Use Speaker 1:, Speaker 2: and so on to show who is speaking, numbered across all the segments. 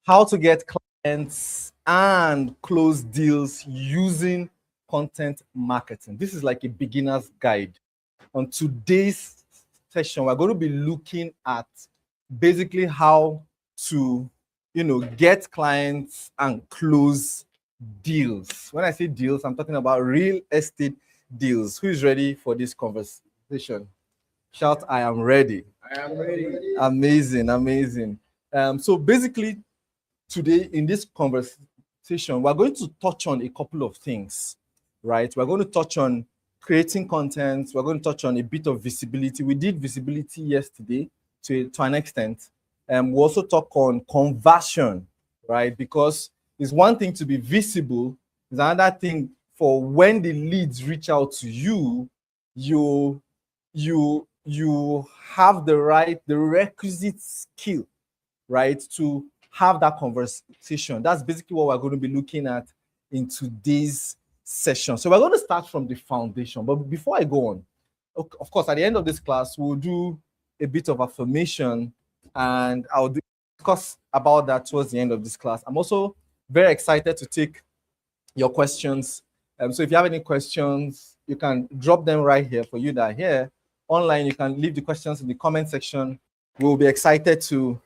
Speaker 1: how to get clients and close deals using content marketing. This is like a beginner's guide. On today's session, we're going to be looking at basically how to, get clients and close deals. When I say deals, I'm talking about real estate deals. Who is ready for this conversation? Shout, I am ready.
Speaker 2: I am ready.
Speaker 1: Amazing, amazing. So basically, today in this conversation, we're going to touch on a couple of things, right? We're going to touch on creating content. We're going to touch on a bit of visibility. We did visibility yesterday to an extent. We also talk on conversion, right? Because it's one thing to be visible, it's another thing for when the leads reach out to you, you have the requisite skill, right, to have that conversation. That's basically what we're going to be looking at in today's session. So we're going to start from the foundation. But before I go on, of course, at the end of this class, we'll do a bit of affirmation, and I'll discuss about that towards the end of this class. I'm also very excited to take your questions. So if you have any questions, you can drop them right here. For you that are here online, you can leave the questions in the comment section. We'll be excited to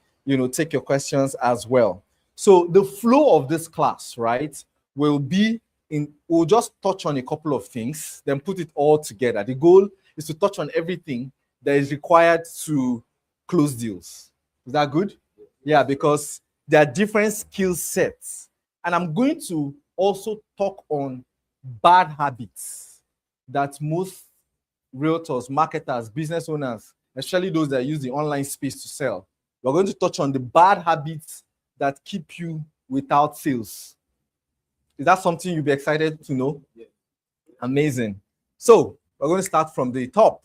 Speaker 1: take your questions as well. So the flow of this class, right, we'll just touch on a couple of things, then put it all together. The goal is to touch on everything that is required to close deals. Is that good? Yeah, because there are different skill sets. And I'm going to also talk on bad habits that most realtors, marketers, business owners, especially those that use the online space to sell, we're going to touch on the bad habits that keep you without sales. Is that something you'll be excited to know?
Speaker 2: Yeah.
Speaker 1: Amazing. So we're going to start from the top,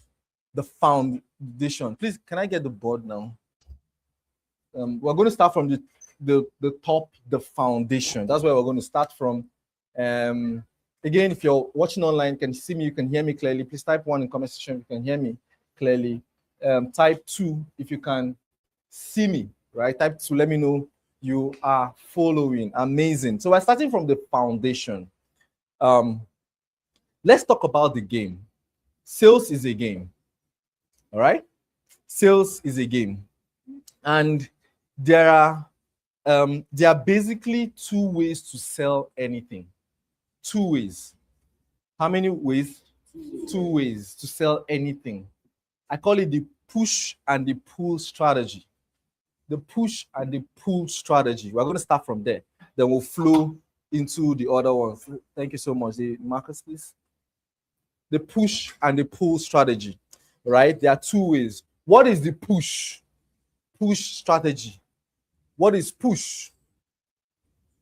Speaker 1: the foundation. Please, can I get the board now? We're going to start from the top, the foundation. That's where we're going to start from. Again, if you're watching online, you can see me, you can hear me clearly. Please type 1 in comment section if you can hear me clearly. Type 2 if you can see me, right? Type 2, let me know you are following. Amazing. So we're starting from the foundation. Let's talk about the game. Sales is a game. All right? Sales is a game. And there are basically 2 ways to sell anything. 2 ways. How many ways? 2 ways to sell anything. I call it the push and the pull strategy. The push and the pull strategy. We're going to start from there. Then we'll flow into the other ones. Thank you so much. The markers, please. The push and the pull strategy, right? There are 2 ways. What is the push? Push strategy. What is push?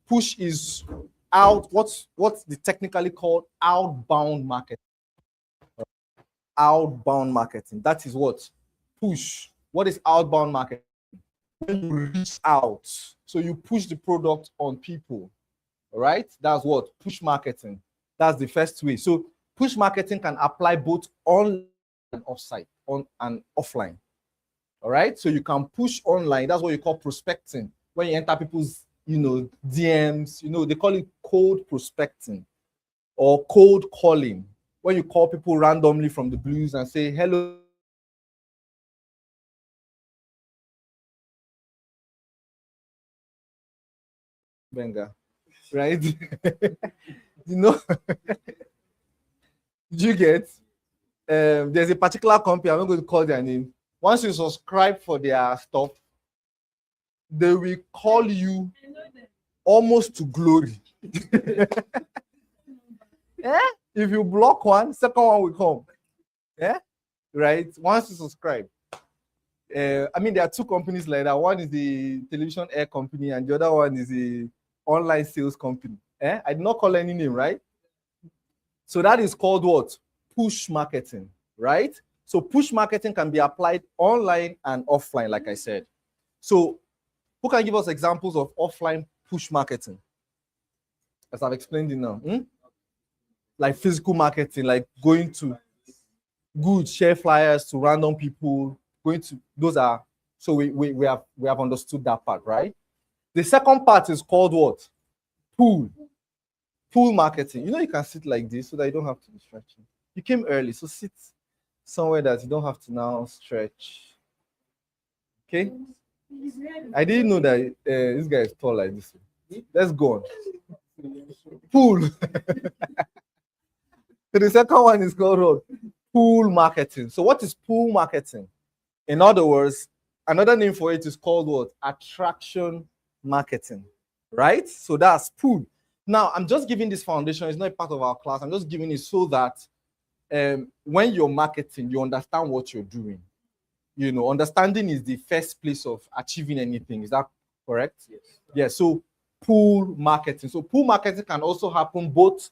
Speaker 1: Push is out. What's the technically called outbound marketing? Outbound marketing. That is what? Push. What is outbound marketing? When you reach out, so you push the product on people, all right? That's what push marketing. That's the first way. So push marketing can apply both on and offsite, on and offline. All right, so you can push online. That's what you call prospecting. When you enter people's, DMs, they call it cold prospecting or cold calling. When you call people randomly from the blues and say, hello, Benga, right? Did you get? There's a particular company, I'm not going to call their name. Once you subscribe for their stuff, they will call you almost to glory. Yeah? If you block one, second one will come. Yeah? Right? Once you subscribe. There are 2 companies like that. One is the television air company, and the other one is the online sales company. I did not call any name, right? So that is called what? Push marketing, right? So push marketing can be applied online and offline, like I said. So who can give us examples of offline push marketing? As I've explained it now. Like physical marketing, like going to share flyers to random people, those are, so we have understood that part, right? The second part is called what? Pull. Pull marketing. You know, you can sit like this so that you don't have to be stretching. You came early, so sit somewhere that you don't have to now stretch. Okay? I didn't know that this guy is tall like this. Let's go on. Pull. So the second one is called what? Pull marketing. So what is pull marketing? In other words, another name for it is called what? Attraction marketing, right? So that's pull. Now, I'm just giving this foundation. It's not a part of our class. I'm just giving it so that when you're marketing, you understand what you're doing. You know, understanding is the first place of achieving anything. Is that correct? Yes. Yeah. So pull marketing. So pull marketing can also happen both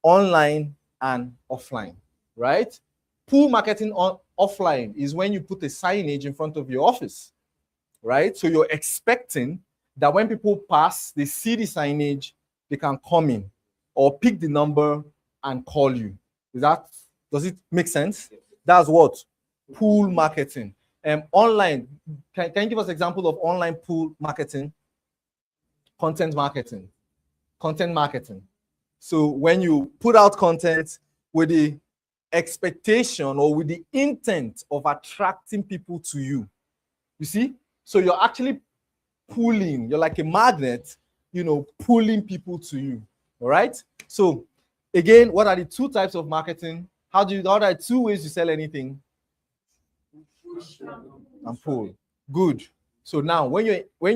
Speaker 1: online and offline, right? Pull marketing on offline is when you put a signage in front of your office, right? So you're expecting that when people pass, they see the signage, they can come in or pick the number and call you. Does it make sense? That's what pull marketing. Online, can you give us an example of online pull marketing? Content marketing. Content marketing. So when you put out content with the expectation or with the intent of attracting people to you, you see? So you're actually pulling, you're like a magnet, you know, pulling people to you. All right. So again, what are the two types of marketing? How are the two ways you sell anything? And pull. Good. So now when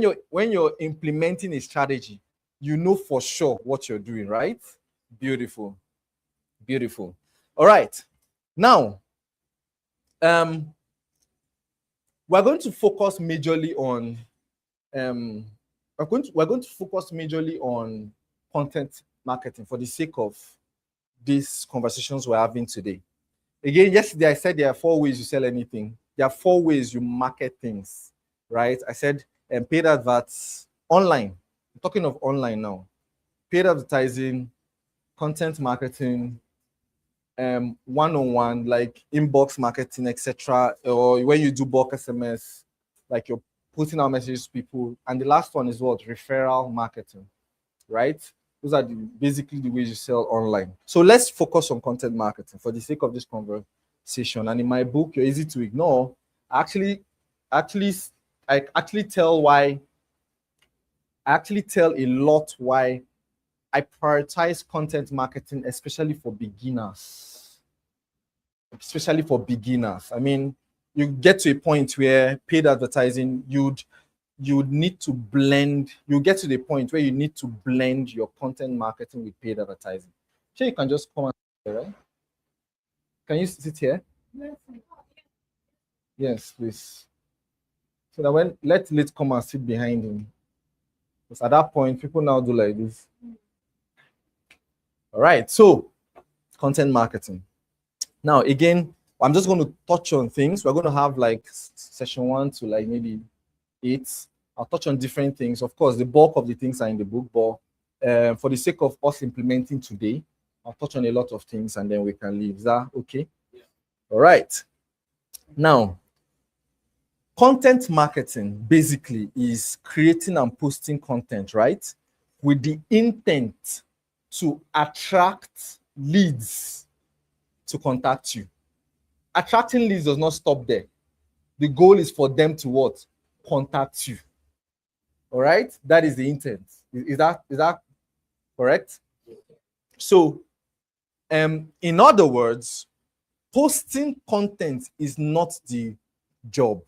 Speaker 1: you're implementing a strategy, you know for sure what you're doing, right? Beautiful. Beautiful. All right. Now, we're going to focus majorly on we're going to focus majorly on content marketing for the sake of these conversations we're having today. Again, yesterday I said there are 4 ways you sell anything. There are 4 ways you market things, right? I said paid adverts online. I'm talking of online now. Paid advertising, content marketing, one-on-one, like inbox marketing, etc. Or when you do bulk SMS, like you're putting out messages to people. And the last one is what? Referral marketing, right? Those are basically the ways you sell online. So let's focus on content marketing for the sake of this conversation. And in my book, You're Easy to Ignore, I actually tell a lot why I prioritize content marketing, especially for beginners. Especially for beginners. I mean, you get to a point where paid advertising, you'd need to blend. You get to the point where you need to blend your content marketing with paid advertising. Sure, you can just come and sit here, right? Can you sit here? Yes, please. So that when let come and sit behind him. Because at that point, people now do like this. All right. So content marketing. Now, again, I'm just going to touch on things. We're going to have like session 1 to like maybe 8. I'll touch on different things. Of course, the bulk of the things are in the book, but for the sake of us implementing today, I'll touch on a lot of things and then we can leave. Is that okay? Yeah. All right. Now, content marketing basically is creating and posting content, right? With the intent to attract leads to contact you. Attracting leads does not stop there. The goal is for them to what? Contact you. All right? That is the intent. Is that correct? So, in other words, posting content is not the job.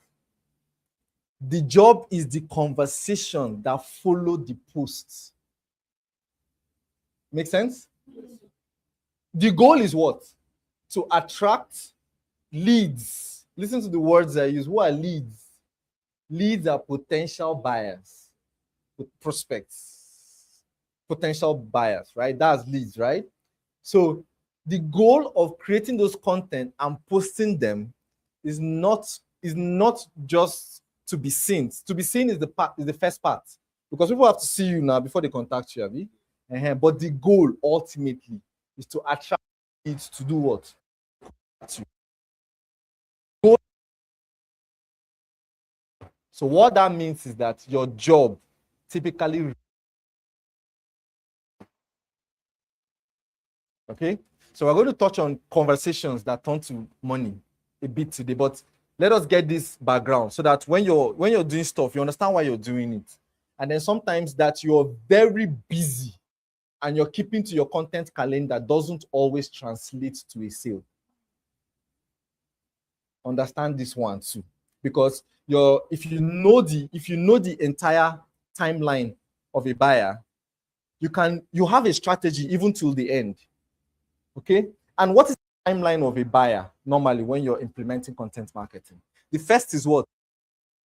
Speaker 1: The job is the conversation that follow the posts. Make sense? The goal is what? To attract leads. Listen to the words I use. Who are leads? Leads are potential buyers, prospects, potential buyers, right? That's leads, right? So the goal of creating those content and posting them is not just to be seen. To be seen is the first part, because people have to see you now before they contact you, Abby. But the goal ultimately is to attract leads to do what? So what that means is that your job typically. Okay, so we're going to touch on conversations that turn to money a bit today, but let us get this background so that when you're doing stuff, you understand why you're doing it. And then sometimes that you're very busy and you're keeping to your content calendar doesn't always translate to a sale. Understand this one too, because if you know the entire timeline of a buyer, you have a strategy even till the end. Okay, and what is the timeline of a buyer normally when you're implementing content marketing? The first is what?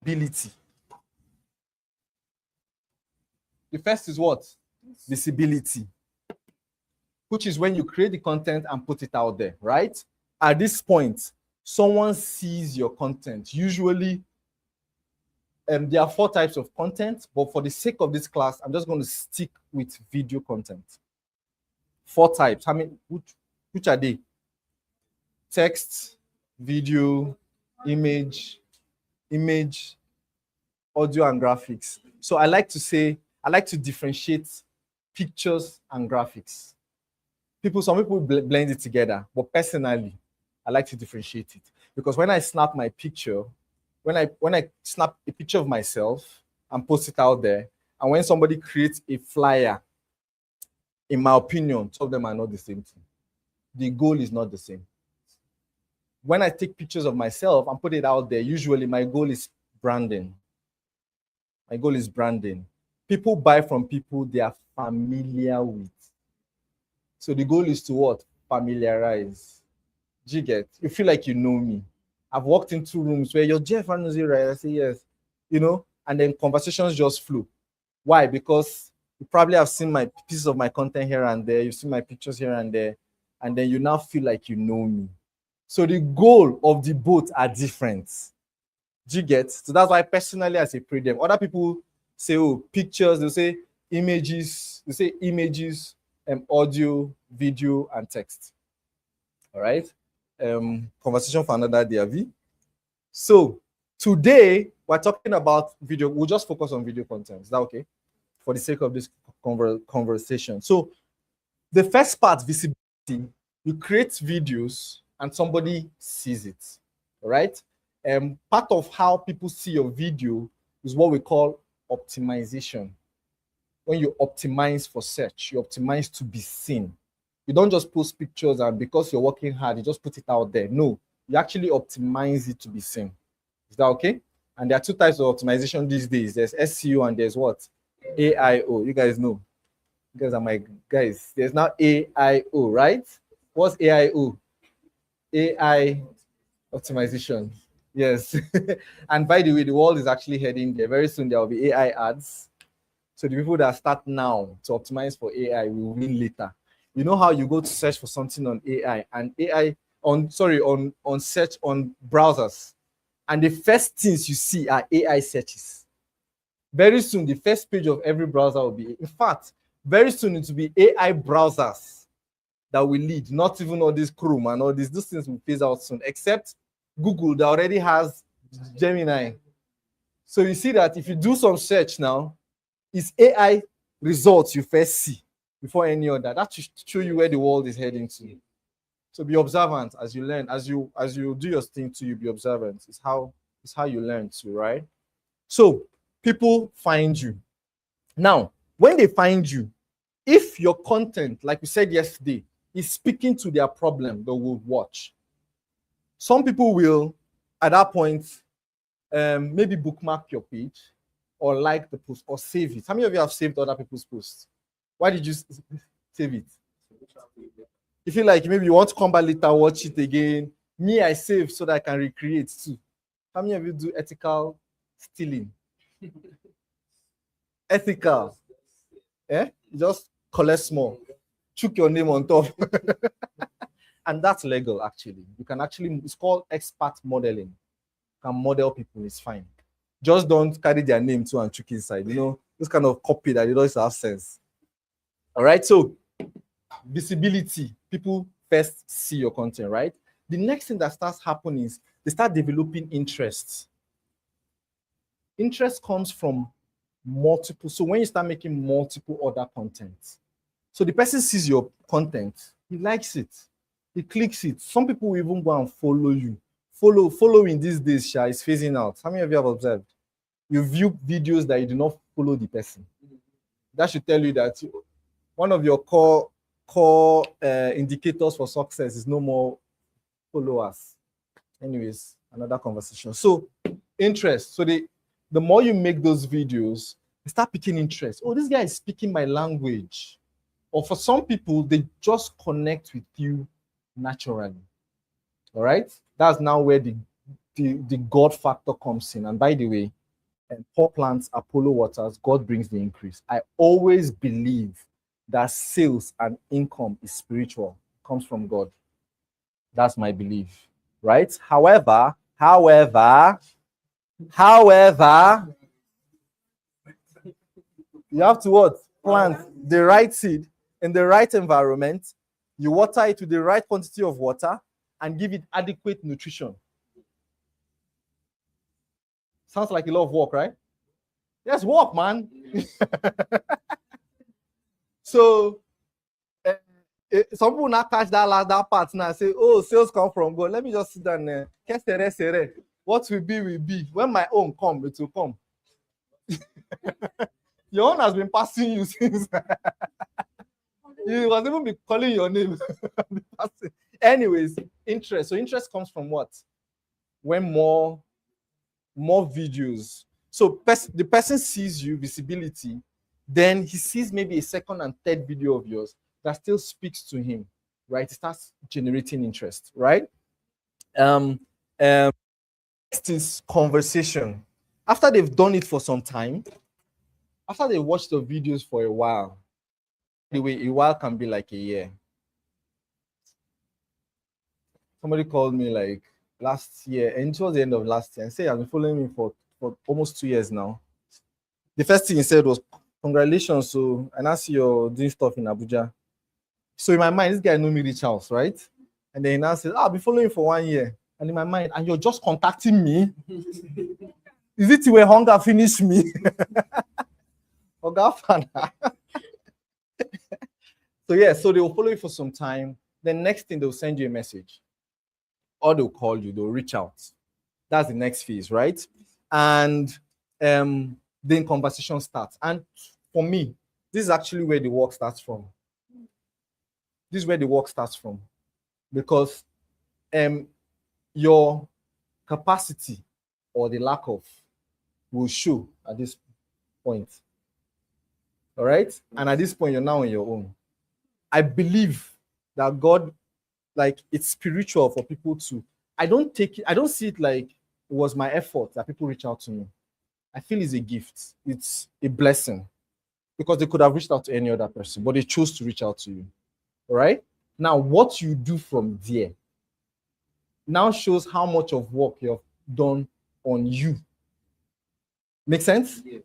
Speaker 1: Visibility. The first is what? Visibility, which is when you create the content and put it out there, right? At this point, someone sees your content. Usually, there are 4 types of content, but for the sake of this class, I'm just going to stick with video content. 4 types. How many? Which are they? Text, video, image, audio, and graphics. So I like to differentiate pictures and graphics. Some people blend it together, but personally, I like to differentiate it because when I snap my picture, when I snap a picture of myself and post it out there, and when somebody creates a flyer, in my opinion, two of them are not the same thing. The goal is not the same. When I take pictures of myself and put it out there, usually my goal is branding. People buy from people they are familiar with. So the goal is to what? Familiarize. Do you get? You feel like you know me. I've walked into rooms where you're Jeff Anuzi, right? I say yes. And then conversations just flow. Why? Because you probably have seen my pieces of my content here and there. You've seen my pictures here and there. And then you now feel like you know me. So the goal of the both are different. Do you get? So that's why personally I say pray them. Other people say, oh, pictures, they say images, audio, video, and text. All right. Conversation for another day, Avi. So today we're talking about video. We'll just focus on video content. Is that okay? For the sake of this conversation. So the first part, visibility, you create videos and somebody sees it. All right. Part of how people see your video is what we call optimization. When you optimize for search, you optimize to be seen. You don't just post pictures and because you're working hard, you just put it out there. No, you actually optimize it to be seen. Is that okay? And there are 2 types of optimization these days. There's SEO and there's what? AIO. You guys know. You guys are my guys. There's now AIO, right? What's AIO? AI optimization. Yes. And by the way, the world is actually heading there. Very soon there will be AI ads. So the people that start now to optimize for AI will win later. You know how you go to search for something on AI and on search on browsers, and the first things you see are AI searches. Very soon, the first page of every browser will be, in fact, very soon it will be AI browsers that will lead, not even all this Chrome and all these things will phase out soon, except Google that already has Gemini. So you see that if you do some search now, it's AI results you first see before any other. That should show you where the world is heading to. So be observant as you learn, as you do your thing too, you be observant. It's how you learn too, right? So people find you. Now, when they find you, if your content, like we said yesterday, is speaking to their problem, they will watch. Some people will, at that point, maybe bookmark your page or like the post or save it. How many of you have saved other people's posts? Why did you save it? You feel like maybe you want to come back later, watch it again. Me, I save so that I can recreate too. How many of you do ethical stealing? Ethical. You just collect small. Chook your name on top. And that's legal, actually. You can actually, it's called expert modeling. You can model people, it's fine. Just don't carry their name too and chook inside. This kind of copy that you don't have sense. All right, so visibility. People first see your content, right? The next thing that starts happening is they start developing interest. Interest comes from multiple. So when you start making multiple other content, so the person sees your content, he likes it, he clicks it. Some people will even go and follow you. Following these days, Sha, is phasing out. How many of you have observed? You view videos that you do not follow the person. That should tell you that one of your core indicators for success is no more followers. Anyways, another conversation. So interest. So the more you make those videos, you start picking interest. Oh, this guy is speaking my language. Or for some people, they just connect with you naturally. All right? That's now where the God factor comes in. And by the way, poor plants, Apollo waters, God brings the increase. I always believe that sales and income is spiritual, comes from God. That's my belief, right? However, you have to what? Plant the right seed in the right environment. You water it with the right quantity of water and give it adequate nutrition. Sounds like a lot of work, right? Yes, work, man. So some people now catch that part now and say, oh, sales come from God. Let me just sit down there. What will be. When my own come, it will come. Your own has been passing you since. You was even be calling your name. Anyways, interest. So interest comes from what? When more videos. So the person sees you, visibility, then he sees maybe a second and third video of yours that still speaks to him, right? It starts generating interest, right? Next is conversation. After they've done it for some time, after they watch the videos for a while, the way a while can be like a year. Somebody called me like last year, and towards the end of last year, and said, I've been following me for almost 2 years now. The first thing he said was, congratulations, so I now see you're doing stuff in Abuja. So in my mind, this guy knew me reach house, right? And then he now said, I've been following you for 1 year. And in my mind, and you're just contacting me? Is it where hunger finished me? So yeah, so they will follow you for some time. Then next thing, they'll send you a message. Or they'll call you, they'll reach out. That's the next phase, right? And then conversation starts. And for me, this is actually where the work starts from. This is where the work starts from. Because your capacity or the lack of will show at this point. All right? And at this point, you're now on your own. I believe that God, like, it's spiritual for people to, I don't see it like it was my effort that people reach out to me. I feel it's a gift. It's a blessing. Because they could have reached out to any other person, but they chose to reach out to you. All right? Now, what you do from there now shows how much of work you have done on you. Make sense? Yes.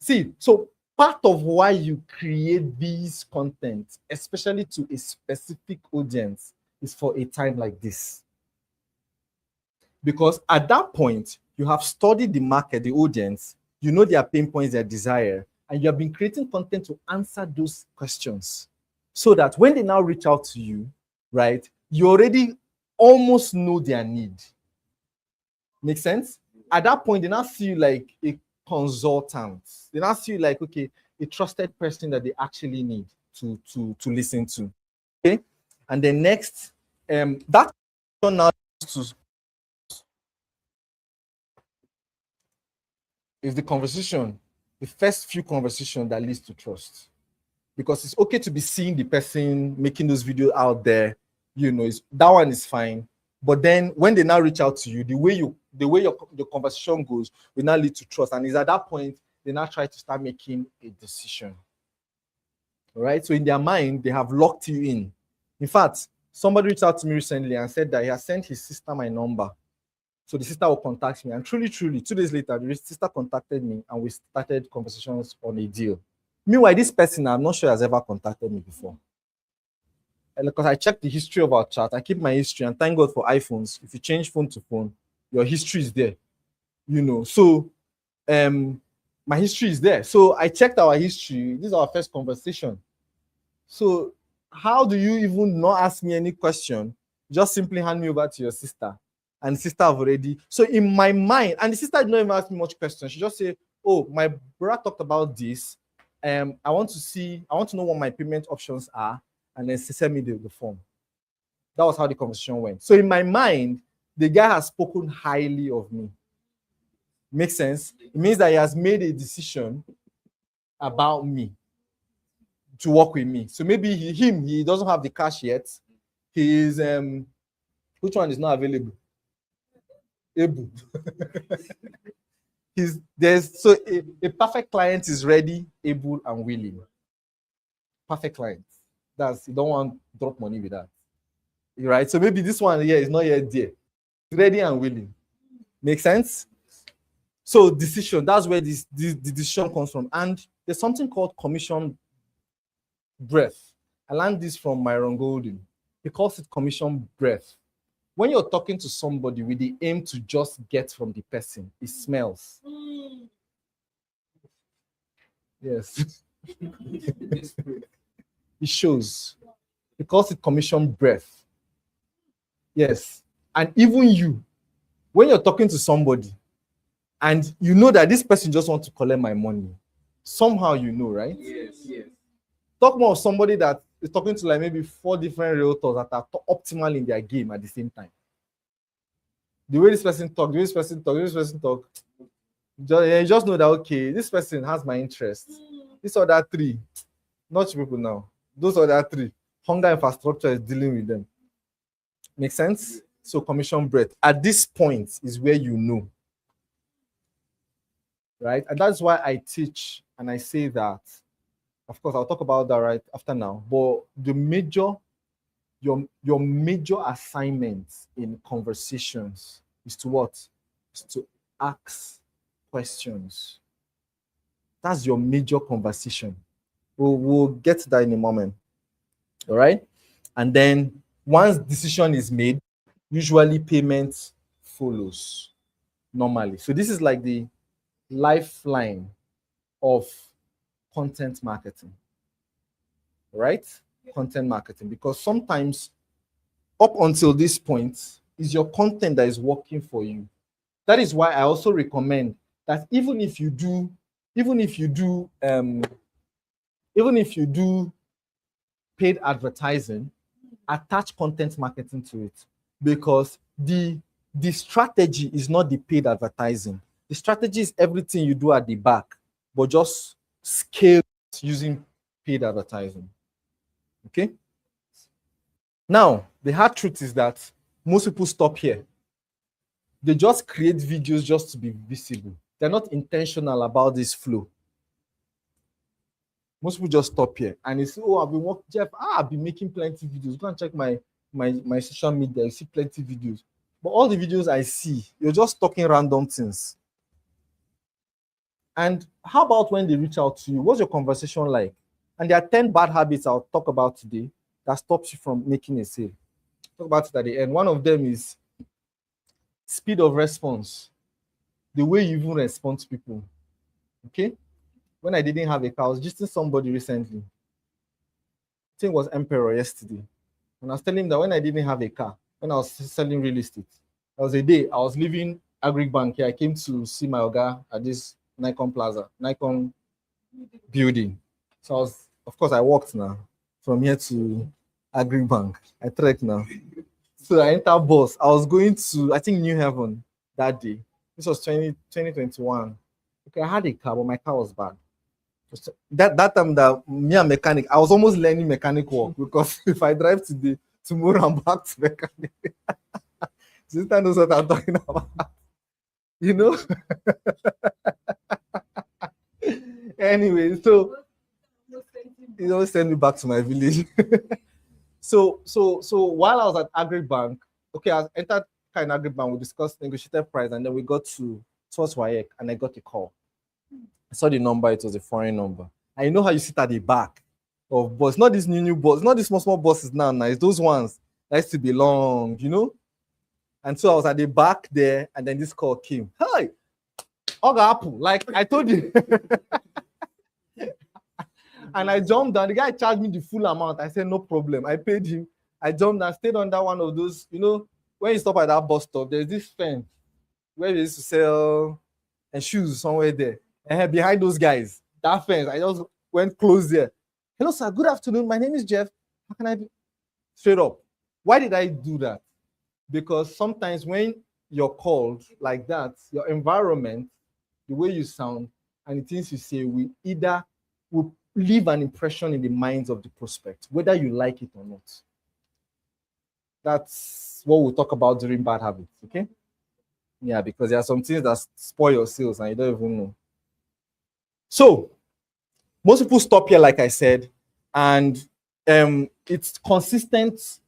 Speaker 1: See, so part of why you create these content, especially to a specific audience, is for a time like this. Because at that point, you have studied the market, the audience, you know their pain points, their desire, and you have been creating content to answer those questions. So that when they now reach out to you, right, you already almost know their need. Make sense? At that point, they now see you like a consultant. They now see you like, okay, a trusted person that they actually need to listen to. Okay? And then next, that now is the conversation, the first few conversations that leads to trust. Because it's okay to be seeing the person making those videos out there, you know, that one is fine. But then when they now reach out to you, the way your conversation goes will now lead to trust. And it's at that point they now try to start making a decision. All right. So in their mind, they have locked you in. In fact, somebody reached out to me recently and said that he has sent his sister my number. So the sister will contact me. And truly, 2 days later, the sister contacted me and we started conversations on a deal. Meanwhile, this person, I'm not sure has ever contacted me before. And because I checked the history of our chat, I keep my history, and thank God for iPhones. If you change phone to phone, your history is there. You know, so my history is there. So I checked our history. This is our first conversation. So how do you even not ask me any question? Just simply hand me over to your sister. And the sister have already. So in my mind, and the sister did not even ask me much questions. She just said, oh, my brother talked about this. I want to know what my payment options are. And then she sent me the form. That was how the conversation went. So in my mind, the guy has spoken highly of me. Makes sense? It means that he has made a decision about me to work with me. So maybe he doesn't have the cash yet. He is which one is not available? Able. A perfect client is ready, able, and willing. Perfect client. You don't want to drop money with that. Right? So maybe this one here is not yet there. Ready and willing. Make sense? So decision, that's where the decision comes from. And there's something called commission breath. I learned this from Myron Golden. He calls it commission breath. When you're talking to somebody with the aim to just get from the person, it smells. Yes. It shows. He calls it commission breath. Yes. And even you, when you're talking to somebody and you know that this person just wants to collect my money, somehow you know, right?
Speaker 2: Yes.
Speaker 1: Talk more of somebody that is talking to like maybe 4 different realtors that are optimal in their game at the same time. The way this person talk, you just know that, okay, this person has my interest. These other 3, not people now. Those other 3, hunger infrastructure is dealing with them. Make sense? So commission breath. At this point is where you know. Right? And that's why I teach and I say that. Of course, I'll talk about that right after now. But your major assignment in conversations is to what? Is to ask questions. That's your major conversation. We'll get to that in a moment. All right? And then once decision is made, usually payment follows normally. So this is like the lifeline of content marketing, right? Content marketing, because sometimes up until this point is your content that is working for you. That is why I also recommend that even if you do paid advertising, attach content marketing to it, because the strategy is not the paid advertising. The strategy is everything you do at the back, but just scale using paid advertising. Okay? Now, the hard truth is that most people stop here. They just create videos just to be visible. They're not intentional about this flow. Most people just stop here and they say, oh, I've been working, Jeff, I've been making plenty of videos. Go and check my social media, you see plenty of videos. But all the videos I see, you're just talking random things. And how about when they reach out to you? What's your conversation like? And there are 10 bad habits I'll talk about today that stops you from making a sale. Talk about it at the end. One of them is speed of response. The way you even respond to people. Okay? When I didn't have a car, I was just somebody recently. I think it was Emperor yesterday. And I was telling him that when I didn't have a car, when I was selling real estate, there was a day I was leaving Agric Bank here. I came to see my Oga at this Nikon Plaza, Nikon building. So I walked now from here to Agric Bank. I trekked now. So I entered bus. I was going to, I think, New Haven that day. This was 2021. Okay, I had a car, but my car was bad. That time that me and mechanic, I was almost learning mechanic work, because if I drive today, tomorrow I'm back to mechanic. Sister knows what I'm talking about. You know? Anyway, so it always send me back to my village. So while I was at Agric Bank, okay, I entered in Agric Bank, we discussed negotiated price, and then we got to Source Wayek, and I got a call. I saw the number, it was a foreign number. And you know how you sit at the back of bus, not these new bus, not these small buses now, it's those ones that used to be long, you know? And so I was at the back there, and then this call came. Hi, Apple, like I told you. And I jumped down. The guy charged me the full amount. I said, no problem. I paid him. I jumped down, stayed under one of those, when you stop at that bus stop, there's this fence where they used to sell shoes somewhere there. And behind those guys, that fence, I just went close there. Hello, sir. Good afternoon. My name is Jeff. How can I be? Straight up. Why did I do that? Because sometimes when you're called like that, your environment, the way you sound, and the things you say will leave an impression in the minds of the prospect, whether you like it or not. That's what we'll talk about during bad habits, okay? Yeah, because there are some things that spoil your sales and you don't even know. So, most people stop here, like I said, and it's consistent.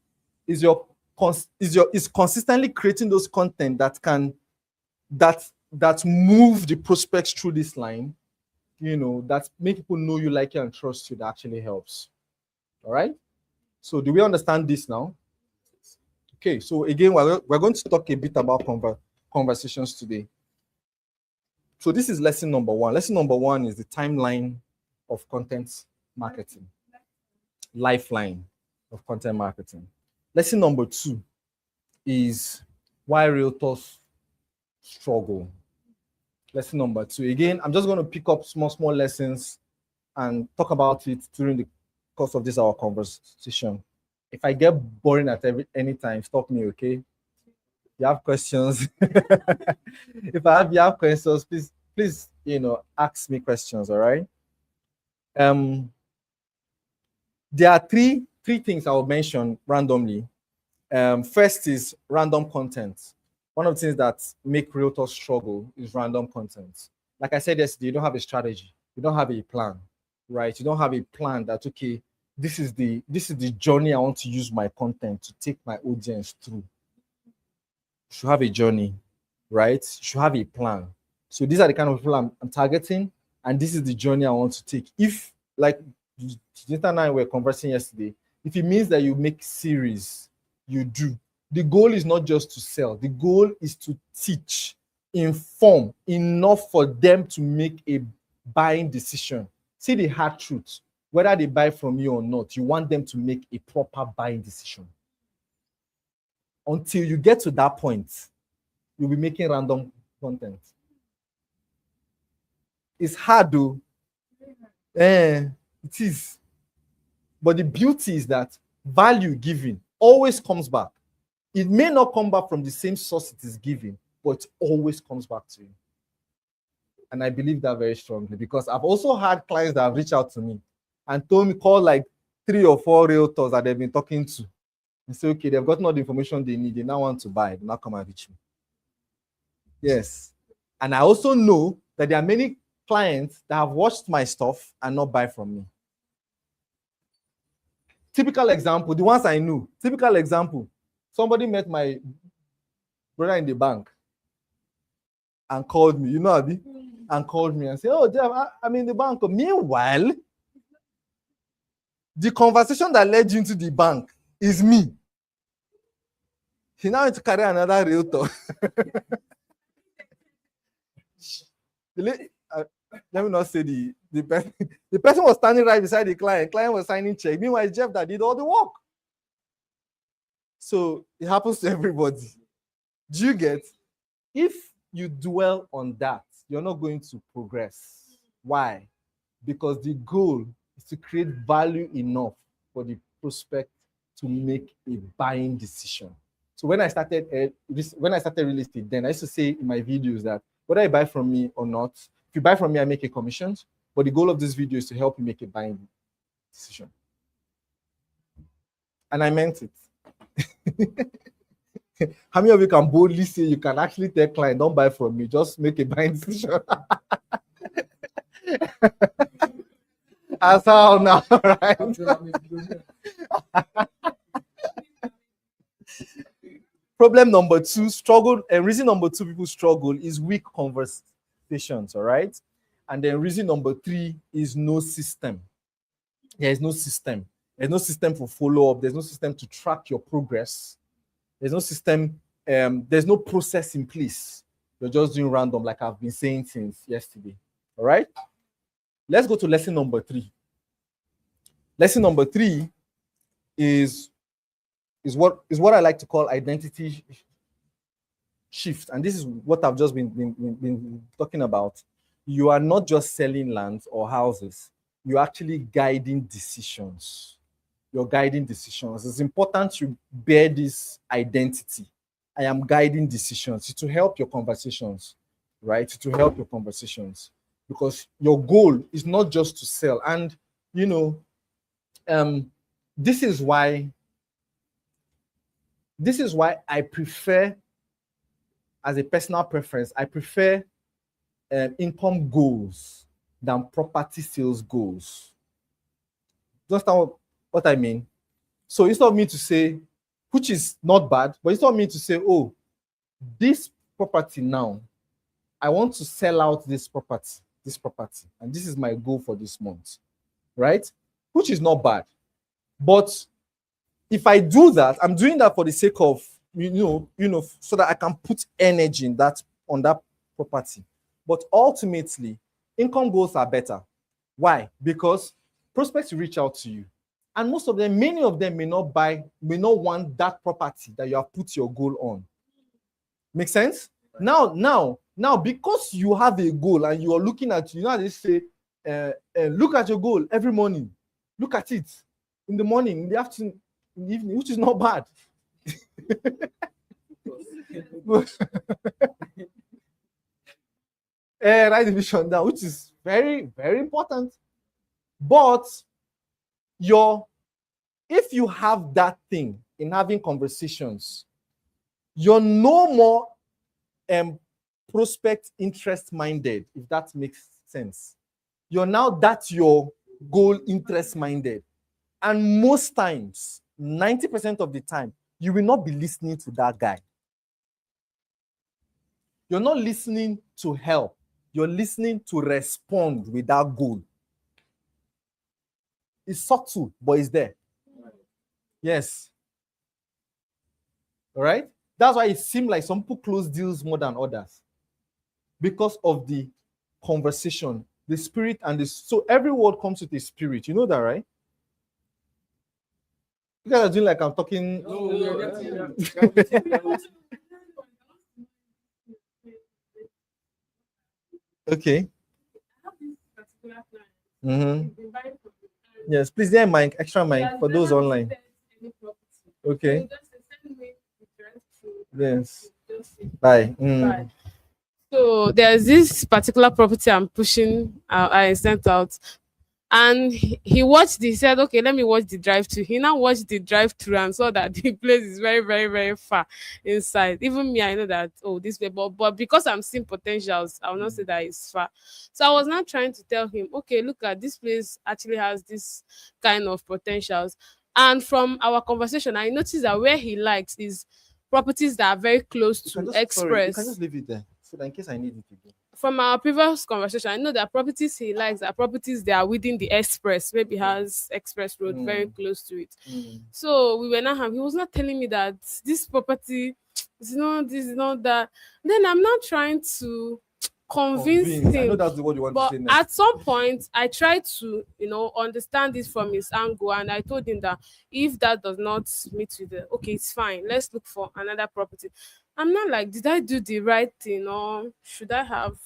Speaker 1: Is consistently creating those content that move the prospects through this line, that make people know you, like you, and trust you. That actually helps. All right. So, do we understand this now? Okay. So again, we're going to talk a bit about conversations today. So this is lesson number one. Lesson number one is the timeline of content marketing, lifeline of content marketing. Lesson number two is why realtors struggle. Lesson number two. Again, I'm just going to pick up small lessons and talk about it during the course of our conversation. If I get boring at any time, stop me, okay? If you have questions, you have questions, please, ask me questions, all right? There are three things I will mention randomly. First is random content. One of the things that make realtors struggle is random content. Like I said yesterday, you don't have a strategy. You don't have a plan, right? You don't have a plan that, okay, this is the journey I want to use my content to take my audience through. You should have a journey, right? You should have a plan. So these are the kind of people I'm targeting, and this is the journey I want to take. If, like Jinta and I were conversing yesterday, if it means that you make series, you do. The goal is not just to sell. The goal is to teach, inform enough for them to make a buying decision. See the hard truth. Whether they buy from you or not, you want them to make a proper buying decision. Until you get to that point, you'll be making random content. It's hard though. It is. But the beauty is that value given always comes back. It may not come back from the same source it is given, but it always comes back to you. And I believe that very strongly, because I've also had clients that have reached out to me and told me, call like 3 or 4 realtors that they've been talking to, and say, okay, they've gotten all the information they need. They now want to buy. They now come and reach me. Yes. And I also know that there are many clients that have watched my stuff and not buy from me. Typical example, the ones I know. Typical example, somebody met my brother in the bank and called me, Abi? And called me and said, oh, Jeff, I'm in the bank. Meanwhile, the conversation that led you into the bank is me. He now wants to carry another realtor. Let me not say the person was standing right beside the client. Client was signing check. Meanwhile, it's Jeff that did all the work. So it happens to everybody. Do you get? If you dwell on that, you're not going to progress. Why? Because the goal is to create value enough for the prospect to make a buying decision. So when I started real estate, then I used to say in my videos that whether you buy from me or not, if you buy from me, I make a commission. But the goal of this video is to help you make a buying decision. And I meant it. How many of you can boldly say you can actually tell client, don't buy from me, just make a buying decision? As how now, right? Problem number 2, struggle, and reason number 2 people struggle is weak conversations, all right? And then reason number 3 is no system. There is no system. There's no system for follow-up. There's no system to track your progress. There's no system. There's no process in place. You're just doing random, like I've been saying since yesterday. All right? Let's go to lesson number 3. Lesson number 3 is what I like to call identity shift. And this is what I've just been talking about. You are not just selling lands or houses. You're actually guiding decisions. You're guiding decisions. It's important you bear this identity. I am guiding decisions to help your conversations, right? To help your conversations, because your goal is not just to sell. And this is why I prefer, as a personal preference, I prefer income goals than property sales goals. Just what I mean. So it's not me to say, which is not bad, but it's not me to say, oh, this property now, I want to sell out this property, and this is my goal for this month, right? Which is not bad. But if I do that, I'm doing that for the sake of, so that I can put energy on that property. But ultimately, income goals are better. Why? Because prospects reach out to you. And many of them may not want that property that you have put your goal on. Make sense? Now, because you have a goal and you are looking at, they say, look at your goal every morning. Look at it in the morning, in the afternoon, in the evening, which is not bad. Write the vision down, which is very, very important. But if you have that thing in having conversations, you're no more prospect interest minded, if that makes sense. You're now that's your goal interest minded. And most times, 90% of the time, you will not be listening to that guy. You're not listening to help. You're listening to respond with that goal. It's subtle, but it's there. Yes. All right? That's why it seems like some people close deals more than others. Because of the conversation, the spirit, and so every word comes with a spirit. You know that, right? You guys are doing like I'm talking. Okay. Yes, please, there mic, extra mic for those online. Okay. Yes. Bye.
Speaker 2: Bye. So there's this particular property I'm pushing. I sent out, and he watched. He said, "Okay, let me watch the drive through." He now watched the drive through and saw that the place is very, very, very far inside. Even me, I know that. Oh, this way, but because I'm seeing potentials, I will not say that it's far. So I was not trying to tell him, "Okay, look at this place. Actually has this kind of potentials." And from our conversation, I noticed that where he likes is properties that are very close to
Speaker 1: Sorry, you can
Speaker 2: express.
Speaker 1: just leave it there so that in case I need it again.
Speaker 2: From our previous conversation, I know that properties he likes are properties that are within the express, maybe has express road very close to it. So we were not he was not telling me that this property is not this, is not that. Then I'm not trying to convince him.
Speaker 1: I know that's the word you want
Speaker 2: But
Speaker 1: to say next.
Speaker 2: at some point, I tried to, understand it from his angle, and I told him that if that does not meet with the okay, it's fine. Let's look for another property. I'm not like, did I do the right thing or should I have?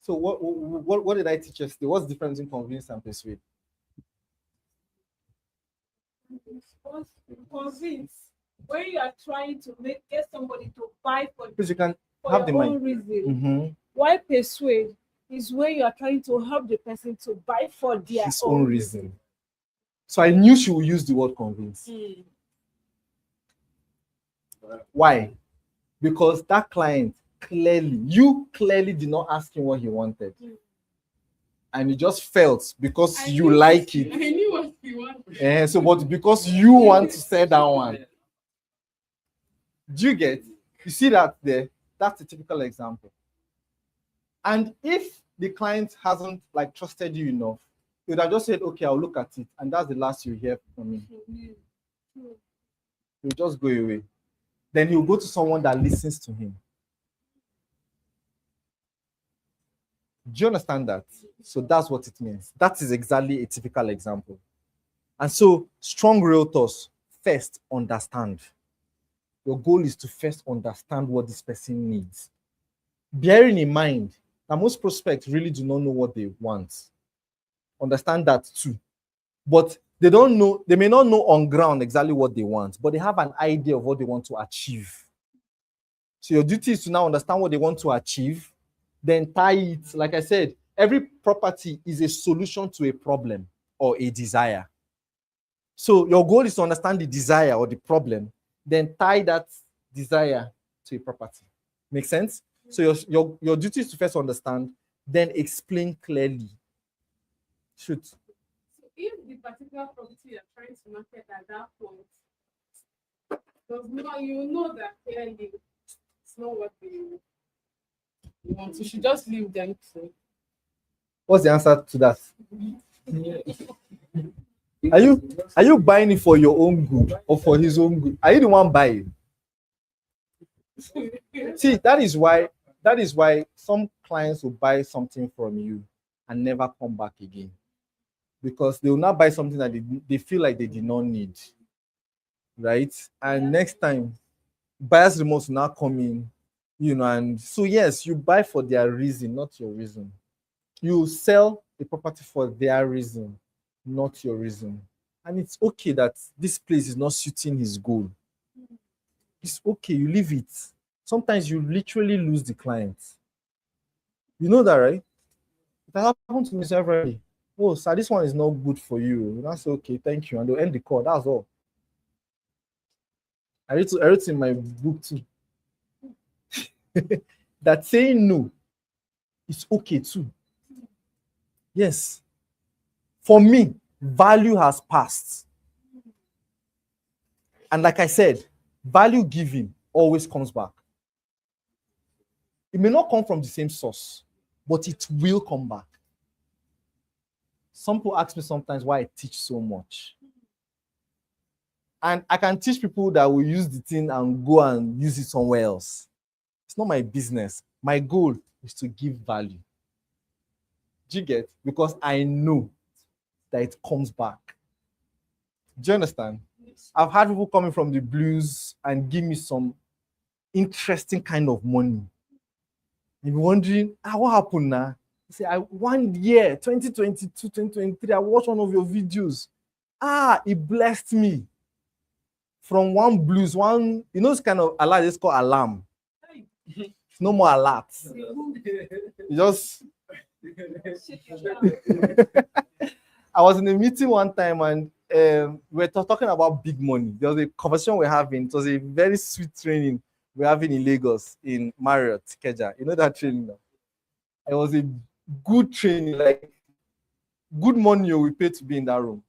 Speaker 1: So what did I teach yesterday? What's the difference in convince and persuade?
Speaker 3: Convince when you are trying to get somebody to buy
Speaker 1: Because you can
Speaker 3: for
Speaker 1: have the
Speaker 3: your
Speaker 1: mic.
Speaker 3: own reason. Why persuade is when you are trying to help the person to buy for their
Speaker 1: His own reason. So I knew she would use the word convince. Why? Because that client you clearly did not ask him what he wanted. And you just felt because you like it.
Speaker 2: I knew what he wanted.
Speaker 1: So, but because you want to sell that one. Do you get? You see that there? That's a typical example. And if the client hasn't trusted you enough, you would have just said, okay, I'll look at it. And that's the last you hear from me. He'll just go away. Then he'll go to someone that listens to him. Do you understand that? So that's what it means. That is exactly a typical example. And so strong realtors first understand. Your goal is to first understand what this person needs. Bearing in mind that most prospects really do not know what they want. Understand that too. But they don't know, they may not know on ground exactly what they want, but they have an idea of what they want to achieve. So your duty is to now understand what they want to achieve, then tie it. Like I said, every property is a solution to a problem or a desire. So your goal is to understand the desire or the problem, then tie that desire to a property. Make sense? So your duty is to first understand, then explain clearly. Shoot.
Speaker 2: So if the particular property you're trying to market at that point does not, you know that clearly it's not what you want. You should just leave them to.
Speaker 1: What's the answer to that? Are you buying it for your own good or for his own good? Are you the one buying? See, that is why some clients will buy something from you and never come back again. Because they will not buy something that they feel like they did not need. Right? And next time, buyer's remorse will now come in, and so yes, you buy for their reason, not your reason. You sell the property for their reason, not your reason. And it's okay that this place is not suiting his goal. It's okay, you leave it. Sometimes you literally lose the client. You know that, right? It happened to me several. Oh, sir, this one is not good for you. That's okay, thank you. And they'll end the call. That's all. I wrote in my book too. That saying no is okay too. Yes. For me, value has passed. And like I said, value giving always comes back. It may not come from the same source, but it will come back. Some people ask me sometimes why I teach so much. And I can teach people that will use the thing and go and use it somewhere else. It's not my business. My goal is to give value. Do you get? Because I know that it comes back. Do you understand? I've had people coming from the blues and give me some interesting kind of money. You're wondering, what happened now? I say, 1 year, 2022, 2023, I watched one of your videos. It blessed me. From one blues, this kind of alert, it's called alarm. It's no more alerts. You just... I was in a meeting one time and we were talking about big money. There was a conversation we're having. It was a very sweet training we're having in Lagos, in Marriott, Keja. You know that training now? It was a good training, like good money we paid to be in that room.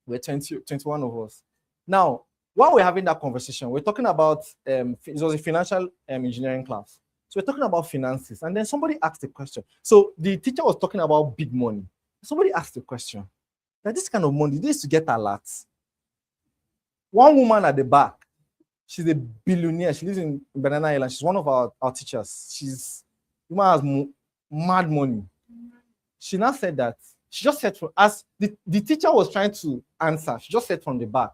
Speaker 1: We're 21 of us. Now, while we're having that conversation, we're talking about, it was a financial engineering class. So we're talking about finances. And then somebody asked a question. So the teacher was talking about big money. Somebody asked a question. That this kind of money, they used to get a lot. One woman at the back, she's a billionaire. She lives in Banana Island. She's one of our teachers. The woman has mad money. She now said that, she just said, as the teacher was trying to answer, she just said from the back,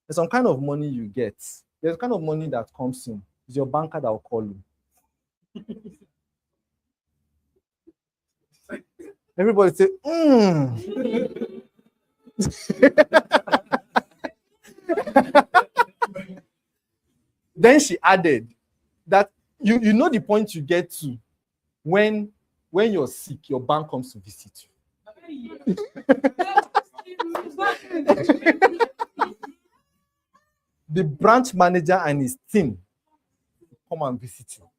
Speaker 1: there's some kind of money you get. There's kind of money that comes in. It's your banker that will call you. Everybody say, Then she added that you know the point you get to when you're sick, your bank comes to visit you. The branch manager and his team come and visit you.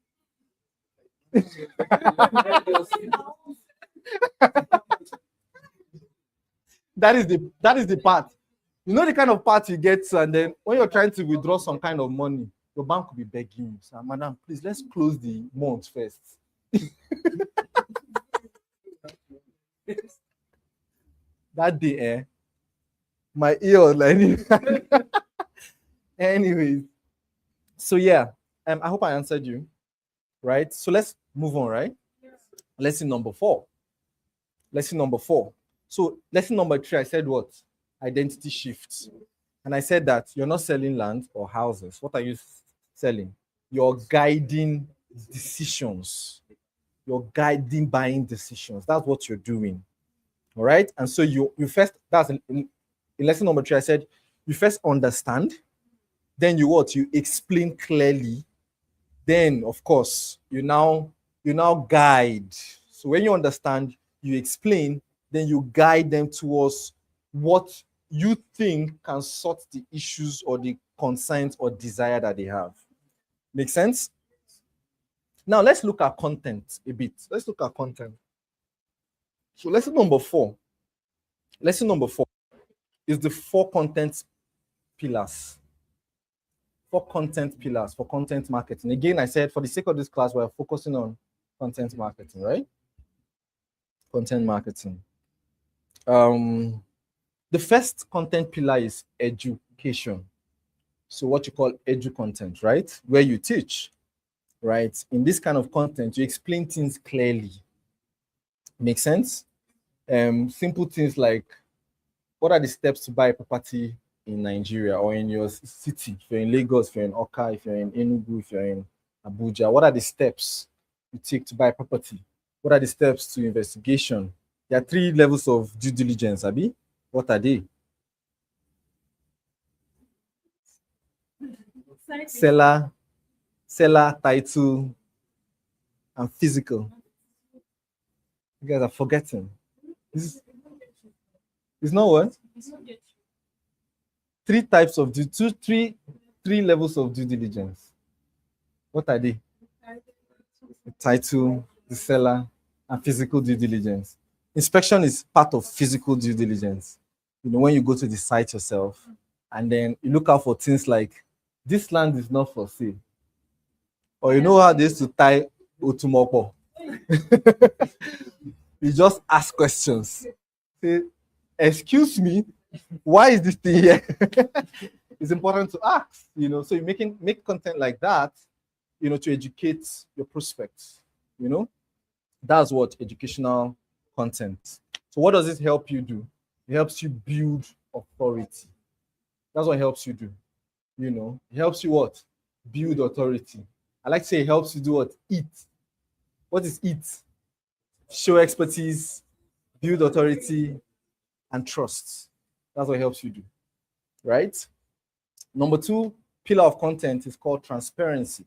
Speaker 1: That is the part. You know the kind of part you get to, and then when you're trying to withdraw some kind of money, your bank will be begging you. So, madam, please, let's close the month first. That day, my ear was like... Anyways, so yeah, I hope I answered you, right? So let's move on, right? Lesson number 4. lesson number 4. So lesson number 3, I said what? Identity shifts. And I said that you're not selling land or houses. What are you selling? You're guiding decisions. You're guiding buying decisions. That's what you're doing. All right. And so you first, that's in lesson number 3, I said you first understand, then you what? You explain clearly. Then, of course, you now guide. So when you understand, you explain, then you guide them towards what you think can sort the issues or the concerns or desire that they have. Make sense? Now let's look at content a bit. Let's look at content. So lesson number 4 is the 4 content pillars. 4 content pillars for content marketing. Again, I said for the sake of this class, we're focusing on content marketing, right? Content marketing. The first content pillar is education. So what you call edu content, right? Where you teach, right? In this kind of content, you explain things clearly. Make sense? Simple things like, what are the steps to buy a property in Nigeria or in your city? If you're in Lagos, if you're in Oka, if you're in Enugu, if you're in Abuja, what are the steps you take to buy a property? What are the steps to investigation? There are 3 levels of due diligence, Abi. What are they? Seller, title, and physical. You guys are forgetting. It's not what? 3 types of three levels of due diligence. What are they? The title, the seller, and physical due diligence. Inspection is part of physical due diligence. You know, when you go to the site yourself, and then you look out for things like, this land is not for sale. Or you know how they used to tie Otumoko. You just ask questions. Say, excuse me, why is this thing here? It's important to ask, you know. So you make content like that, you know, to educate your prospects, you know. That's what educational content. So what does it help you do? It helps you build authority. That's what it helps you do. You know, it helps you what? Build authority. I like to say it helps you do what? Eat. What is eat? Show expertise, build authority, and trust. That's what it helps you do, right? Number 2 pillar of content is called transparency.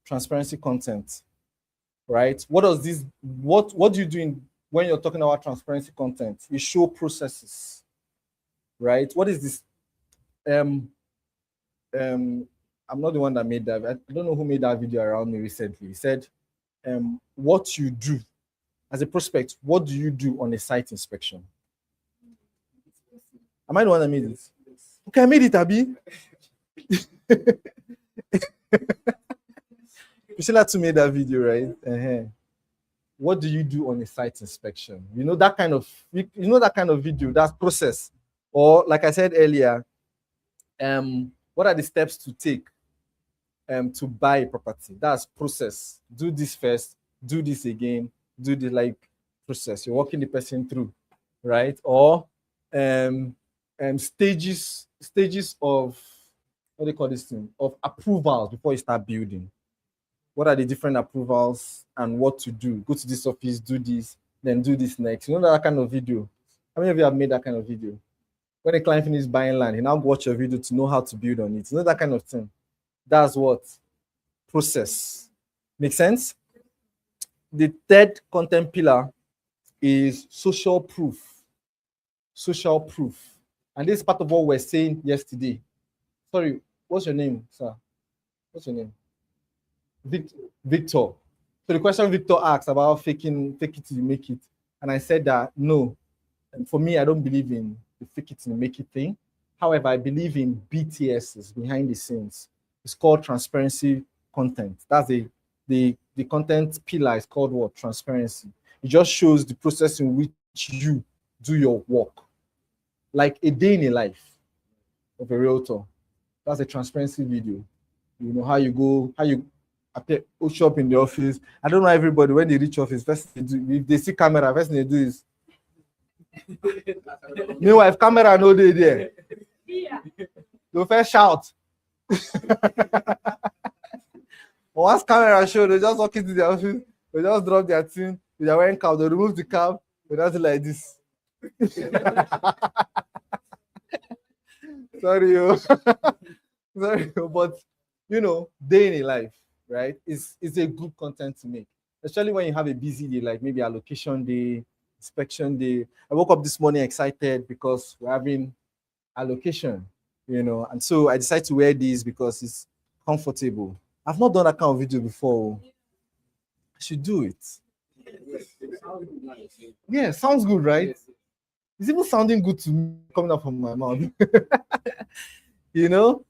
Speaker 1: Transparency content, right? What does this? What do you do when you're talking about transparency content? You show processes, right? What is this? I'm not the one that made that. I don't know who made that video around me recently. He said, what you do as a prospect, what do you do on a site inspection? Am I the one that made it? Okay, I made it, Abi. Priscilla too made that video, right? What do you do on a site inspection? You know that kind of video, that process. Or like I said earlier, what are the steps to take to buy a property? That's process. Do this first, do this again, do the like process. You're walking the person through, right? Or stages of, what do you call this thing? Of approvals before you start building. What are the different approvals and what to do? Go to this office, do this, then do this next. You know that kind of video? How many of you have made that kind of video? When a client finishes buying land, he now watch your video to know how to build on it. You know that kind of thing? That's what? Process. Make sense? The 3rd content pillar is social proof. Social proof. And this is part of what we're saying yesterday. Sorry, what's your name, sir? What's your name? Victor. So the question Victor asked about fake it till you make it. And I said that no. And for me, I don't believe in the fake it till you make it thing. However, I believe in BTSs, behind the scenes. It's called transparency content. That's the content pillar is called what? Transparency. It just shows the process in which you do your work. Like a day in a life of a realtor. That's a transparency video. You know how you go, how you show up in the office. I don't know everybody when they reach office, first they do, if they see camera, first thing they do is Meanwhile, if camera no dey there,
Speaker 3: Yeah.
Speaker 1: they'll first shout. Once camera show, they just walk into their office, they just drop their thing, they're wearing cap, they remove the cap, they just like this. Sorry, sorry, but you know, day in a life, right? It's a good content to make, especially when you have a busy day, like maybe allocation day, inspection day. I woke up this morning excited because we're having allocation, and so I decided to wear these because it's comfortable. I've not done that kind of video before. I should do it. Yeah, sounds good, right? It's even sounding good to me coming up from my mouth. you know,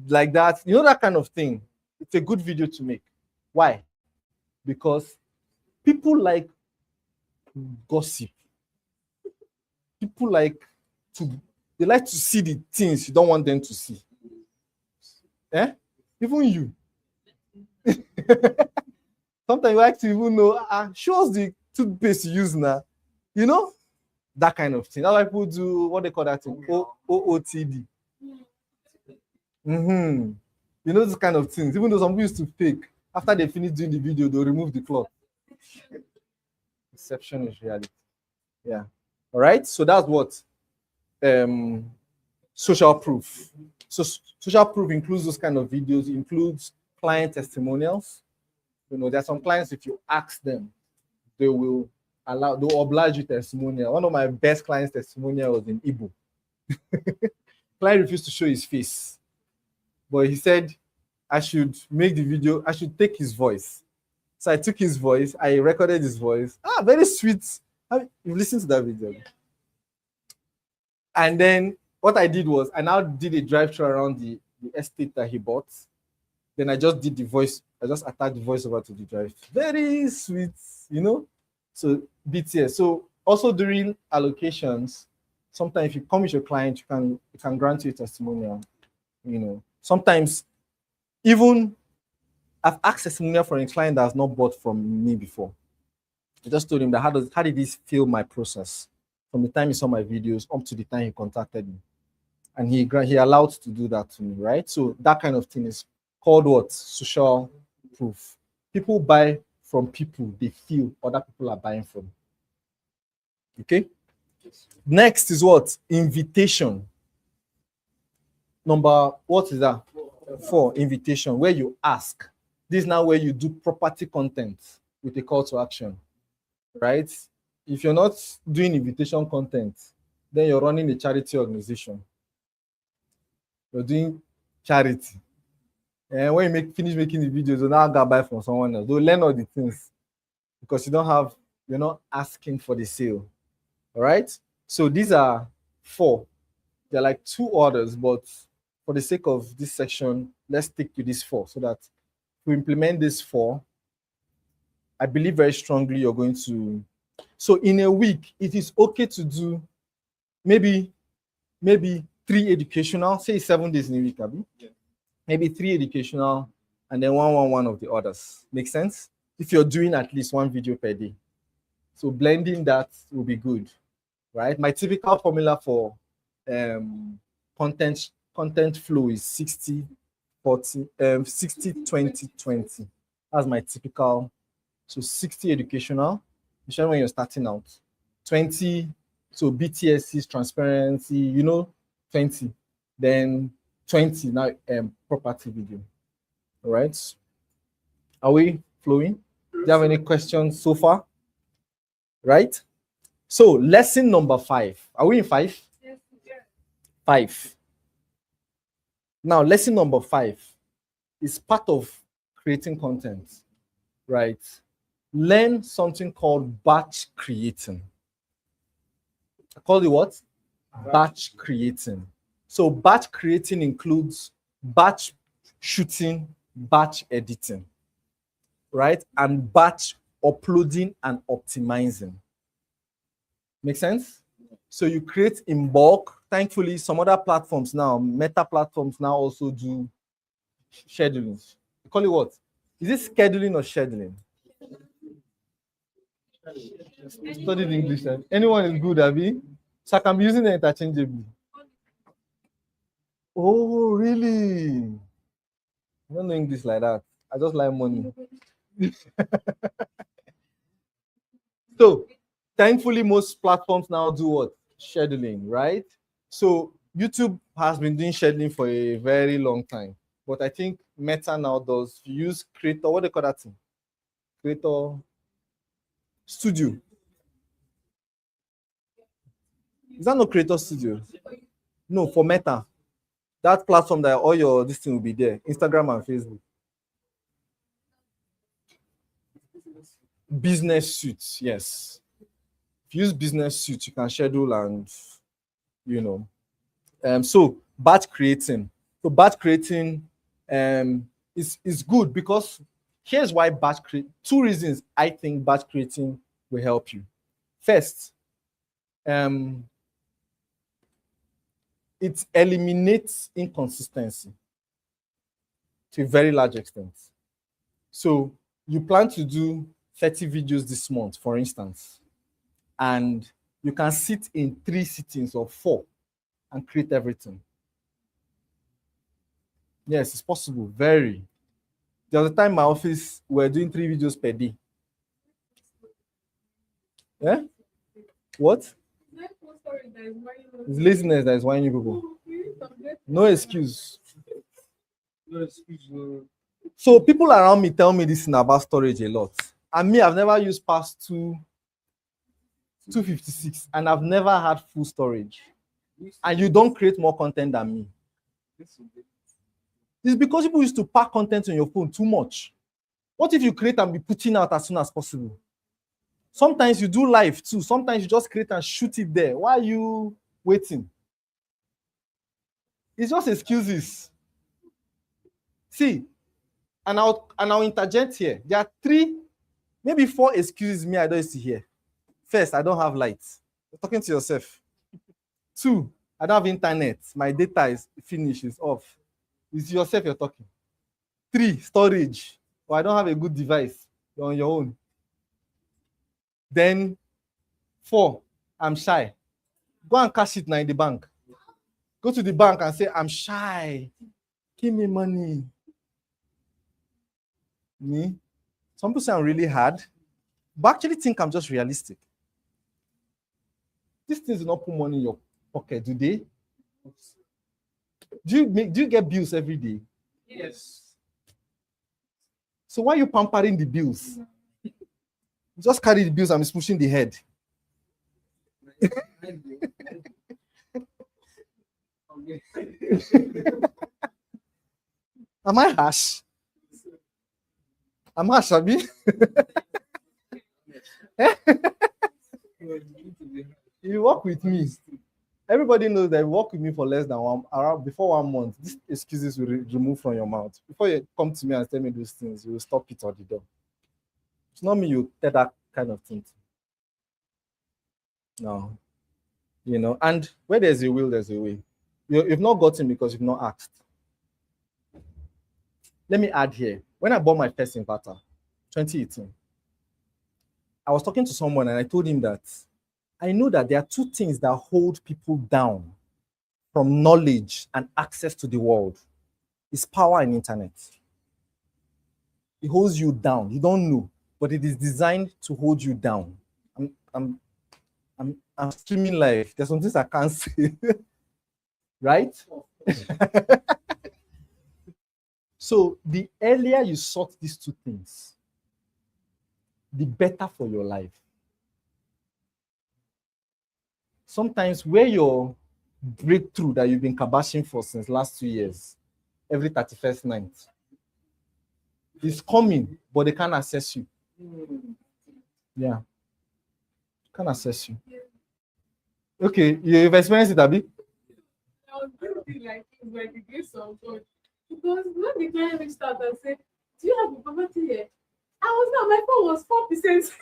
Speaker 1: like that. That kind of thing. It's a good video to make. Why? Because people like gossip. People they like to see the things you don't want them to see. Even you. Sometimes you like to even know, show us the toothpaste you use now. That kind of thing. That's why people do what they call that thing, OOTD. This kind of things. Even though some people used to fake, after they finish doing the video, they'll remove the cloth. Perception is reality. Yeah. All right. So that's what social proof. So social proof includes those kind of videos, includes client testimonials. There are some clients, if you ask them, they'll oblige you testimonial. One of my best clients' testimonial was in Igbo. Client refused to show his face, but he said I should make the video, I should take his voice. So I took his voice, I recorded his voice. Very sweet. You've listened to that video. And then what I did was I now did a drive-through around the estate that he bought. Then I just did the voice. I just attached the voice over to the drive. Very sweet, So BTS. So also during allocations, sometimes if you come with your client, you can grant you a testimonial. Sometimes even I've asked testimonial for a client that has not bought from me before. I just told him that how did this feel my process from the time he saw my videos up to the time he contacted me, and he allowed to do that to me, right? So that kind of thing is called what? Social proof. People buy from people they feel other people are buying from. Okay. Next is what? Invitation. What is that? 4, invitation, where you ask. This is now where you do property content with a call to action, right? If you're not doing invitation content, then you're running a charity organization. You're doing charity. And when you finish making the videos, you'll now go buy from someone else. They'll learn all the things because you're not asking for the sale. All right. So these are 4. They're like 2 orders, but for the sake of this section, let's stick to these 4 so that to implement this 4, I believe very strongly you're going to. So in a week, it is okay to do maybe 3 educational, say 7 days in a week, Abi. Yeah. Maybe 3 educational and then one of the others. Make sense? If you're doing at least 1 video per day. So blending that will be good, right? My typical formula for content flow is 60 20 20. That's my typical. So 60 educational, especially when you're starting out. 20, so BTS's transparency, 20. Then 20 now property video. All right. Are we flowing? Do you have any questions so far? Right? So lesson number 5. Are we in 5?
Speaker 3: Yes.
Speaker 1: 5. Now, lesson number 5 is part of creating content, right? Learn something called batch creating. I call it what? Batch creating. So batch creating includes batch shooting, batch editing, right? And batch uploading and optimizing. Make sense? So you create in bulk. Thankfully, some other platforms now, meta platforms now also do scheduling. You call it what? Is it scheduling or scheduling? Studied English. Anyone is good, Abby? So I can be using it interchangeably. Oh, really? I don't know English like that. I just like money. So, thankfully, most platforms now do what? Scheduling, right? So, YouTube has been doing scheduling for a very long time. But I think Meta now does. You use Creator, what do they call that thing? Creator Studio. Is that no Creator Studio? No, for Meta. That platform that all your this thing will be there. Instagram and Facebook. Business suits, yes. If you use business suits, you can schedule and you know. So batch creating. So batch creating is good because here's why batch create. Two reasons I think batch creating will help you. First, it eliminates inconsistency to a very large extent. So you plan to do 30 videos this month, for instance, and you can sit in 3 sittings or 4 and create everything. Yes, it's possible. Very. The other time in my office, we were doing 3 videos per day. Yeah? What? It's laziness that is whining people. No excuse. So people around me tell me this thing about storage a lot. And me, I've never used past 256 and I've never had full storage. And you don't create more content than me. It's because people used to pack content on your phone too much. What if you create and be putting out as soon as possible? Sometimes you do live too. Sometimes you just create and shoot it there. Why are you waiting? It's just excuses. See, and I'll interject here. There are 3, maybe 4 excuses me I don't used to hear. First, I don't have lights. You're talking to yourself. 2, I don't have internet. My data is finished, it's off. It's yourself you're talking. 3, storage. Or I don't have a good device. You're on your own. Then 4, I'm shy. Go and cash it now in the bank. Go to the bank and say, I'm shy. Give me money. Me? Some people say I'm really hard, but I actually think I'm just realistic. These things do not put money in your pocket, do they? Do you get bills every day?
Speaker 3: Yes.
Speaker 1: So why are you pampering the bills? Just carry the bills and be pushing the head. Am I harsh? I'm harsh, Abi. You work with me. Everybody knows that you work with me for less than before 1 month. These excuses will remove from your mouth. Before you come to me and tell me those things, you will stop it at the door. It's not me you tell that kind of thing. No. You know, and where there's a will, there's a way. You've not gotten because you've not asked. Let me add here. When I bought my first inverter, 2018, I was talking to someone and I told him that I know that there are 2 things that hold people down from knowledge and access to the world. It's power and internet. It holds you down. You don't know, but it is designed to hold you down. I'm streaming live. There's some things I can't say. Right? So the earlier you sort these 2 things, the better for your life. Sometimes where your breakthrough that you've been kabashing for since last 2 years, every 31st night, is coming, but they can't access you. Yeah. Can't access you. Okay, you've experienced it, Abi?
Speaker 3: I was thinking like it's like the grace of God. Because when the client reached out and said, do you have a property here? My phone was 4%.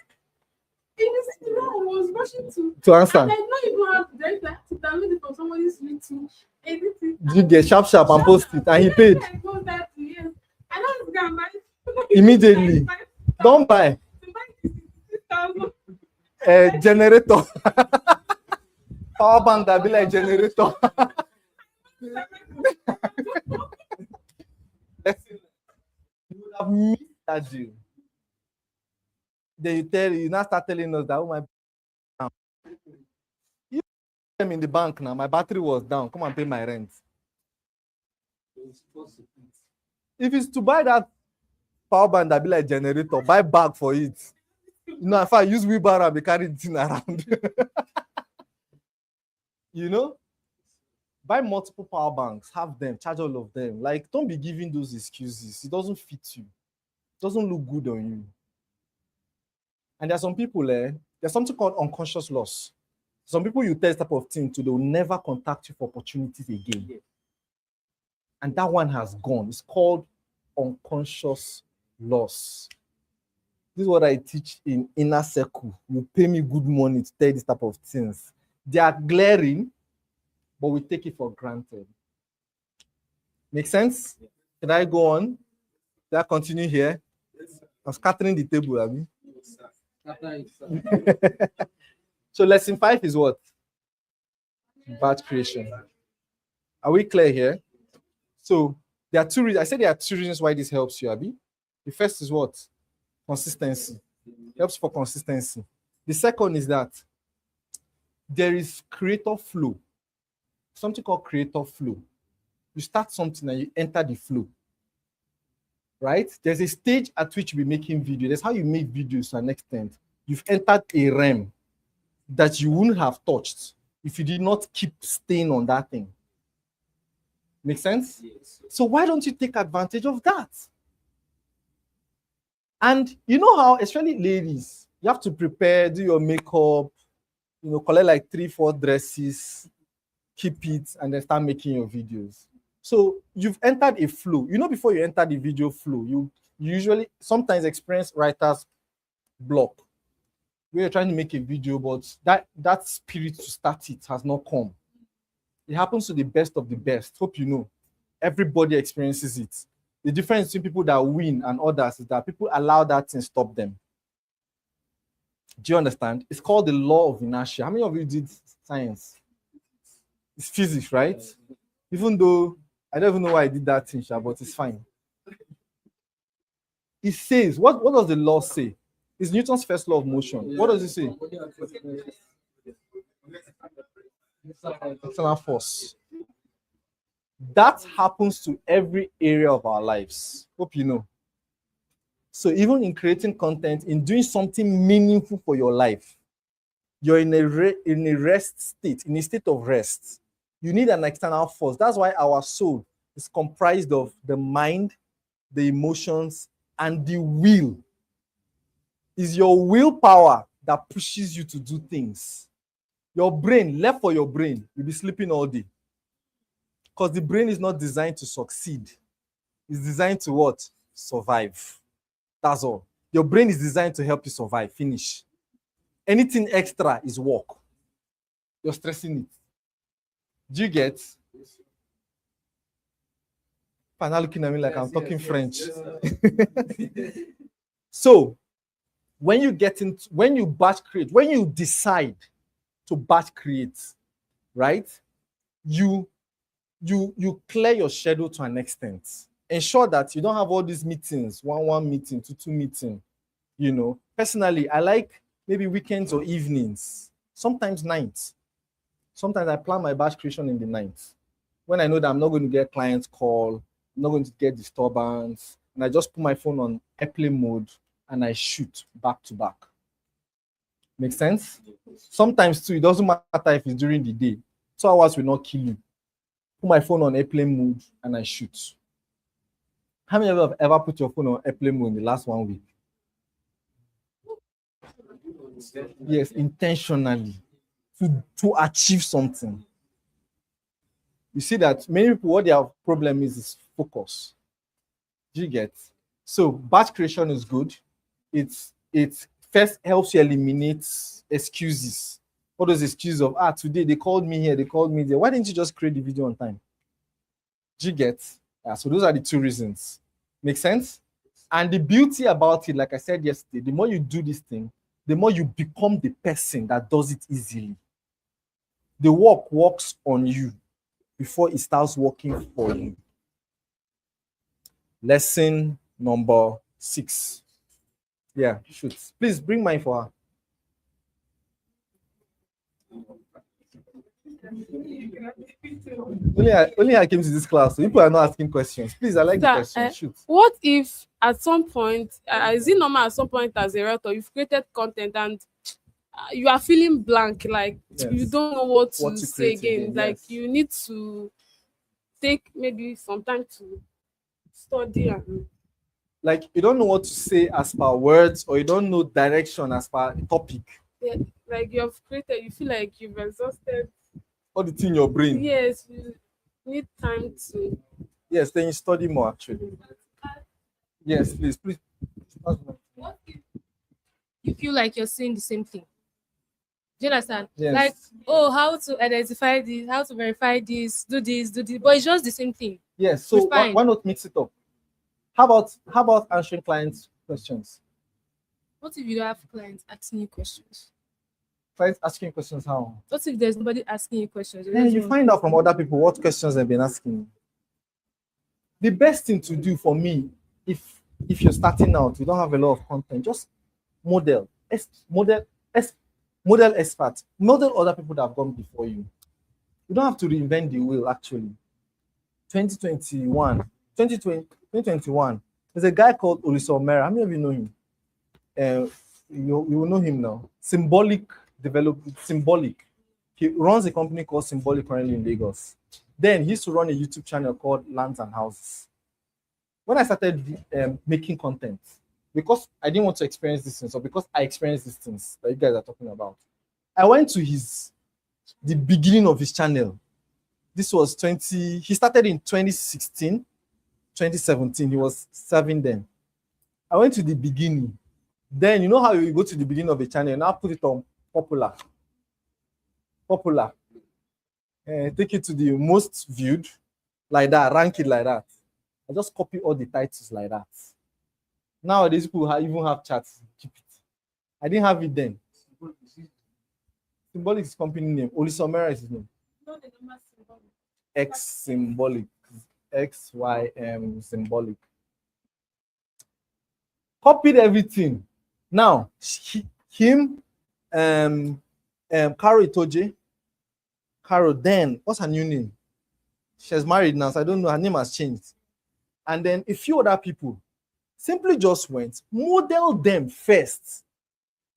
Speaker 3: In the city I was rushing to
Speaker 1: answer.
Speaker 3: And I don't even have the data to download it from somebody's YouTube. Anything.
Speaker 1: You get sharp and post it, and he paid.
Speaker 3: I got that, yes. I don't go and buy
Speaker 1: Immediately. Don't buy.
Speaker 3: 6,000.
Speaker 1: Generator. Power bank that be like generator. You would have missed that deal. Then you now start telling us that, oh my, you them in the bank now, my battery was down, come and pay my rent. If it's to buy that power band that be like generator, buy bag for it. You know, if I use wheelbarrow, I'll be carrying the thing around. You know, buy multiple power banks, have them, charge all of them. Like, don't be giving those excuses. It doesn't fit you. It doesn't look good on you. And there are some people, there's something called unconscious loss. Some people you tell this type of thing to, they will never contact you for opportunities again. And that one has gone. It's called unconscious loss. This is what I teach in inner circle. You pay me good money to tell this type of things. They are glaring, but we take it for granted. Make sense? Can I go on? Can I continue here? I'm scattering the table, Abby. So lesson 5 is what? Batch creation. Are we clear here? So there are 2 reasons. I said there are 2 reasons why this helps you, Abby. The first is what? Consistency. Helps for consistency. The second is that there is creator flow. Something called creator flow. You start something and you enter the flow. Right? There's a stage at which we making video. That's how you make videos to an extent. You've entered a realm that you wouldn't have touched if you did not keep staying on that thing. Make sense? Yes. So why don't you take advantage of that? And you know how, especially ladies, you have to prepare, do your makeup, you know, collect like 3-4 dresses, keep it, and then start making your videos. So you've entered a flow. You know, before you enter the video flow, you usually sometimes experience writer's block. Where you're trying to make a video, but that spirit to start it has not come. It happens to the best of the best. Hope you know. Everybody experiences it. The difference between people that win and others is that people allow that thing stop them. Do you understand? It's called the law of inertia. How many of you did science? It's physics, right? Even though I don't even know why I did that thing, but it's fine. It says, what does the law say? It's Newton's first law of motion. What does it say? External force. That happens to every area of our lives. Hope you know. So even in creating content, in doing something meaningful for your life, you're in a rest state, in a state of rest. You need an external force. That's why our soul is comprised of the mind, the emotions, and the will. It's your willpower that pushes you to do things. Your brain, left for your brain, you'll be sleeping all day. Because the brain is not designed to succeed. It's designed to what? Survive. That's all. Your brain is designed to help you survive. Finish. Anything extra is work. You're stressing it. Do you get? You're not looking at me like I'm talking French. So, when you batch create, when you decide to batch create, right? You clear your schedule to an extent. Ensure that you don't have all these meetings, one meeting, two meeting. You know, personally, I like maybe weekends or evenings, sometimes nights. Sometimes I plan my batch creation in the night when I know that I'm not going to get clients call, I'm not going to get disturbance, and I just put my phone on airplane mode and I shoot back to back. Make sense? Sometimes too, it doesn't matter if it's during the day. 2 hours will not kill you. Put my phone on airplane mode and I shoot. How many of you have ever put your phone on airplane mode in the last 1 week? Yes, intentionally to achieve something. You see that many people, what their problem is focus. Do you get? So batch creation is good. It first helps you eliminate excuses. All those excuses of today they called me here, they called me there. Why didn't you just create the video on time? Do you get? So those are the 2 reasons. Make sense? And the beauty about it, like I said yesterday, the more you do this thing, the more you become the person that does it easily. The work works on you before it starts working for you. Lesson number 6. Yeah, shoot. Please bring mine for her. Only I came to this class, so people are not asking questions. Please, I like the
Speaker 2: Sir,
Speaker 1: question. Shoot.
Speaker 2: what if at some point, is it normal at some point as a realtor, you've created content and you are feeling blank, like you
Speaker 1: Yes.
Speaker 2: don't know what to
Speaker 1: to
Speaker 2: say
Speaker 1: create
Speaker 2: again, like
Speaker 1: yes.
Speaker 2: you need to take maybe some time to study and
Speaker 1: Like you don't know what to say as per words, or you don't know direction as per topic.
Speaker 2: yeah, like you have created, you feel like you've exhausted.
Speaker 1: All the thing in your brain.
Speaker 2: Yes, you need time to.
Speaker 1: Yes, then you study more actually. Yes, please.
Speaker 4: What if you feel like you're saying the same thing? Do you understand?
Speaker 1: Yes.
Speaker 4: Like, oh, how to identify this, how to verify this, do this, but it's just the same thing.
Speaker 1: Yes. So
Speaker 4: Refine.
Speaker 1: why not mix it up? How about answering clients' questions?
Speaker 4: What if you don't have clients asking you questions?
Speaker 1: Clients asking questions how?
Speaker 4: What if there's nobody asking you questions?
Speaker 1: Then you find out from other people what questions they've been asking. The best thing to do for me, if you're starting out, you don't have a lot of content, just model experts, model other people that have gone before you. You don't have to reinvent the wheel. Actually, 2021, there's a guy called Olisomera. How many of you know him? You will know him now. Symbolic. He runs a company called Symbolic currently in Lagos. Then he used to run a YouTube channel called Lands and Houses. When I started making content, because I didn't want to experience these things, or because I experienced these things that you guys are talking about, I went to the beginning of his channel. This was he started in 2016, 2017. He was serving then. I went to the beginning. Then you know how you go to the beginning of a channel, now put it on popular. Take it to the most viewed, like that, rank it like that. I just copy all the titles like that. Nowadays, people even have chats. Keep it. I didn't have it then. Symbolic is company name. Olisomera is his name. X Symbolic. XYM Symbolic. Copied everything. Now, Caro Itoje. Caro, then, what's her new name? She's married now, so I don't know. Her name has changed. And then a few other people simply just went, model them first.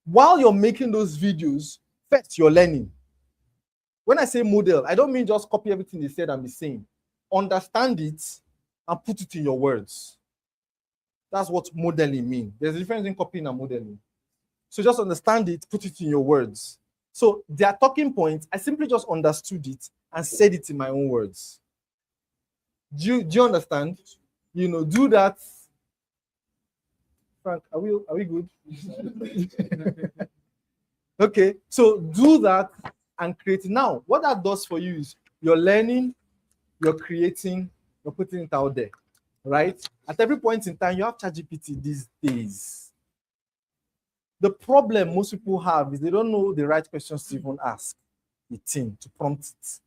Speaker 1: While you're making those videos, first you're learning. When I say model, I don't mean just copy everything they said and be saying. Understand it and put it in your words. That's what modeling means. There's a difference in copying and modeling. So just understand it, put it in your words. So their talking points, I simply just understood it and said it in my own words. Do you understand? Do that. Frank, are we good? Okay, so do that and create. Now, what that does for you is you're learning, you're creating, you're putting it out there, right? At every point in time, you have ChatGPT these days. The problem most people have is they don't know the right questions to even ask the team to prompt it.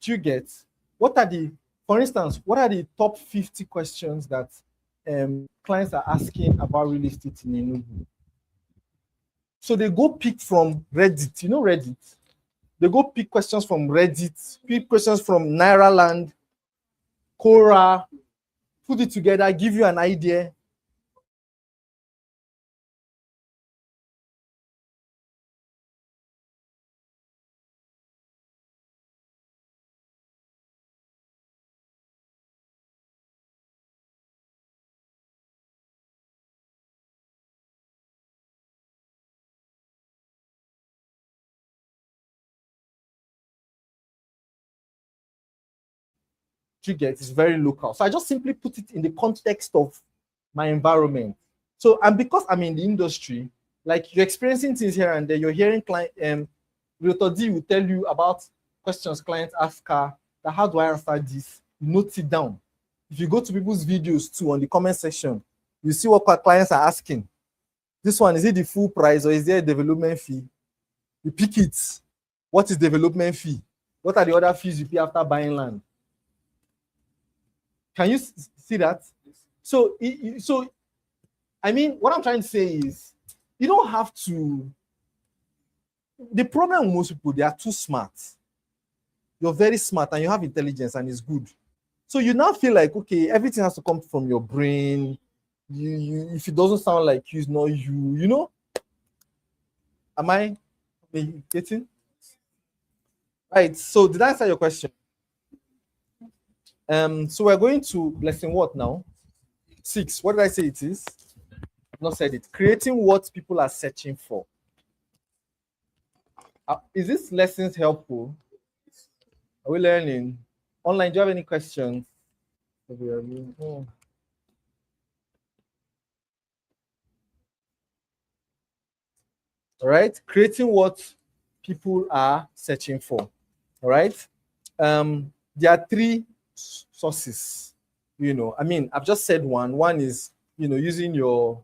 Speaker 1: Do you get? For instance, what are the top 50 questions that clients are asking about real estate in Enugu? So they go pick from Reddit. You know Reddit? They go pick questions from Reddit, pick questions from Nairaland, Quora, put it together, give you an idea. You get it's very local. So I just simply put it in the context of my environment. So, and because I'm in the industry, like you're experiencing things here and there, you're hearing client Realtor D will tell you about questions clients ask her, that how do I answer this? You note it down. If you go to people's videos too on the comment section, you see what clients are asking. This one, is it the full price or is there a development fee? You pick it. What is development fee? What are the other fees you pay after buying land? Can you see that? So, I mean, what I'm trying to say is, you don't have to. The problem with most people, they are too smart. You're very smart and you have intelligence and it's good. So you now feel like, okay, everything has to come from your brain. If it doesn't sound like you, it's not you. You know? Am I getting? Right. So did I answer your question? So we're going to lesson what now? 6. What did I say it is? I've not said it. Creating what people are searching for. Is this lessons helpful? Are we learning? Online, do you have any questions? All right. Creating what people are searching for. All right. There are 3 sources. I mean, I've just said one. One is, using your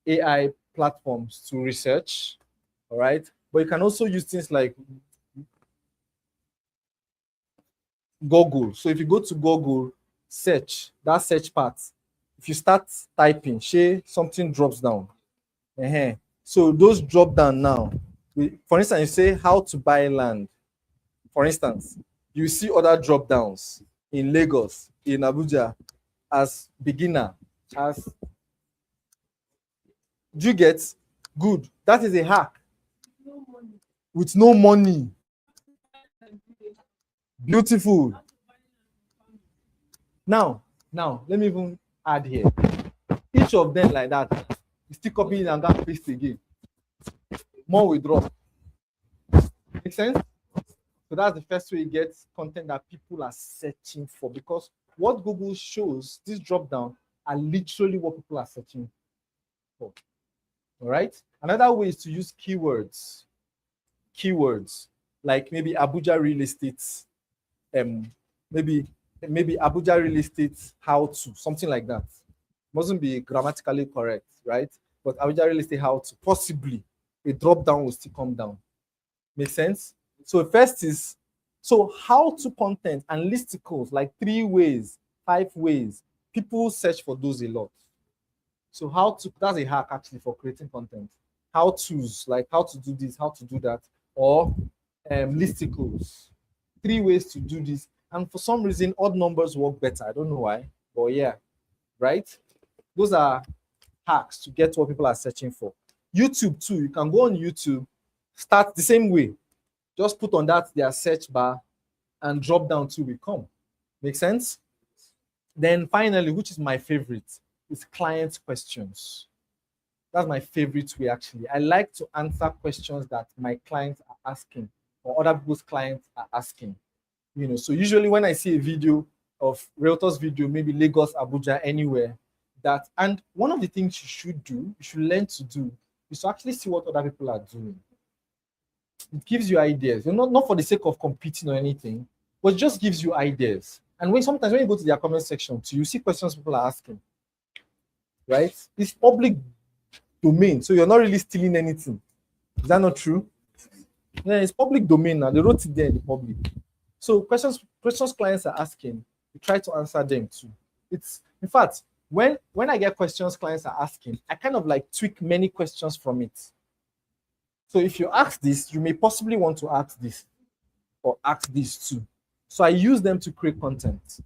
Speaker 1: AI platforms to research. All right. But you can also use things like Google. So if you go to Google, search, that search part, if you start typing, something drops down. So those drop down now. For instance, you say how to buy land. For instance, you see other drop downs in Lagos, in Abuja, as beginner, as do you get good? That is a hack.
Speaker 3: No money.
Speaker 1: With no money. Beautiful. Now, let me even add here. Each of them like that, you still copy it and that paste again. More will drop. Make sense? So that's the first way you get content that people are searching for, because what Google shows, this drop down, are literally what people are searching for. All right. Another way is to use keywords. Keywords like maybe Abuja real estate, maybe Abuja real estate how to, something like that. Mustn't be grammatically correct, right? But Abuja real estate how to, possibly a drop down will still come down. Make sense? So first is, so how to content and listicles, like 3 ways, 5 ways. People search for those a lot. So how to, that's a hack actually for creating content. How to's, like how to do this, how to do that, or listicles. 3 ways to do this. And for some reason, odd numbers work better. I don't know why, but yeah, right? Those are hacks to get what people are searching for. YouTube too, you can go on YouTube, start the same way. Just put on that their search bar and drop down to will come. Make sense? Then finally, which is my favorite, is client questions. That's my favorite way actually. I like to answer questions that my clients are asking or other people's clients are asking. So usually when I see a video of realtors video, maybe Lagos, Abuja, anywhere, that, and one of the things you should do, you should learn to do, is to actually see what other people are doing. It gives you ideas. Not for the sake of competing or anything, but it just gives you ideas. And sometimes when you go to their comment section too, you see questions people are asking. Right? It's public domain, so you're not really stealing anything. Is that not true? Yeah, it's public domain now. They wrote it there in the public. So questions clients are asking, you try to answer them too. It's, in fact, when I get questions clients are asking, I kind of like tweak many questions from it. So if you ask this, you may possibly want to ask this or ask this too. So I use them to create content.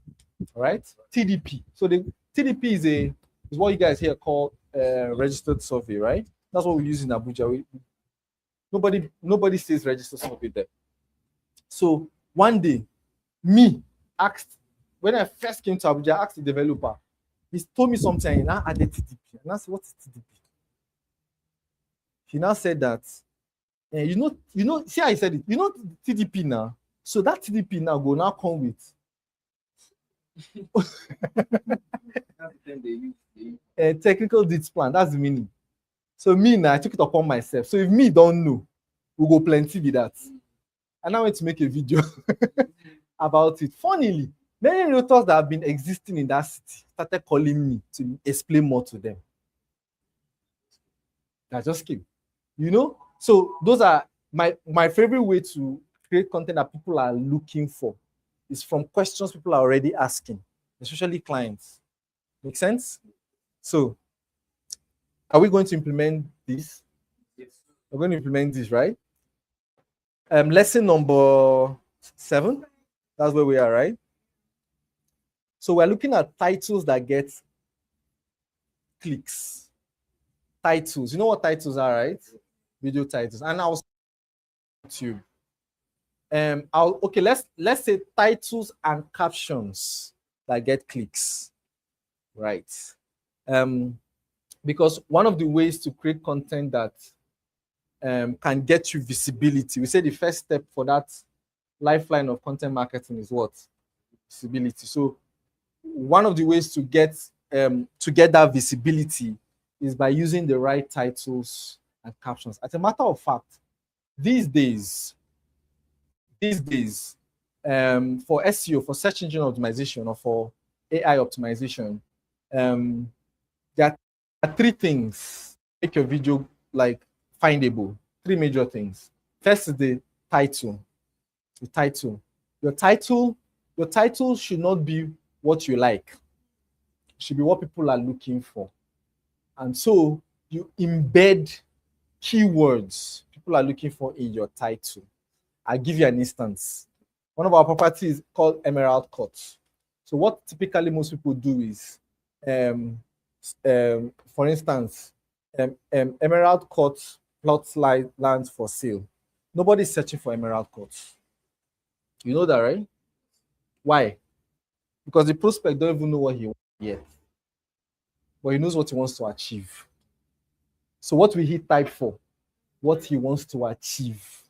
Speaker 1: All right? TDP. So the TDP is what you guys here call registered survey, right? That's what we use in Abuja. Nobody says registered survey there. So one day, me asked, when I first came to Abuja, I asked the developer. He told me something, and I added TDP. And I said, what is TDP? He now said that, see how he said it. TDP now. So that TDP now go now come with. Technical deeds plan. That's the meaning. So me now, I took it upon myself. So if me don't know, we go plenty with that. And I went to make a video about it. Funnily, many realtors that have been existing in that city started calling me to explain more to them. That's just skill. You know? So those are my favorite way to create content that people are looking for is from questions people are already asking, especially clients. Make sense? So are we going to implement this?
Speaker 5: Yes.
Speaker 1: We're going to implement this, right? Lesson number 7. That's where we are, right? So we're looking at titles that get clicks. Titles. You know what titles are, right? Video titles. And I'll YouTube. Let's say titles and captions that get clicks. Right. Because one of the ways to create content that can get you visibility, we say the first step for that lifeline of content marketing is what? Visibility. So one of the ways to get that visibility is by using the right titles and captions. As a matter of fact, these days, for SEO, for search engine optimization, or for AI optimization, there are 3 things make your video like findable. 3 major things. First is the title. The title. Your title should not be what you like. It should be what people are looking for. And so you embed keywords people are looking for in your title. I'll give you an instance. One of our properties is called Emerald Court. So what typically most people do is, for instance, Emerald Court plots lands for sale. Nobody's searching for Emerald Court. You know that, right? Why? Because the prospect don't even know what he wants yet, but he knows what he wants to achieve. So what will he type for? What he wants to achieve.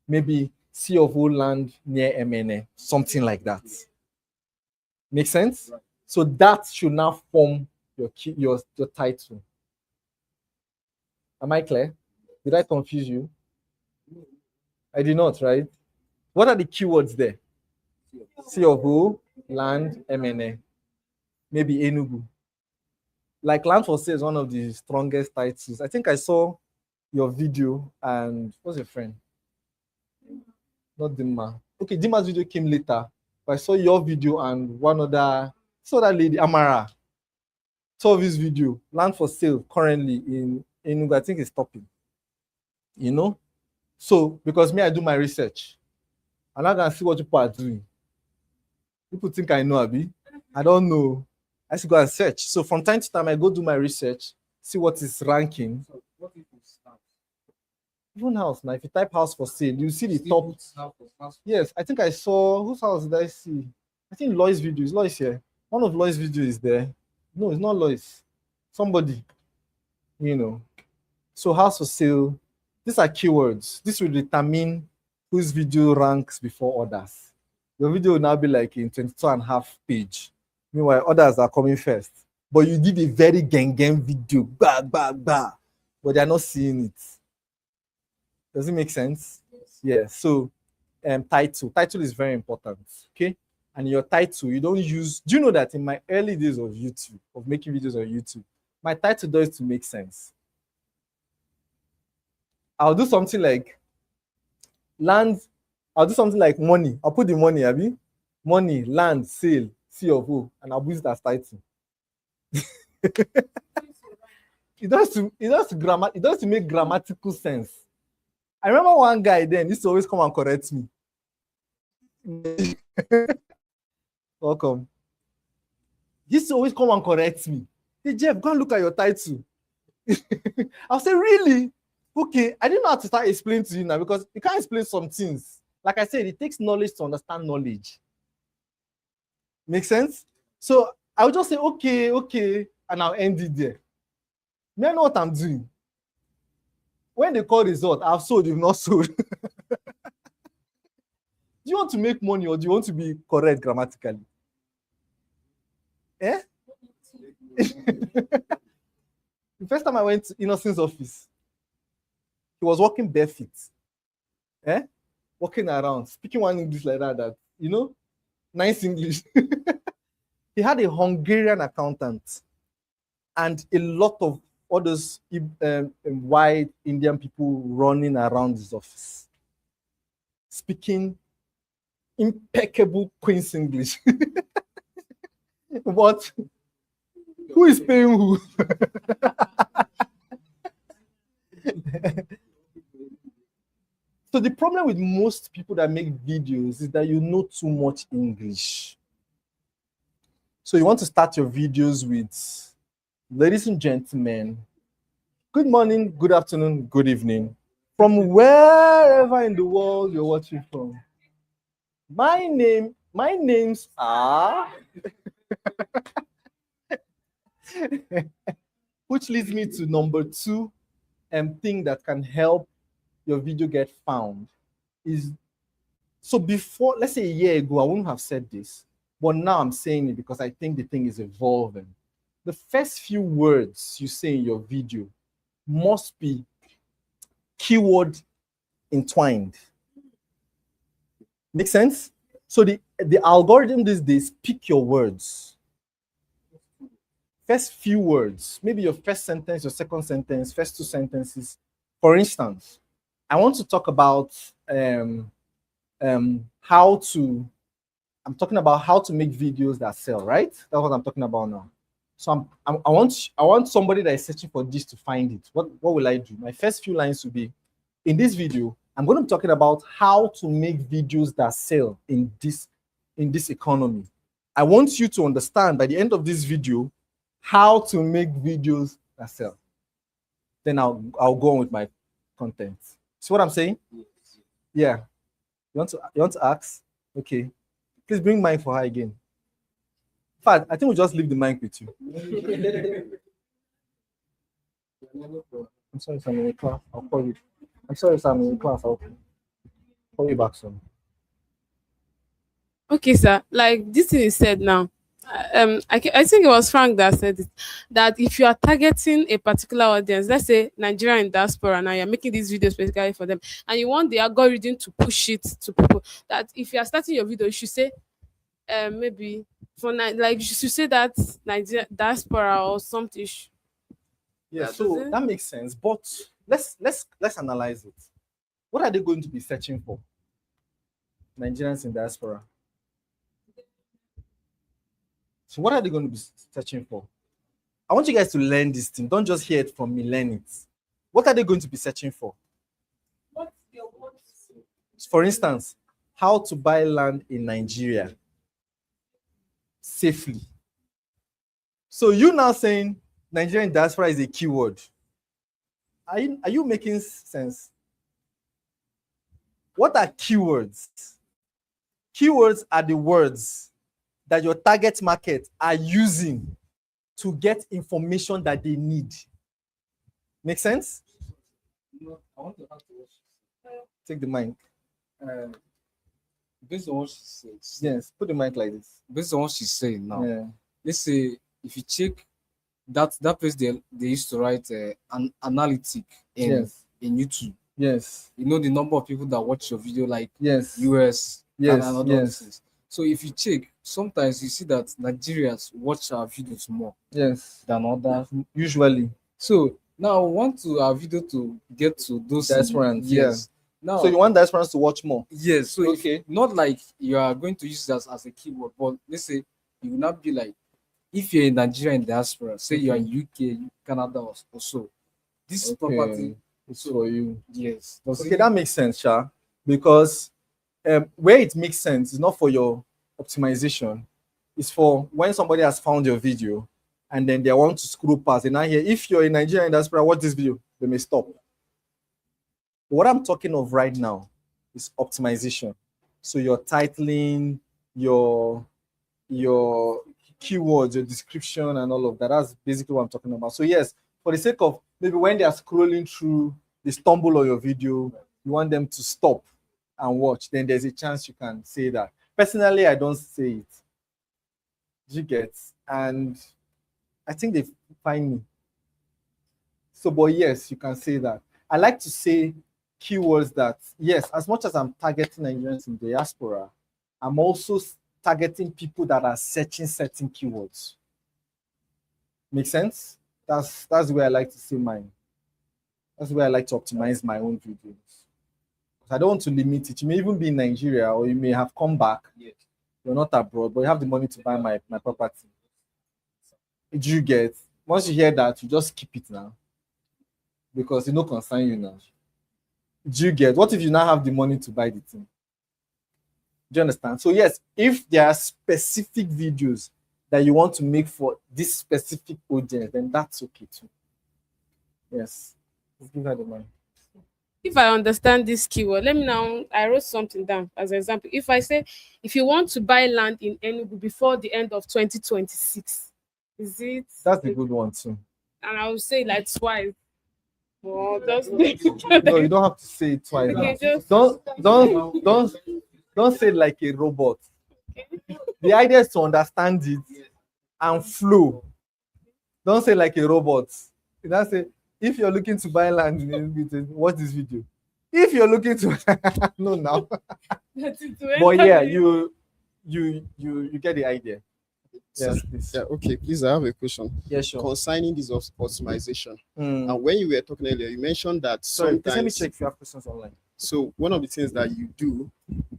Speaker 1: Maybe C of O land near MNA, something like that. Make sense? Right. So that should now form your title. Am I clear? Did I confuse you? I did not, right? What are the keywords there? C of O, land, MNA, maybe Enugu. Like land for sale is one of the strongest titles. I think I saw your video and what's your friend? Not Dima. Okay, Dima's video came later, but I saw your video and one other, saw that lady, Amara. Saw this video, land for sale currently in Enugu. I think it's topping. You know? So, because me, I do my research. I'm not gonna see what people are doing. People think I know, Abi. I don't know. I should go and search. So from time to time, I go do my research, see what is ranking.
Speaker 5: So what if you start?
Speaker 1: Even house now, if you type house for sale, you see the top. Yes, I think I saw, whose house did I see? I think Lois video. Is Lois here? One of Lois' videos is there. No, it's not Lois. Somebody, you know. So house for sale, these are keywords. This will determine whose video ranks before others. Your video will now be like in 22.5 page. Meanwhile, others are coming first. But you did a very gang video, bah, bah, bah, but they're not seeing it. Does it make sense? Yes. Yeah. So, title is very important. Okay. And your title, you don't use. Do you know that in my early days of YouTube, of making videos on YouTube, my title does to make sense. I'll do something like land. I'll do something like money. I'll put the money, Abi. Money, land, sale, C of O, and I'll use it as title. It does to make grammatical sense. I remember one guy then used to always come and correct me. Welcome. He used to always come and correct me. Hey Jeff, go and look at your title. I'll say, really? Okay, I didn't know how to start explaining to you now because you can't explain some things. Like I said, it takes knowledge to understand knowledge. Make sense? So I'll just say, okay, and I'll end it there. May I know what I'm doing? When they call result, I've sold, you've not sold. Do you want to make money or do you want to be correct grammatically? Eh? The first time I went to Innocent's office, he was walking barefoot. Eh? Walking around, speaking one English like that, you know, nice English. He had a Hungarian accountant and a lot of all those white Indian people running around his office, speaking impeccable Queen's English. But who is paying who? So the problem with most people that make videos is that you know too much English. So you want to start your videos with, ladies and gentlemen, good morning, good afternoon, good evening, from wherever in the world you're watching from. My names are, which leads me to number two thing that can help your video get found is, so before, let's say a year ago, I wouldn't have said this, but now I'm saying it because I think the thing is evolving. The first few words you say in your video must be keyword entwined. Make sense? So the algorithm these days pick your words. First few words, maybe your first sentence, your second sentence, first two sentences. For instance, I want to talk about I'm talking about how to make videos that sell, right? That's what I'm talking about now. So I want somebody that is searching for this to find it. What will I do? My first few lines will be, in this video, I'm going to be talking about how to make videos that sell in this economy. I want you to understand by the end of this video how to make videos that sell. Then I'll go on with my content. See what I'm saying? Yeah. You want to ask? Okay. Please bring mic for her again. In fact, I think we'll just leave the mic with you. I'm sorry, Sam, in the class. I'll call you. I'm sorry, Sam, in the class. I'll call you back soon.
Speaker 2: Okay, sir. Like this thing is said now. I think it was Frank that said it, that if you are targeting a particular audience, let's say Nigeria in diaspora, now you're making these videos specifically for them, and you want the algorithm to push it to people, that if you are starting your video, you should say, maybe like you should say that Nigeria diaspora or something.
Speaker 1: Yeah,
Speaker 2: That
Speaker 1: so
Speaker 2: doesn't-
Speaker 1: that makes sense. But let's analyze it. What are they going to be searching for? Nigerians in diaspora. So what are they going to be searching for? I want you guys to learn this thing. Don't just hear it from me, learn it. What are they going to be searching for?
Speaker 3: What's your what?
Speaker 1: For instance, how to buy land in Nigeria safely. So you now saying Nigerian diaspora is a keyword. Are you making sense? What are keywords? Keywords are the words that your target market are using to get information that they need. Make sense?
Speaker 5: I want to ask you what she
Speaker 1: Take the mic.
Speaker 5: said. Based on what she says,
Speaker 1: Yes, put the mic like this.
Speaker 5: based on what she's saying now,
Speaker 1: Yeah.
Speaker 5: let's say if you check that place they used to write an analytic in
Speaker 1: Yes.
Speaker 5: YouTube,
Speaker 1: Yes.
Speaker 5: you know the number of people that watch your video, like
Speaker 1: Yes.
Speaker 5: US,
Speaker 1: Yes,
Speaker 5: and other
Speaker 1: yes.
Speaker 5: things. So if you check, sometimes you see that Nigerians watch our videos more
Speaker 1: Yes.
Speaker 5: than others.
Speaker 1: Usually.
Speaker 5: So now I want our video to get to those
Speaker 1: Diasporans,
Speaker 5: yes. Now
Speaker 1: So you want diasporans to watch more?
Speaker 5: yes, so
Speaker 1: Okay.
Speaker 5: if, not like you are going to use that as a keyword, but let's say you will not be like, if you're in Nigeria in diaspora, say you're in UK, Canada, or so, this property,
Speaker 1: It's for you.
Speaker 5: yes.
Speaker 1: Okay, that makes sense, Sha. Because where it makes sense is not for your optimization. It's for when somebody has found your video and then they want to scroll past. And now here, if you're in Nigeria in diaspora, watch this video, they may stop. What I'm talking of right now is optimization. So your titling, your keywords, your description, and all of that. That's basically what I'm talking about. So yes, for the sake of maybe when they are scrolling through, they stumble on your video, you want them to stop and watch, then there's a chance you can say that. Personally, I don't say it. You get, and I think they find me. So, but yes, you can say that. I like to say keywords that, yes, as much as I'm targeting Nigerians in diaspora, I'm also targeting people that are searching certain keywords. Make sense? That's the way I like to see mine. That's the way I like to optimize my own videos. I don't want to limit it. You may even be in Nigeria, or you may have come back. You're not abroad, but you have the money to buy my property. Do you get? Once you hear that, you just keep it now, because it no concern you now. Do you get? What if you now have the money to buy the thing? Do you understand? So yes, if there are specific videos that you want to make for this specific audience, then that's okay too. Yes. Let's give her the money.
Speaker 2: If I understand this keyword, let me now. I wrote something down as an example. If I say, if you want to buy land in Enugu before the end of 2026, is it?
Speaker 1: That's a good one too.
Speaker 2: And I will say like twice. Well, just
Speaker 1: No, you don't have to say it twice.
Speaker 2: Okay, just-
Speaker 1: Don't say it like a robot. The idea is to understand it and flow. Don't say like a robot. You don't say, if you're looking to buy land, watch this video. If you're looking to no now. But yeah, you get the idea. Yes, please.
Speaker 6: Yeah, okay, please, I have a question
Speaker 1: Yeah, sure.
Speaker 6: concerning this of optimization.
Speaker 1: Mm.
Speaker 6: And when you were talking earlier, you mentioned that
Speaker 1: Sorry, please let me
Speaker 6: sometimes.
Speaker 1: check if you have questions online.
Speaker 6: So one of the things that you do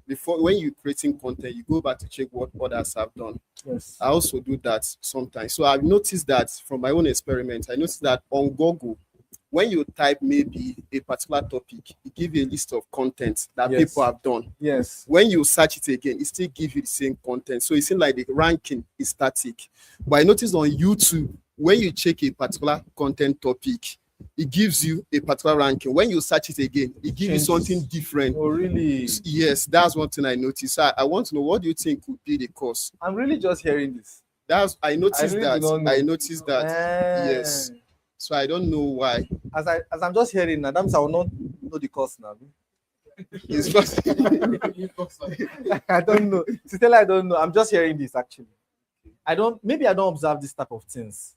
Speaker 6: before, when you're creating content, you go back to check what others have done.
Speaker 1: Yes.
Speaker 6: I also do that sometimes. So I've noticed that from my own experiment, I noticed that on Google, when you type maybe a particular topic, it gives you a list of content that
Speaker 1: Yes.
Speaker 6: people have done.
Speaker 1: Yes.
Speaker 6: When you search it again, it still gives you the same content. So it seems like the ranking is static. But I noticed on YouTube, when you check a particular content topic, it gives you a particular ranking. When you search it again, it gives you
Speaker 1: Changes.
Speaker 6: something different.
Speaker 1: Oh, really?
Speaker 6: Yes, that's one thing I noticed. I want to know, what do you think could be the cause?
Speaker 1: I'm really just hearing this.
Speaker 6: I noticed
Speaker 1: really do not
Speaker 6: that.
Speaker 1: know.
Speaker 6: I noticed that.
Speaker 1: Eh.
Speaker 6: Yes. So I don't know why.
Speaker 1: As I'm just hearing now, that means I will not know the cause now.
Speaker 6: It's not.
Speaker 1: I don't know. To tell you, I don't know. I'm just hearing this actually. Maybe I don't observe this type of things.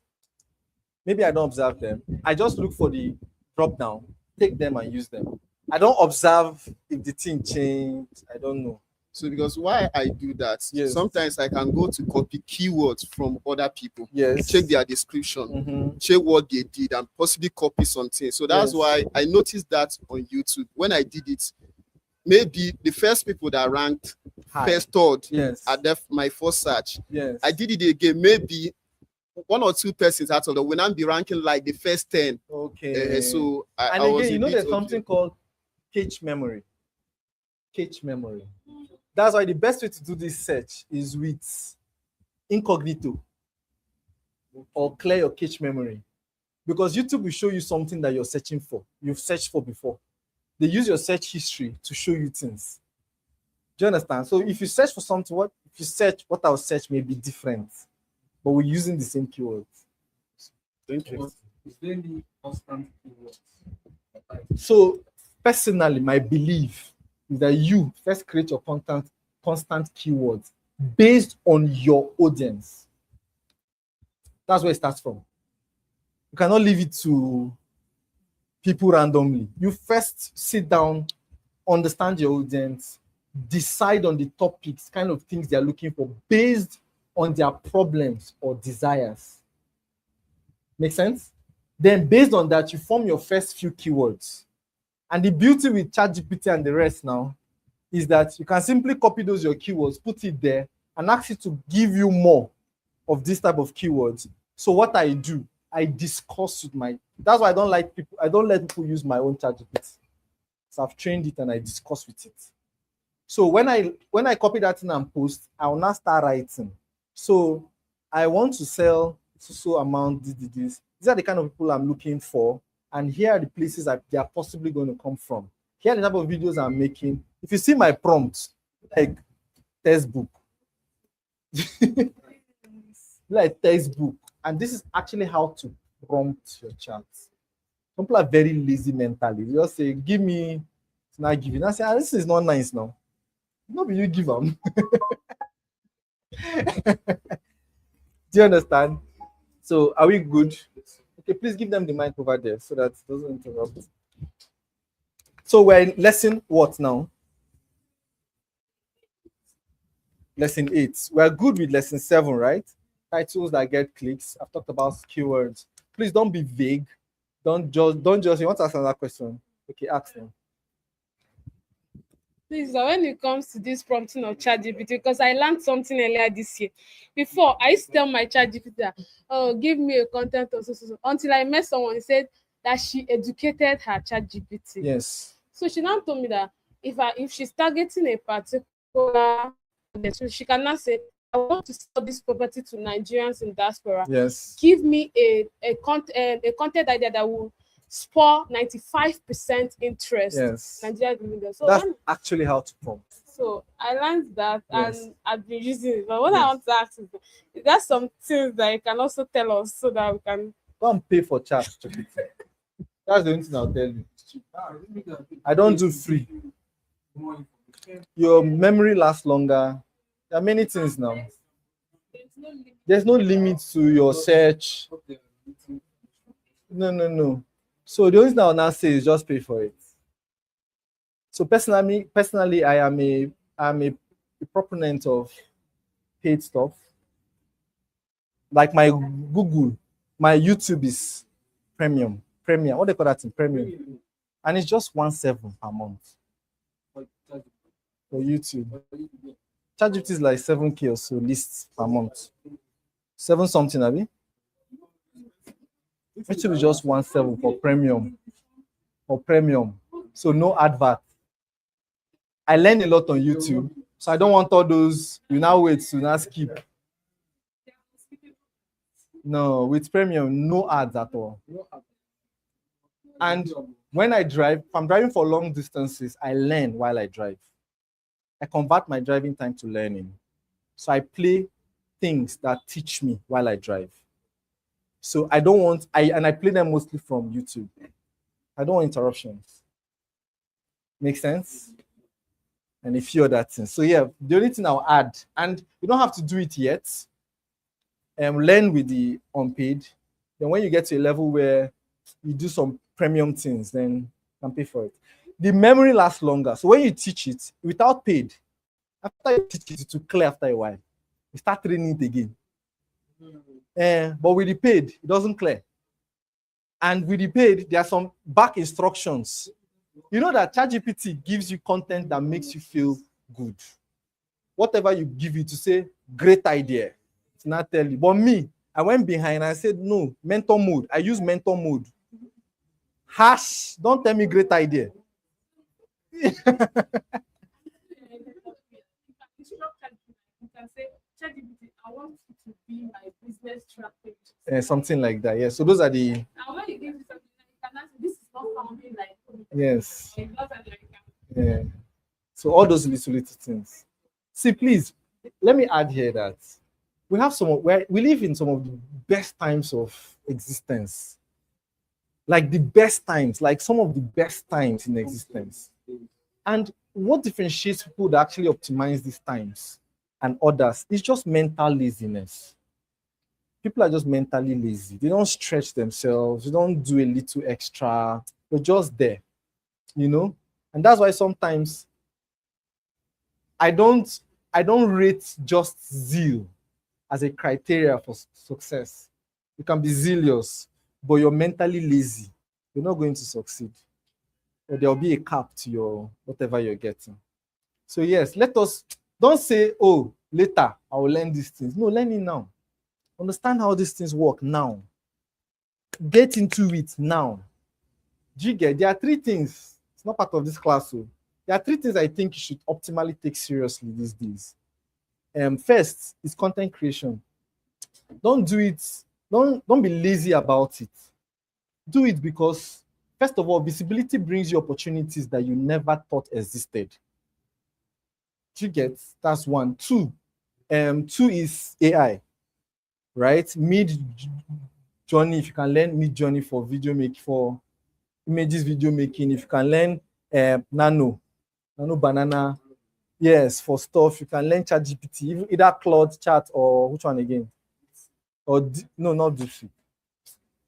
Speaker 1: Maybe I don't observe them. I just look for the drop down, take them and use them. I don't observe if the thing changed. I don't know.
Speaker 6: So because why I do that,
Speaker 1: Yes.
Speaker 6: sometimes I can go to copy keywords from other people,
Speaker 1: Yes.
Speaker 6: check their description,
Speaker 1: Mhm.
Speaker 6: check what they did, and possibly copy something. So that's
Speaker 1: Yes.
Speaker 6: why I noticed that on YouTube. When I did it, maybe the first people that ranked
Speaker 1: Hi.
Speaker 6: first, third
Speaker 1: Yes.
Speaker 6: at my first search,
Speaker 1: Yes.
Speaker 6: I did it again. Maybe one or two persons out of them will not be ranking like the first 10.
Speaker 1: Okay.
Speaker 6: So
Speaker 1: And
Speaker 6: I was
Speaker 1: again,
Speaker 6: a
Speaker 1: you know,
Speaker 6: bit
Speaker 1: there's
Speaker 6: okay.
Speaker 1: something called cache memory. Cache memory. That's why the best way to do this search is with incognito or clear your cache memory, because YouTube will show you something that you're searching for, you've searched for before. They use your search history to show you things. Do you understand? So if you search for something, what I'll search may be different, but we're using the same keywords.
Speaker 6: Thank you.
Speaker 5: Is there any constant keywords?
Speaker 1: So personally, my belief is that you first create your constant keywords based on your audience. That's where it starts from. You cannot leave it to people randomly. You first sit down, understand your audience, decide on the topics, kind of things they're looking for based on their problems or desires. Make sense? Then based on that, you form your first few keywords. And the beauty with ChatGPT and the rest now is that you can simply copy those your keywords, put it there, and ask it to give you more of this type of keywords. So what I do, I discuss with that's why I don't let people use my own ChatGPT. So I've trained it and I discuss with it. So when I copy that thing and post, I will now start writing. So I want to sell so amount this. These are the kind of people I'm looking for, and here are the places that they are possibly going to come from. Here are the type of videos I'm making. If you see my prompts, like textbook, like textbook, and this is actually how to prompt your charts. Some people are very lazy mentally. They just say, "Give me," it's not giving. I say, "This is not nice now." No, but you give them. Do you understand? So, are we good? Okay, please give them the mic over there so that it doesn't interrupt. So, we're in lesson what now? Lesson 8. We're good with lesson 7, right? Titles that get clicks. I've talked about keywords. Please don't be vague. Don't just you want to ask another question. Okay, ask them.
Speaker 2: Please, when it comes to this prompting of ChatGPT, because I learned something earlier this year. Before, I used to tell my ChatGPT that, oh, give me a content or so. Until I met someone who said that she educated her ChatGPT.
Speaker 1: Yes.
Speaker 2: So she now told me that if she's targeting a particular, so she can now say, I want to sell this property to Nigerians in diaspora.
Speaker 1: Yes.
Speaker 2: Give me a content idea that will spur 95% interest.
Speaker 1: Yes.
Speaker 2: Nigerian living. So
Speaker 1: That's
Speaker 2: when,
Speaker 1: actually how to prompt.
Speaker 2: so I learned that
Speaker 1: Yes.
Speaker 2: and I've been using it. But what I
Speaker 1: Yes.
Speaker 2: want to ask is there some things that you can also tell us so that we can
Speaker 1: Don't pay for chat. That's the only thing I'll tell you. I don't do free. Your memory lasts longer. There are many things now. There's no limit to your search. No. So the only thing I'll now say is just pay for it. So personally, I'm a proponent of paid stuff. Like my Google, my YouTube is premium. What they call that in premium, and it's just 1.7 per month for YouTube. ChatGPT is like 7K or so lists per month. 7 something, Abi. YouTube is just 1.7 for premium. For premium, so no advert. I learn a lot on YouTube, so I don't want all those. You now wait to now skip. No, with premium, no ads at all. And when I drive, if I'm driving for long distances, I learn while I drive. I convert my driving time to learning. So I play things that teach me while I drive. So I play them mostly from YouTube. I don't want interruptions. Make sense? And a few other things. So yeah, the only thing I'll add, and you don't have to do it yet. Learn with the unpaid. Then when you get to a level where you do some premium things, then you can pay for it. The memory lasts longer. So when you teach it without paid, after you teach it, it will clear after a while. You start training it again. But with the paid, it doesn't clear. And with the paid, there are some back instructions. You know that ChatGPT gives you content that makes you feel good. Whatever you give it to say, great idea. It's not tell you. But me, I went behind and I said, no, mentor mode. I use mentor mode. Hash, don't tell me great idea.
Speaker 3: You can say, ChatGPT, I want you to be my business strategy.
Speaker 1: Something like that. Yeah. So those are the.
Speaker 3: And when you give it something, you can answer, this is not sounding like.
Speaker 1: Yes.
Speaker 3: It's not like
Speaker 1: Yeah. So all those little things. See, please, let me add here that we have we live in some of the best times of existence. Like the best times, like some of the best times in existence. And what differentiates people that actually optimize these times and others is just mental laziness. People are just mentally lazy. They don't stretch themselves. They don't do a little extra. They're just there, you know? And that's why sometimes I don't rate just zeal as a criteria for success. You can be zealous, but you're mentally lazy. You're not going to succeed. Or there'll be a cap to your whatever you're getting. So yes, don't say, oh, later I will learn these things. No, learn it now. Understand how these things work now. Get into it now. Do you get? There are 3 things. It's not part of this class. So there are 3 things I think you should optimally take seriously these days. First is content creation. Don't do it. Don't be lazy about it. Do it because, first of all, visibility brings you opportunities that you never thought existed. Do you get? That's 1. 2 is AI, right? Mid-journey, if you can learn mid-journey for video making, for images video making, if you can learn nano banana, yes, for stuff, you can learn ChatGPT, either Claude Chat or which one again? Or no, not DeepSeek.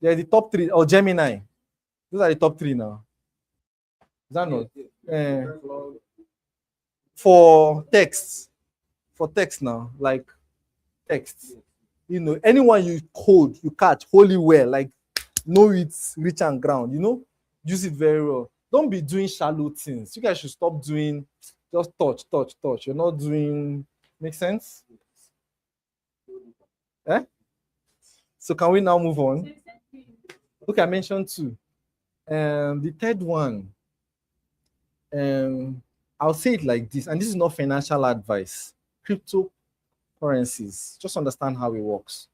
Speaker 1: They're the top 3, or Gemini. Those are the top 3 now. Is that not? For text now, like text, you know, anyone you code, you catch wholly well, like know it, reach and ground, use it very well. Don't be doing shallow things. You guys should stop doing just touch. You're not doing, make sense? Eh? So can we now move on? Okay, I mentioned two. The third one, I'll say it like this, and this is not financial advice. Cryptocurrencies, just understand how it works.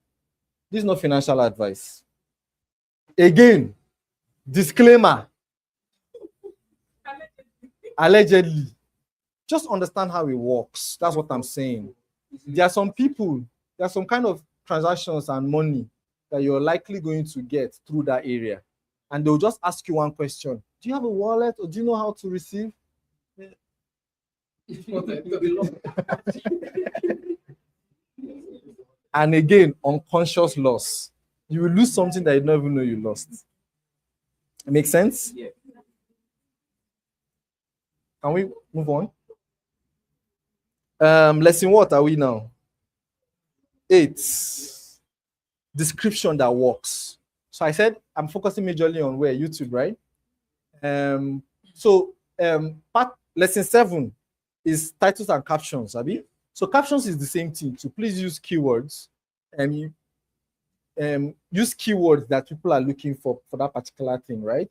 Speaker 1: This is not financial advice. Again, disclaimer. Allegedly. Just understand how it works. That's what I'm saying. There are some people, there are some kind of transactions and money that you're likely going to get through that area. And they'll just ask you one question. Do you have a wallet or do you know how to receive? And again, unconscious loss. You will lose something that you don't even know you lost. Make sense?
Speaker 5: Yeah.
Speaker 1: Can we move on? Lesson what are we now? 8. Description that works. So I said I'm focusing majorly on where YouTube, right? Lesson 7 is titles and captions, Abi. So captions is the same thing. So please use keywords and use keywords that people are looking for that particular thing, right?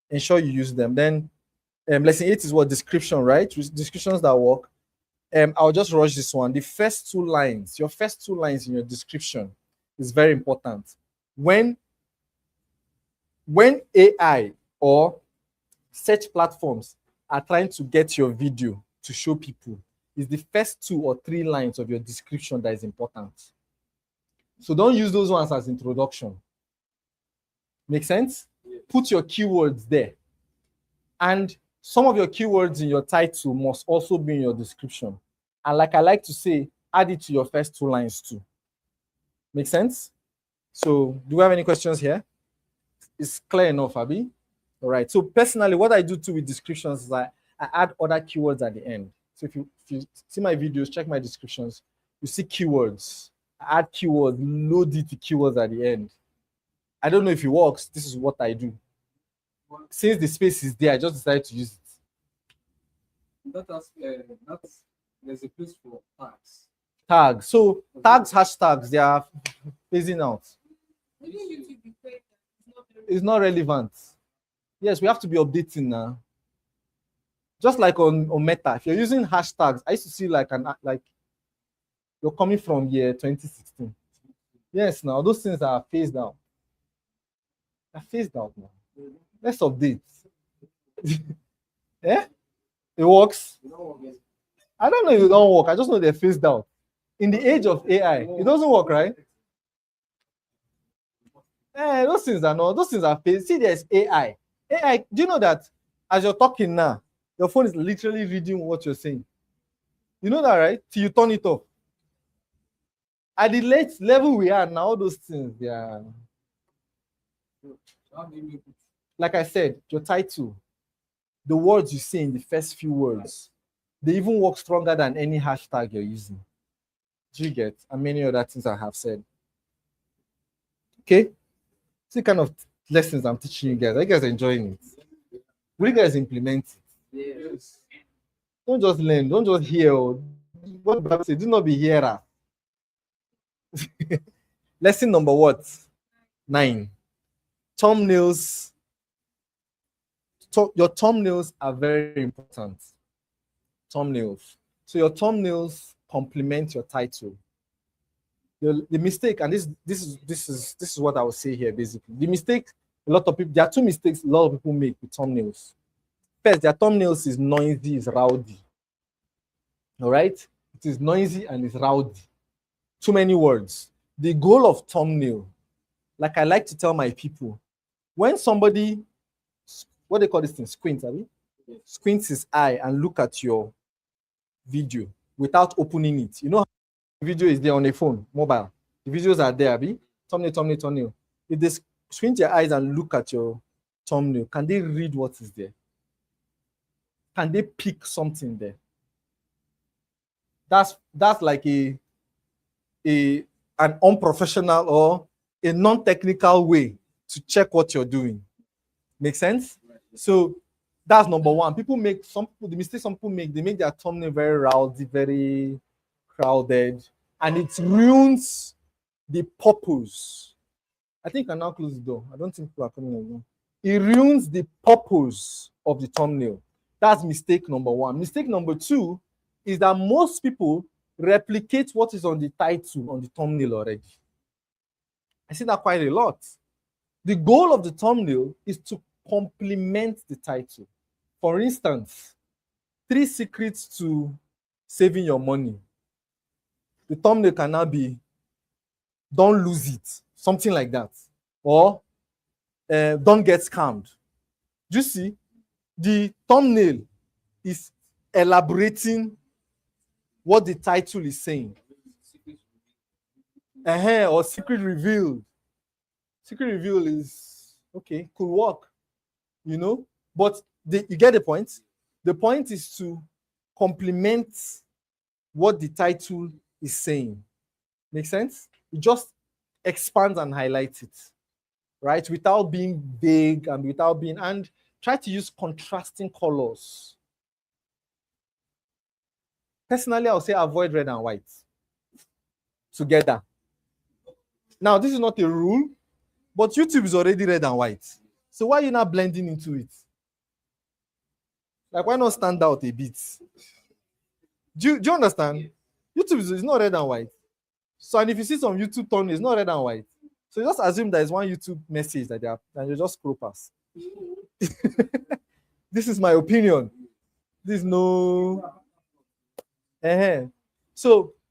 Speaker 1: Ensure you use them. Then lesson 8 is what? Description, right? With descriptions that work. I'll just rush this one. The first 2 lines, your first 2 lines in your description is very important. When AI or search platforms are trying to get your video to show people, it's the first 2 or 3 lines of your description that is important. So don't use those ones as introduction. Make sense? Put your keywords there. And some of your keywords in your title must also be in your description. And like I like to say, add it to your first 2 lines too. Make sense? So do we have any questions here? It's clear enough, Abi? All right. So personally, what I do too with descriptions is I add other keywords at the end. So if you see my videos, check my descriptions, you see keywords. I add keywords, load it to keywords at the end. I don't know if it works. This is what I do. Since the space is there, I just decided to use it.
Speaker 5: There's a place for tags.
Speaker 1: Tags. So tags, hashtags, they are phasing out. It's not relevant. Yes, we have to be updating now. Just like on Meta, if you're using hashtags, I used to see like you're coming from year 2016. Yes, now those things are phased out. They're phased out now. Let's update. Yeah? It works. I don't know if it don't work. I just know they're phased out. In the age of AI, it doesn't work, right? Those things are phased. See, there's AI. AI, do you know that as you're talking now, your phone is literally reading what you're saying? You know that, right? Till you turn it off. At the late level we are now, all those things, they are. Like I said, your title, the words you say in the first few words, they even work stronger than any hashtag you're using. Do you get? And many other things I have said. Okay? It's the kind of lessons I'm teaching you guys. Are you guys enjoying it? Will you guys implement it?
Speaker 5: Yes.
Speaker 1: Don't just learn, don't just hear. What the Bible says, do not be hearer. Lesson number what? 9. Thumbnails. Your thumbnails are very important. Thumbnails. So your thumbnails complement your title. The mistake, and this is what I will say here basically. The mistake, a lot of people, there are 2 mistakes a lot of people make with thumbnails. First, their thumbnails is noisy, is rowdy. All right? It is noisy and it's rowdy. Too many words. The goal of thumbnail, like I like to tell my people, when somebody, what they call this thing, squint, squints his eye and look at your video without opening it. You know how the video is there on a phone, mobile. The videos are there, thumbnail. If they squint your eyes and look at your thumbnail, can they read what is there? Can they pick something there? That's like an unprofessional or a non-technical way to check what you're doing. Make sense? So that's number one. The mistake some people make, they make their thumbnail very rowdy, very crowded, and it ruins the purpose. I think I now close the door. I don't think people are coming again. It ruins the purpose of the thumbnail. That's mistake number one. Mistake number two is that most people replicate what is on the title, on the thumbnail already. I see that quite a lot. The goal of the thumbnail is to complement the title. For instance, 3 secrets to saving your money. The thumbnail can now be, don't lose it, something like that. Or don't get scammed. Do you see? The thumbnail is elaborating what the title is saying. Or secret revealed. Secret reveal is okay, could work, you know, but you get the point. The point is to complement what the title is saying. Make sense? It just expands and highlights it, right? Without being vague and try to use contrasting colors. Personally, I would say avoid red and white together. Now, this is not a rule, but YouTube is already red and white. So why are you not blending into it? Like, why not stand out a bit? Do you understand? YouTube is not red and white. So, and if you see some YouTube thumbnails, it's not red and white. So you just assume there is one YouTube message that they are, and you just scroll past. This is my opinion. There's no.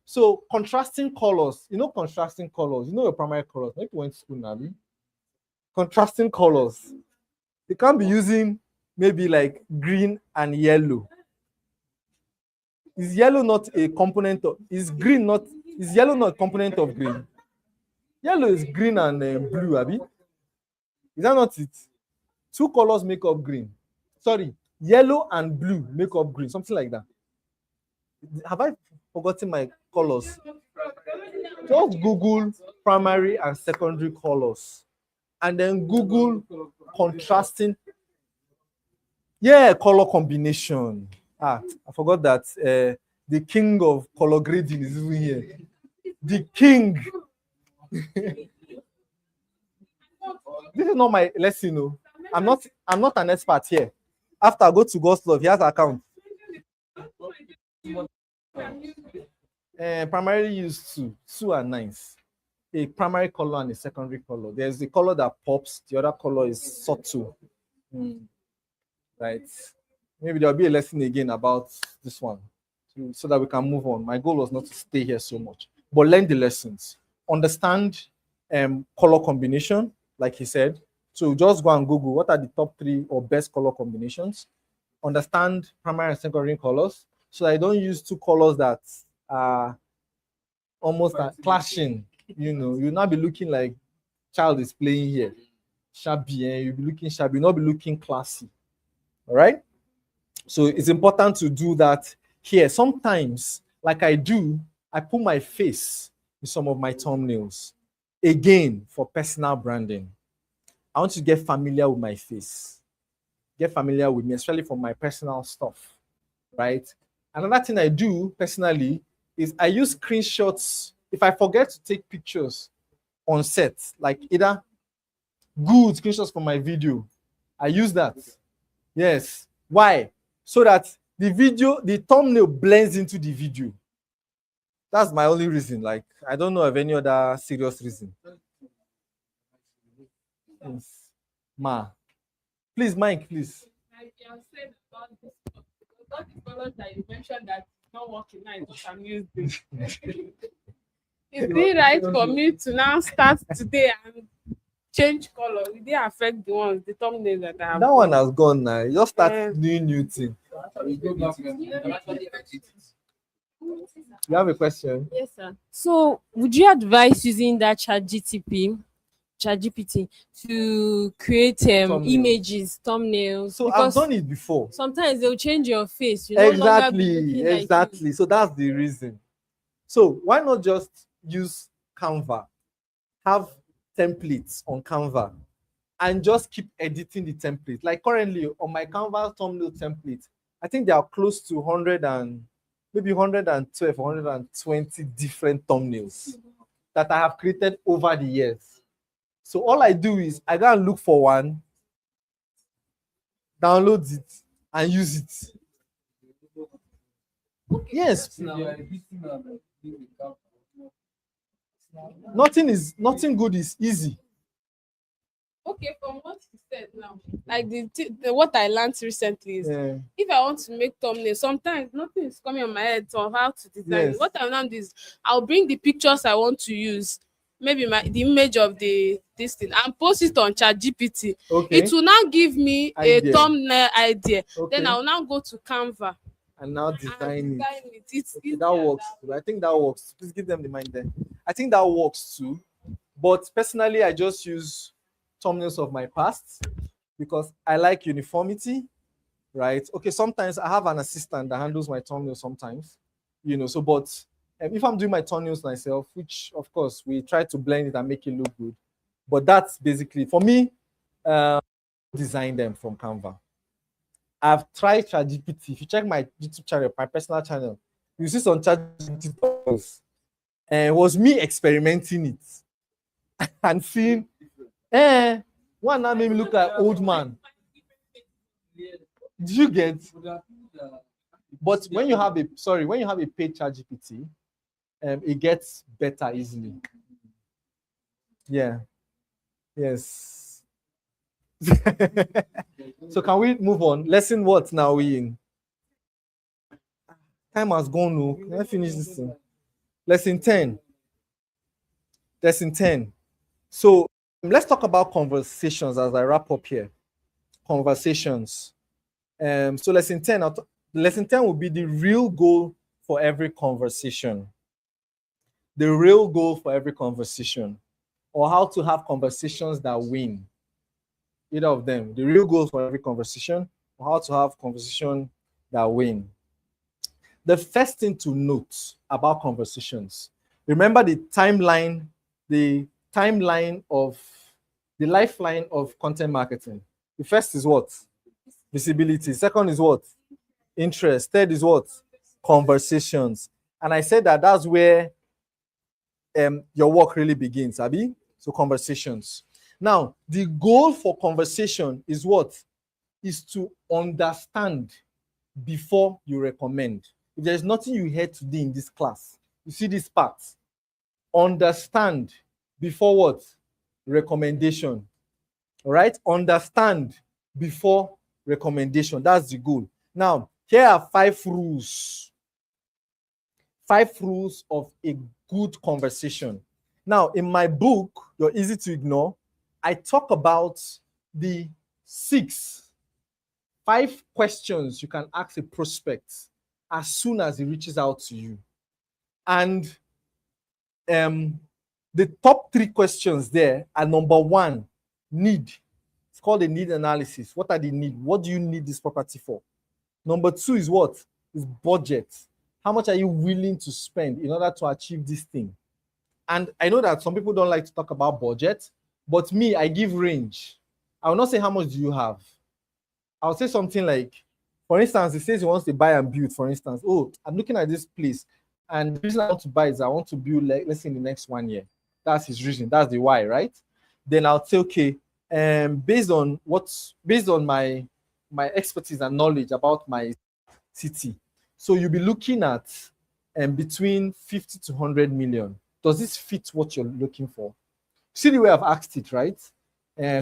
Speaker 1: So contrasting colors. You know contrasting colors. You know your primary colors. Maybe you went to school, Nabi. Contrasting colors. You can't be using maybe like green and yellow. Is yellow not a component of? Is yellow not a component of green? Yellow is green and blue, Abi. Is that not it? 2 colors make up green. Sorry, yellow and blue make up green, something like that. Have I forgotten my colors? Just Google primary and secondary colors, and then Google contrasting. Yeah, color combination. I forgot that the king of color grading is even here. The king. This is not my lesson, no. I'm not an expert here. After I go to God's love, he has an account. Primarily used two are nice. A primary color and a secondary color. There's the color that pops, the other color is subtle. Right. Maybe there'll be a lesson again about this one so that we can move on. My goal was not to stay here so much, but learn the lessons. Understand color combination, like he said. So just go and Google what are the top 3 or best color combinations. Understand primary and secondary colors, so that I don't use 2 colors that are almost clashing. You know, you'll not be looking like child is playing here. Shabby, and you'll be looking shabby, you'll not be looking classy. All right. So it's important to do that here. Sometimes, like I do, I put my face in some of my thumbnails. Again, for personal branding. I want to get familiar with my face. Get familiar with me, especially for my personal stuff, right? Another thing I do personally is I use screenshots. If I forget to take pictures on set, like either good screenshots from my video, I use that. Yes. Why? So that the thumbnail blends into the video. That's my only reason. Like, I don't know of any other serious reason. Yes. Ma. Please, Mike, please.
Speaker 2: Like you have said about this, about the colors that you mentioned that not working now, I'm used to. Is it right for me to now start today and change color? Will they affect the thumbnails that I have?
Speaker 1: That one has gone now. You just start doing new thing. You have a question?
Speaker 4: Yes, sir. So, would you advise using that ChatGPT to create images, thumbnails?
Speaker 1: So I've done it before.
Speaker 4: Sometimes they'll change your face.
Speaker 1: Exactly. So that's the reason. So why not just use Canva? Have templates on Canva. and just keep editing the template. Like currently on my Canva thumbnail template, I think there are close to 100 and maybe 112, 120 different thumbnails that I have created over the years. So all I do is I go and look for one, download it, and use it. Yes, nothing good is easy.
Speaker 2: Okay, from what you said now, like what I learned recently is
Speaker 1: Yeah.
Speaker 2: if I want to make thumbnail, sometimes nothing is coming on my head on how to design
Speaker 1: Yes.
Speaker 2: it. What I've done is I'll bring the pictures I want to use, maybe the image of this thing, and post it on ChatGPT.
Speaker 1: Okay.
Speaker 2: It will now give me
Speaker 1: Idea.
Speaker 2: a thumbnail idea.
Speaker 1: Okay.
Speaker 2: Then I'll now go to Canva
Speaker 1: And now
Speaker 2: and
Speaker 1: design it.
Speaker 2: it. It's
Speaker 1: Okay,
Speaker 2: easier
Speaker 1: that works.
Speaker 2: way.
Speaker 1: I think that works. Please give them the mind there. I think that works too. But personally, I just use thumbnails of my past because I like uniformity, right? Okay, sometimes I have an assistant that handles my thumbnails sometimes, so but if I'm doing my thumbnails myself, which of course we try to blend it and make it look good, but that's basically for me. Design them from Canva. I've tried ChatGPT. If you check my YouTube channel, my personal channel, you see some ChatGPT tutorials, and it was me experimenting it and seeing, one now made me look like old man. Did you get? But when you have a paid ChatGPT, it gets better easily. Yeah. Yes. So can we move on? Lesson what now we in? Time has gone. No, can I finish this thing? Lesson 10. Lesson 10. So let's talk about conversations as I wrap up here. Conversations. So lesson 10. Lesson 10 will be the real goal for every conversation. The real goal for every conversation, or how to have conversations that win. Either of them. The real goal for every conversation, or how to have conversation that win. The first thing to note about conversations, remember the lifeline of content marketing. The first is what? Visibility. Second is what? Interest. Third is what? Conversations. And I said that's where your work really begins, Abi. So conversations. Now, the goal for conversation is what? Is to understand before you recommend. If there's nothing you heard today in this class, you see this part. Understand before what? Recommendation. All right? Understand before recommendation. That's the goal. Now, here are 5 rules. 5 rules of a good conversation. Now, in my book, You're Easy to Ignore, I talk about the 5 questions you can ask a prospect as soon as he reaches out to you. And the top 3 questions there are: number 1, need. It's called a need analysis. What are the needs? What do you need this property for? Number 2 is what? Is budget. How much are you willing to spend in order to achieve this thing? And I know that some people don't like to talk about budget, but me, I give range. I will not say how much do you have. I'll say something like, for instance, he says he wants to buy and build, for instance. Oh, I'm looking at this place, and the reason I want to buy is I want to build, like, let's say in the next 1 year. That's his reason. That's the why, right? Then I'll say, okay, based on my expertise and knowledge about my city, so you'll be looking at between 50 to 100 million. Does this fit what you're looking for? See the way I've asked it, right?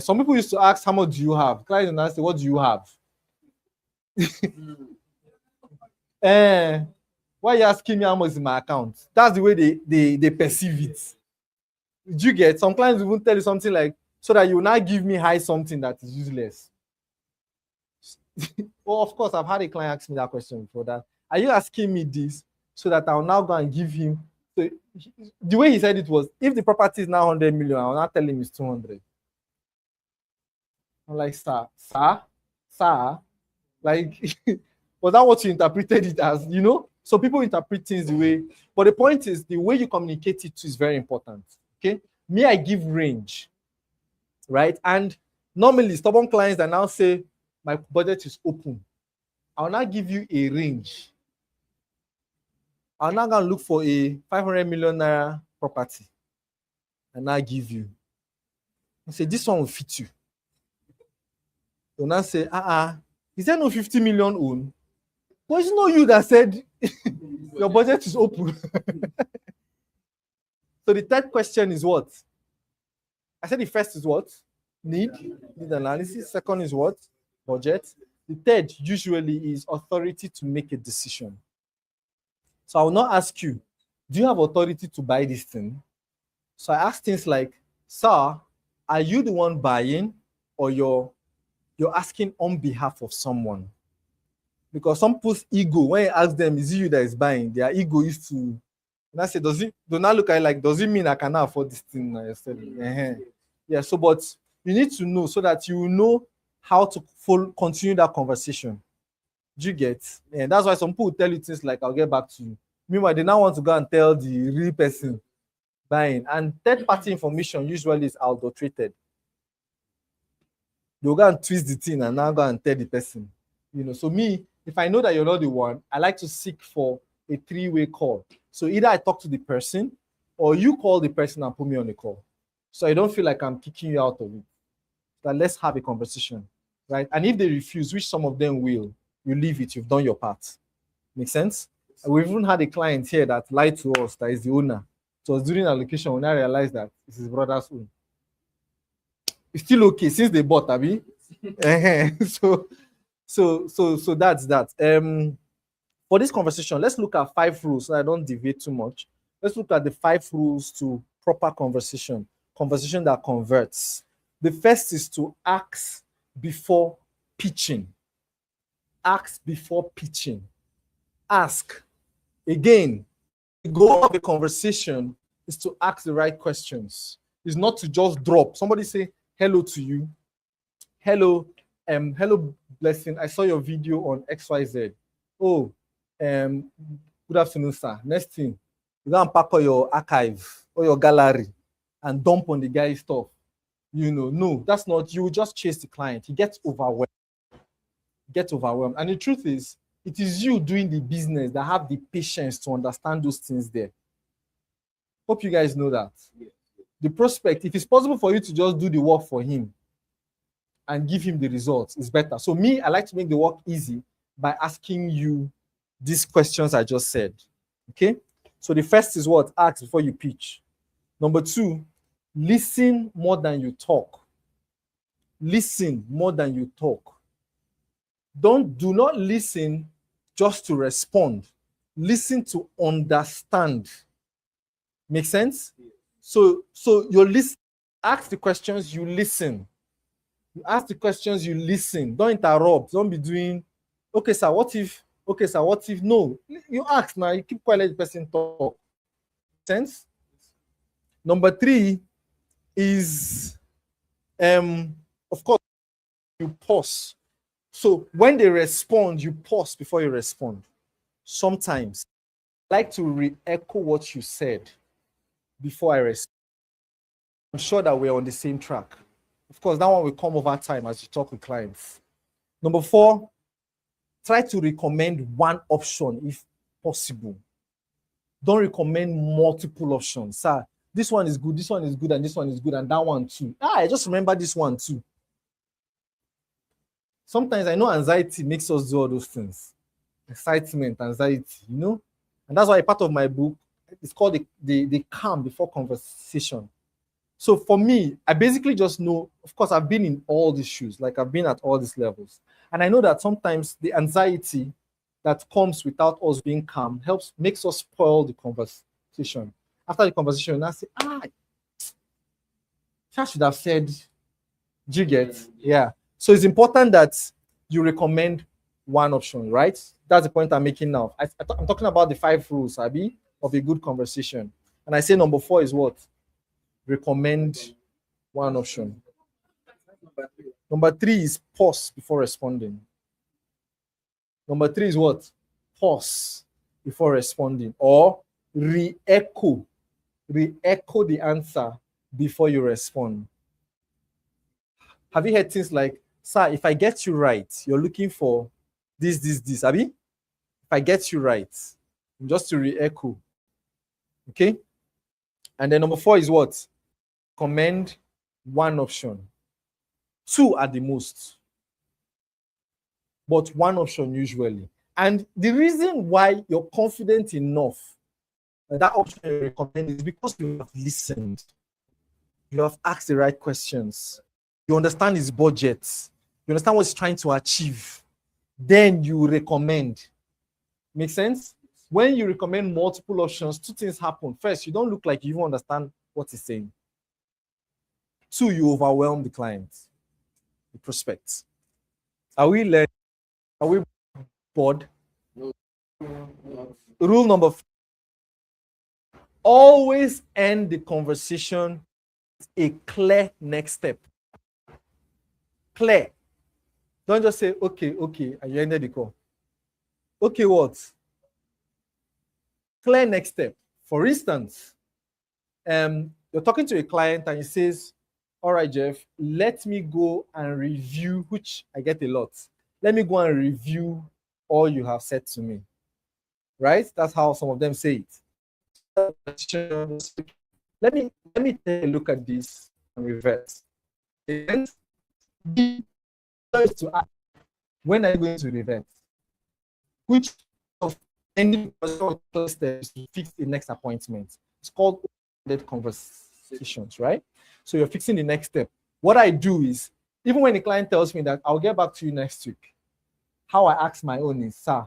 Speaker 1: Some people used to ask, how much do you have? Clients and ask, what do you have? Why are you asking me how much is in my account? That's the way they perceive it. Do you get? Some clients will tell you something like, so that you will not give me high something that is useless. Well, of course, I've had a client ask me that question before. That, are you asking me this so that I'll now go and give him? So the way he said it was, if the property is now 100 million, I'll not tell him it's 200. I'm like, sir, like, was that what you interpreted it as? So people interpret things the way, but the point is the way you communicate it is very important. Okay, me, I give range, right? And Normally, stubborn clients that now say, my budget is open. I'll now give you a range. I'm now going to look for a 500 million naira property and I give you. I say, this one will fit you. You'll now say, is there no 50 million own? But it's not you that said your budget is open. So the third question is what? I said the first is what? Need analysis. Second is what? Budget. The third usually is authority to make a decision. So I will not ask you, do you have authority to buy this thing? So I ask things like, sir, are you the one buying or you're asking on behalf of someone? Because some people's ego, when you ask them, is it you that is buying? Their ego is to, and I say, do not look at it like, does it mean I cannot afford this thing? Yeah, so, but you need to know so that you know how to continue that conversation. Do you get? And that's why some people tell you things like, I'll get back to you. Meanwhile, they now want to go and tell the real person buying. And third-party information usually is adulterated. They'll go and twist the thing and now go and tell the person. So me, if I know that you're not the one, I like to seek for a three-way call. So either I talk to the person or you call the person and put me on the call. So I don't feel like I'm kicking you out of it. But let's have a conversation, right? And if they refuse, which some of them will, you leave it, you've done your part. Make sense? We've even had a client here that lied to us, that is the owner. So it was during allocation when I realized that it's his brother's own. It's still okay since they bought, Abi. So that's that. For this conversation, let's look at 5 rules so I don't deviate too much. Let's look at the 5 rules to proper conversation that converts. The first is to ask before pitching. Ask before pitching. Ask. Again, the goal of a conversation is to ask the right questions. It's not to just drop. Somebody say hello to you. Hello, Blessing. I saw your video on XYZ. Oh, good afternoon, sir. Next thing, you go and pack all your archive or your gallery and dump on the guy's stuff. No, that's not you. Just chase the client. He gets overwhelmed. And the truth is, it is you doing the business that have the patience to understand those things there. Hope you guys know that. The prospect, if it's possible for you to just do the work for him and give him the results, it's better. So me, I like to make the work easy by asking you these questions I just said. Okay? So the first is what? Ask before you pitch. Number 2, listen more than you talk. Listen more than you talk. Do not listen just to respond. Listen to understand. Make sense? So you listen. Ask the questions, you listen. You ask the questions, you listen. Don't interrupt. Don't be doing, okay, sir, what if? Okay, sir, what if? No. You ask now. You keep quiet, let the person talk. Make sense? Number 3 is, of course, you pause. So when they respond, you pause before you respond. Sometimes I like to re-echo what you said before I respond. I'm sure that we're on the same track. Of course, that one will come over time as you talk with clients. Number 4, try to recommend one option if possible. Don't recommend multiple options. Sir, this one is good, this one is good, and this one is good, and that one too. I just remember this one too. Sometimes I know anxiety makes us do all those things. Excitement, anxiety, And that's why a part of my book is called the calm before conversation. So for me, I basically just know, of course, I've been in all these shoes, like I've been at all these levels. And I know that sometimes the anxiety that comes without us being calm makes us spoil the conversation. After the conversation, I say, I should have said, do you get? Yeah. So it's important that you recommend one option, right? That's the point I'm making now. I'm talking about the 5 rules, Abi, of a good conversation. And I say number 4 is what? Recommend one option. Number 3 is pause before responding. Number 3 is what? Pause before responding. Or re-echo the answer before you respond. Have you heard things like, sir, if I get you right, you're looking for this, Abi? If I get you right, just to re-echo. Okay? And then number 4 is what? Commend one option. 2 at the most. But one option usually. And the reason why you're confident enough that option you recommend is because you have listened. You have asked the right questions. You understand his budget. You understand what he's trying to achieve. Then you recommend. Make sense? When you recommend multiple options, 2 things happen. First, you don't look like you even understand what he's saying. 2, you overwhelm the client, the prospect. Are we learning? Are we bored?
Speaker 6: No.
Speaker 1: Rule number 4. Always end the conversation with a clear next step. Clear. Don't just say, okay, and you ended the call. Okay, what? Clear next step. For instance, you're talking to a client and he says, all right, Jeff, let me go and review, which I get a lot. Let me go and review all you have said to me. Right? That's how some of them say it. Let me take a look at this and reverse. And to ask, when are you going to revert? Which of any steps to fix the next appointment? It's called conversations, right? So you're fixing the next step. What I do is, even when the client tells me that I'll get back to you next week, how I ask my own is, sir,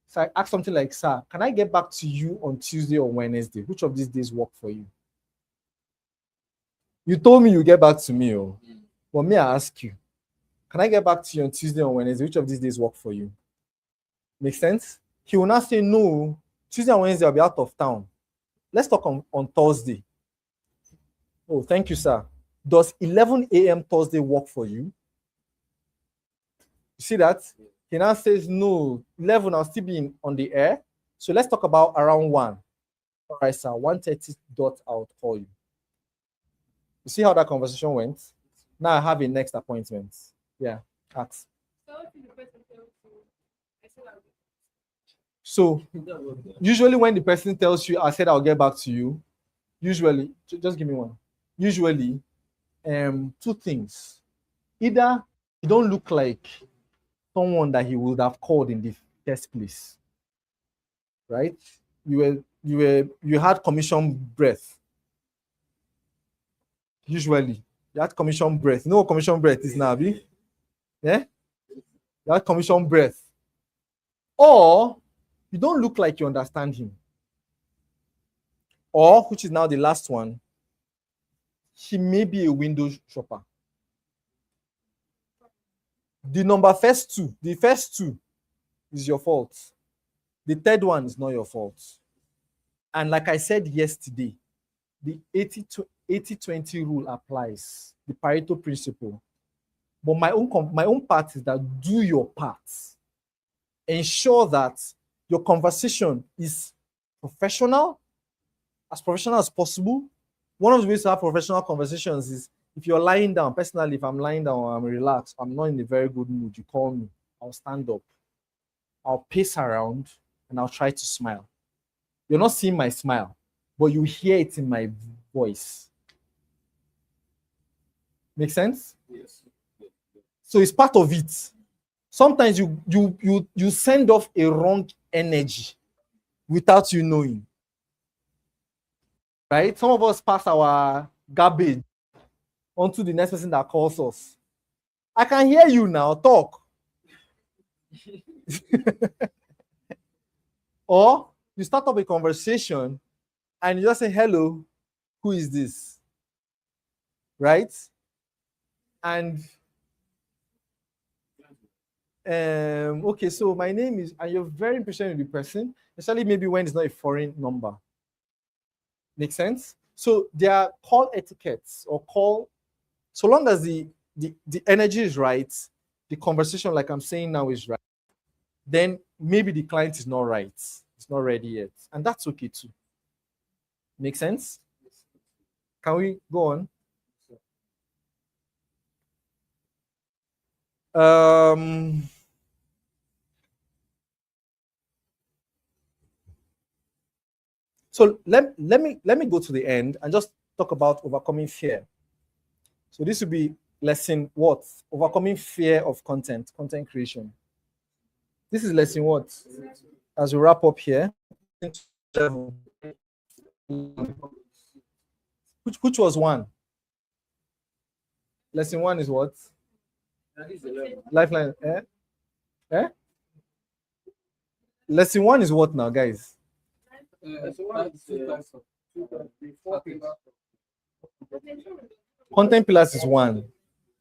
Speaker 1: so I ask something like, sir, can I get back to you on Tuesday or Wednesday? Which of these days work for you? You told me you get back to me, but me, I ask you, can I get back to you on Tuesday or Wednesday? Which of these days work for you? Make sense? He will not say, no, Tuesday and Wednesday I'll be out of town. Let's talk on Thursday. Oh, thank you, sir. Does 11 a.m. Thursday work for you? You see that? He now says, no, 11, I'll still be on the air. So let's talk about around 1. All right, sir, 1:30 dot, I'll call you. You see how that conversation went? Now I have a next appointment. Yeah, ask. So usually when the person tells you, I said I'll get back to you, usually, just give me one. Usually, 2 things. Either you don't look like someone that he would have called in the first place, right? You had commission breath. Usually, you had commission breath. You know what commission breath is now, Abi? Yeah? You had commission breath. Or you don't look like you understand him. Or, which is now the last one, he may be a window shopper. The first two is your fault. The third one is not your fault. And like I said yesterday, the 80-20 rule applies, the Pareto principle. But my own part is that do your part. Ensure that your conversation is professional as possible. One of the ways to have professional conversations is if you're lying down. Personally, if I'm lying down, I'm relaxed, I'm not in a very good mood, you call me, I'll stand up, I'll pace around, and I'll try to smile. You're not seeing my smile, but you hear it in my voice. Make sense?
Speaker 6: Yes.
Speaker 1: So it's part of it. Sometimes you send off a wrong energy without you knowing. Right? Some of us pass our garbage onto the next person that calls us. I can hear you now, talk. Or you start up a conversation and you just say, hello, who is this? Right? And okay, so my name is, and you're very impatient with the person, especially maybe when it's not a foreign number. Make sense? So there are call etiquettes or call, so long as the energy is right, the conversation, like I'm saying now, is right, then maybe the client is not right. It's not ready yet. And that's okay too. Make sense? Can we go on? Um, so let me go to the end and just talk about overcoming fear. So this will be lesson what? Overcoming fear of content creation. This is lesson what? As we wrap up here. Which was one? Lesson one is what? Lifeline. Eh? Eh? Lesson one is what now, guys? Content pillars is one.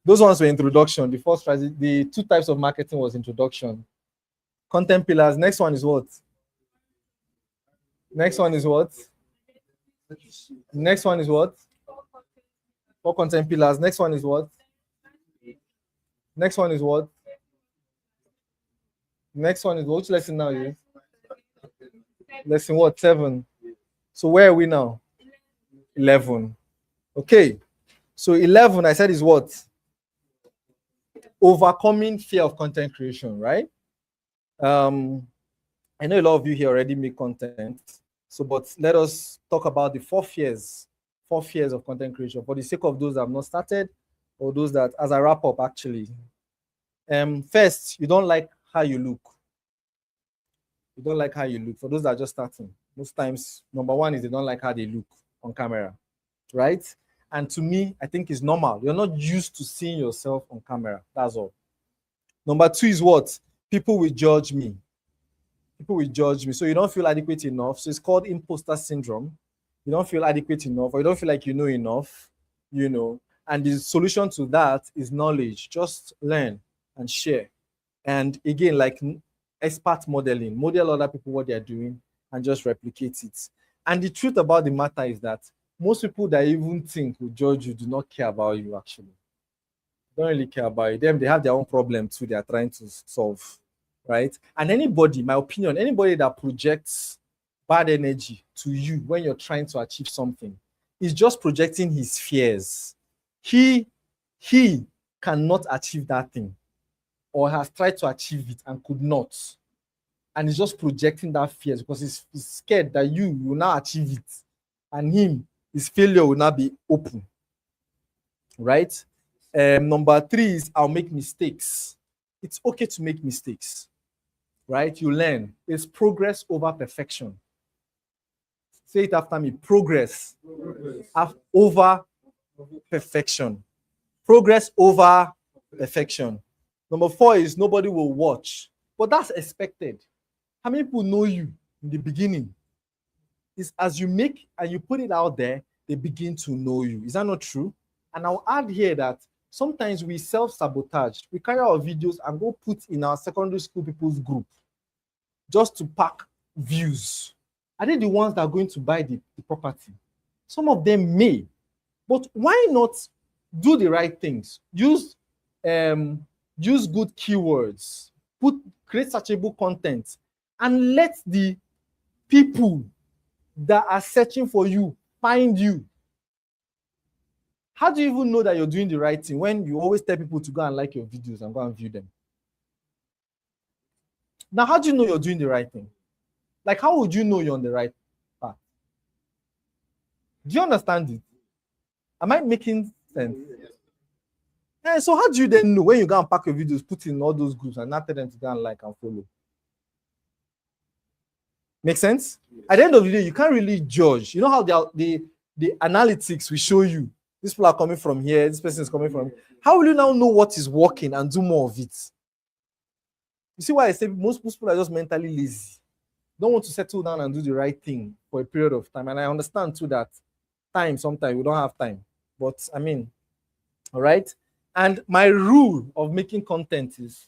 Speaker 1: Those ones were introduction. The first strategy, the two types of marketing was introduction. Content pillars. Next one is what? Next one is what? Next one is what? Four content pillars. Next one is what? Next one is what? Next one is which lesson now? You lesson what? 7. So where are we now? 11. Okay. So 11, I said, is what? Overcoming fear of content creation, right? I know a lot of you here already make content. So, but let us talk about the 4 fears of content creation for the sake of those that have not started or those that, as I wrap up, actually. First, you don't like how you look. You don't like how you look. For those that are just starting, most times, number one is they don't like how they look on camera, right? And to me, I think it's normal. You're not used to seeing yourself on camera. That's all. Number 2 is what? People will judge me. People will judge me. So you don't feel adequate enough. So it's called imposter syndrome. You don't feel adequate enough, or you don't feel like you know enough, you know. And the solution to that is knowledge. Just learn and share. And again, like expert modeling, model other people what they're doing and just replicate it. And the truth about the matter is that most people that even think will judge you do not care about you, actually. Don't really care about it. Them, they have their own problem too, they are trying to solve, right? And anybody, my opinion, anybody that projects bad energy to you when you're trying to achieve something is just projecting his fears. He cannot achieve that thing, or has tried to achieve it and could not. And he's just projecting that fear because he's scared that you will not achieve it. And his failure will not be open. Right? Number 3 is I'll make mistakes. It's okay to make mistakes. Right? You learn. It's progress over perfection. Say it after me. Progress. Over perfection. Progress over perfection. Number 4 is nobody will watch. But that's expected. How many people know you in the beginning? It's as you make and you put it out there, they begin to know you. Is that not true? And I'll add here that sometimes we self-sabotage. We carry our videos and go put in our secondary school people's group just to pack views. Are they the ones that are going to buy the property? Some of them may. But why not do the right things? Use good keywords. Create searchable content. And let the people that are searching for you find you. How do you even know that you're doing the right thing when you always tell people to go and like your videos and go and view them? Now, how do you know you're doing the right thing? Like, how would you know you're on the right path? Do you understand it? Am I making sense? Yeah, so how do you then know when you go and pack your videos, put in all those groups and not tell them to go and like and follow? Make sense? At the end of the day, you can't really judge. You know how the analytics will show you these people are coming from here, this person is coming from here. How will you now know what is working and do more of it? You see why I say most people are just mentally lazy. Don't want to settle down and do the right thing for a period of time. And I understand too that sometimes we don't have time. But I mean, all right. And my rule of making content is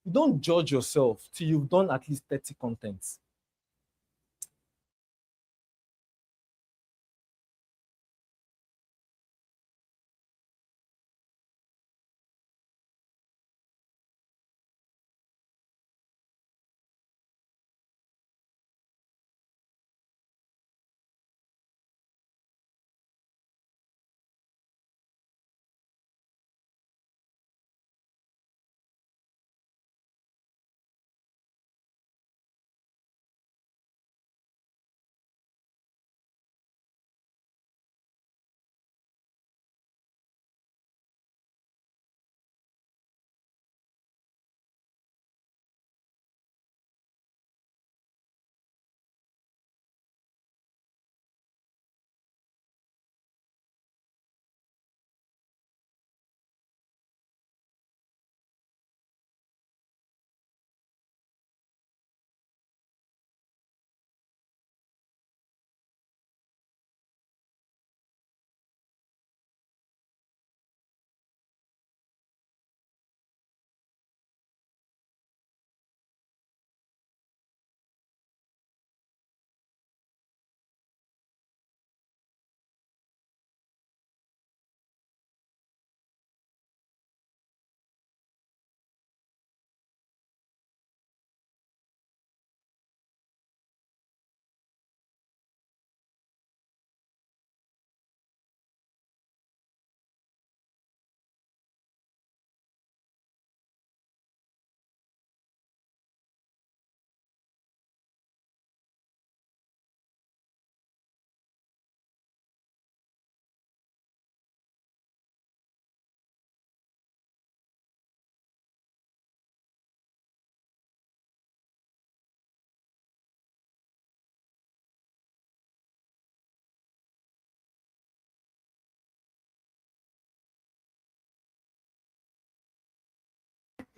Speaker 1: you don't judge yourself till you've done at least 30 contents.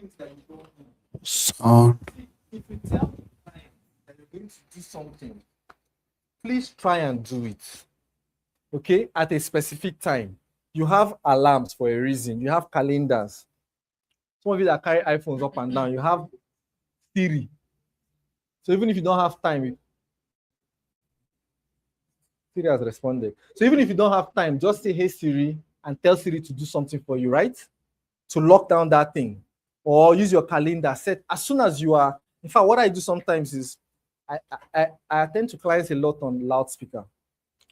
Speaker 1: things that you don't know.
Speaker 5: Sound.
Speaker 1: If you tell the client that you're going to do something, please try and do it. Okay, at a specific time. You have alarms for a reason. You have calendars. Some of you that carry iPhones up and down, you have Siri. So even if you don't have time, Siri has responded. So even if you don't have time, just say, "Hey Siri," and tell Siri to do something for you, right? To lock down that thing. Or use your calendar. Set as soon as you are. In fact, what I do sometimes is I attend to clients a lot on loudspeaker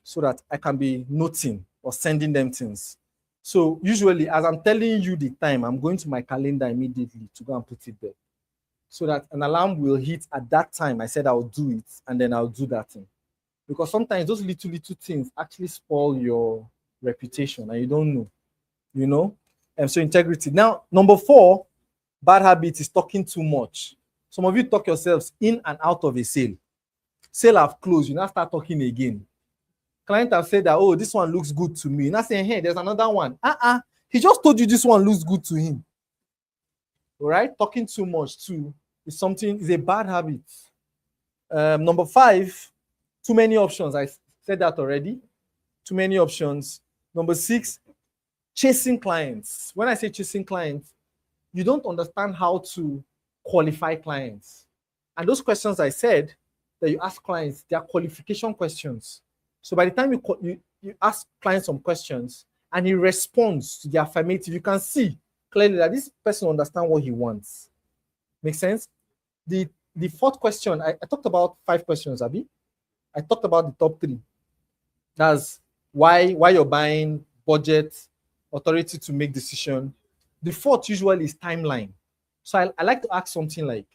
Speaker 1: so that I can be noting or sending them things. So usually, as I'm telling you the time, I'm going to my calendar immediately to go and put it there, so that an alarm will hit at that time. I said I'll do it, and then I'll do that thing. Because sometimes those little things actually spoil your reputation, and you don't know, you know. And so integrity. Now, number 4, bad habit is talking too much. Some of you talk yourselves in and out of a sale. Sale have closed, you now start talking again. Client have said that, "Oh, this one looks good to me." Now saying, "Hey, there's another one." He just told you this one looks good to him. All right, talking too much too is a bad habit. Number 5, too many options. I said that already. Too many options. Number 6, chasing clients. When I say chasing clients, you don't understand how to qualify clients. And those questions I said that you ask clients, they are qualification questions. So by the time you ask clients some questions and he responds to the affirmative, you can see clearly that this person understands what he wants. Make sense? The 4th question, I talked about 5 questions, Abi. I talked about the top 3. That's why you're buying, budget, authority to make decision. The 4th usually is timeline. So I like to ask something like,